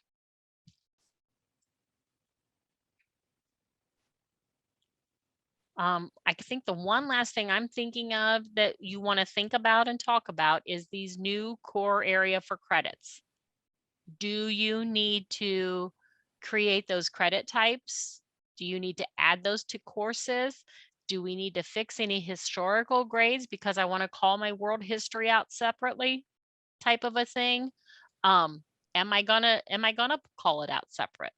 I think the one last thing I'm thinking of that you want to think about and talk about is these new core area for credits. Do you need to create those credit types Do you need to add those to courses? Do we need to fix any historical grades because I want to call my world history out separately, type of a thing? Am I gonna call it out separate?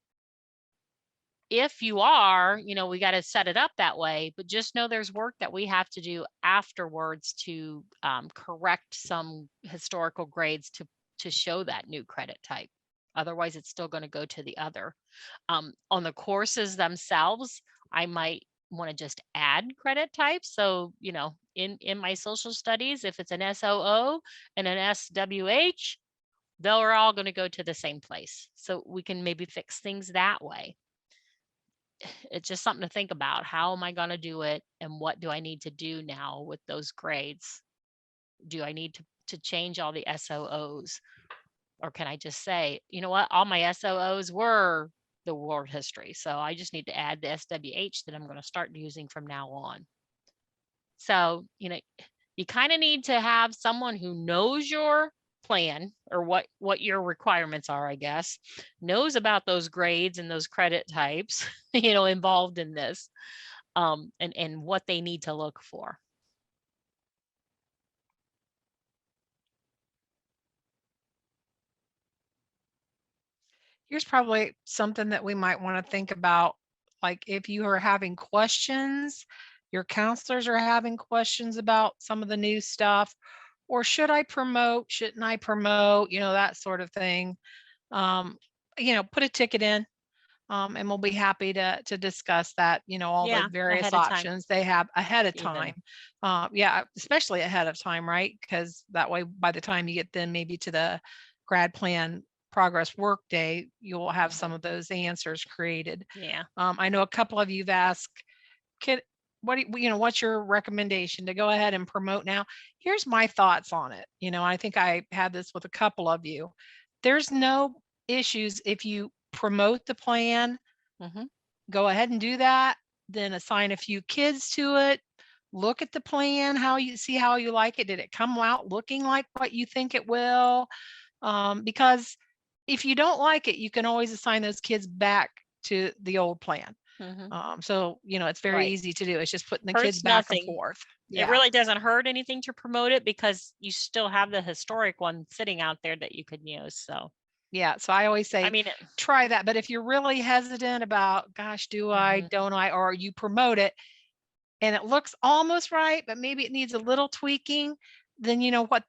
If you are, we got to set it up that way, but just know there's work that we have to do afterwards to correct some historical grades to show that new credit type. Otherwise, it's still going to go to the other. On the courses themselves, I might want to just add credit types. So, in my social studies, if it's an SOO and an SWH, they're all going to go to the same place. So we can maybe fix things that way. It's just something to think about. How am I going to do it? And what do I need to do now with those grades? Do I need to change all the SOOs? Or can I just say, you know what, all my SOOs were the world history. So I just need to add the SWH that I'm going to start using from now on. So, you kind of need to have someone who knows your plan or what your requirements are, I guess, knows about those grades and those credit types, involved in this, and what they need to look for. Here's probably something that we might want to think about. Like if you are having questions, your counselors are having questions about some of the new stuff, or should I promote, shouldn't I promote, that sort of thing. Put a ticket in, and we'll be happy to discuss that, all the various options they have ahead of time. Yeah, especially ahead of time, right? Because that way, by the time you get then maybe to the grad plan progress work day, you'll have some of those answers created. Yeah. I know a couple of you've asked, what's your recommendation to go ahead and promote now? Here's my thoughts on it. I think I had this with a couple of you. There's no issues if you promote the plan. Go ahead and do that. Then assign a few kids to it. Look at the plan, how you like it. Did it come out looking like what you think it will? Because if you don't like it, you can always assign those kids back to the old plan. So, it's very easy to do. It's just putting the kids back and forth. Yeah. It really doesn't hurt anything to promote it because you still have the historic one sitting out there that you could use. So yeah, so I always say, try that. But if you're really hesitant about, gosh, do I, don't I, or you promote it and it looks almost right, but maybe it needs a little tweaking, then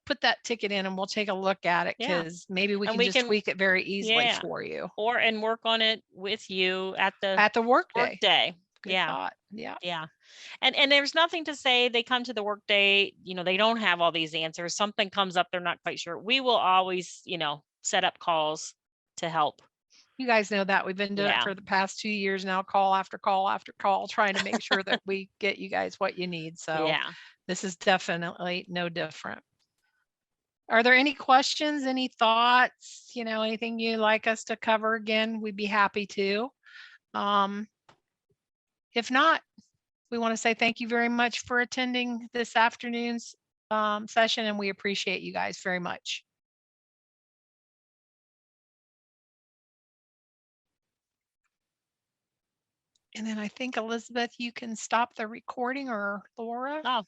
put that ticket in and we'll take a look at it, because maybe we can just tweak it very easily for you. And work on it with you at the work day. Good thought. Yeah. Yeah. And there's nothing to say they come to the work day, they don't have all these answers. Something comes up, they're not quite sure. We will always, set up calls to help. You guys know that we've been doing it for the past 2 years now, call after call after call, trying to make sure that we get you guys what you need. So this is definitely no different. Are there any questions, any thoughts, anything you'd like us to cover again? We'd be happy to. If not, we want to say thank you very much for attending this afternoon's session, and we appreciate you guys very much. And then I think, Elizabeth, you can stop the recording, or Laura. Oh,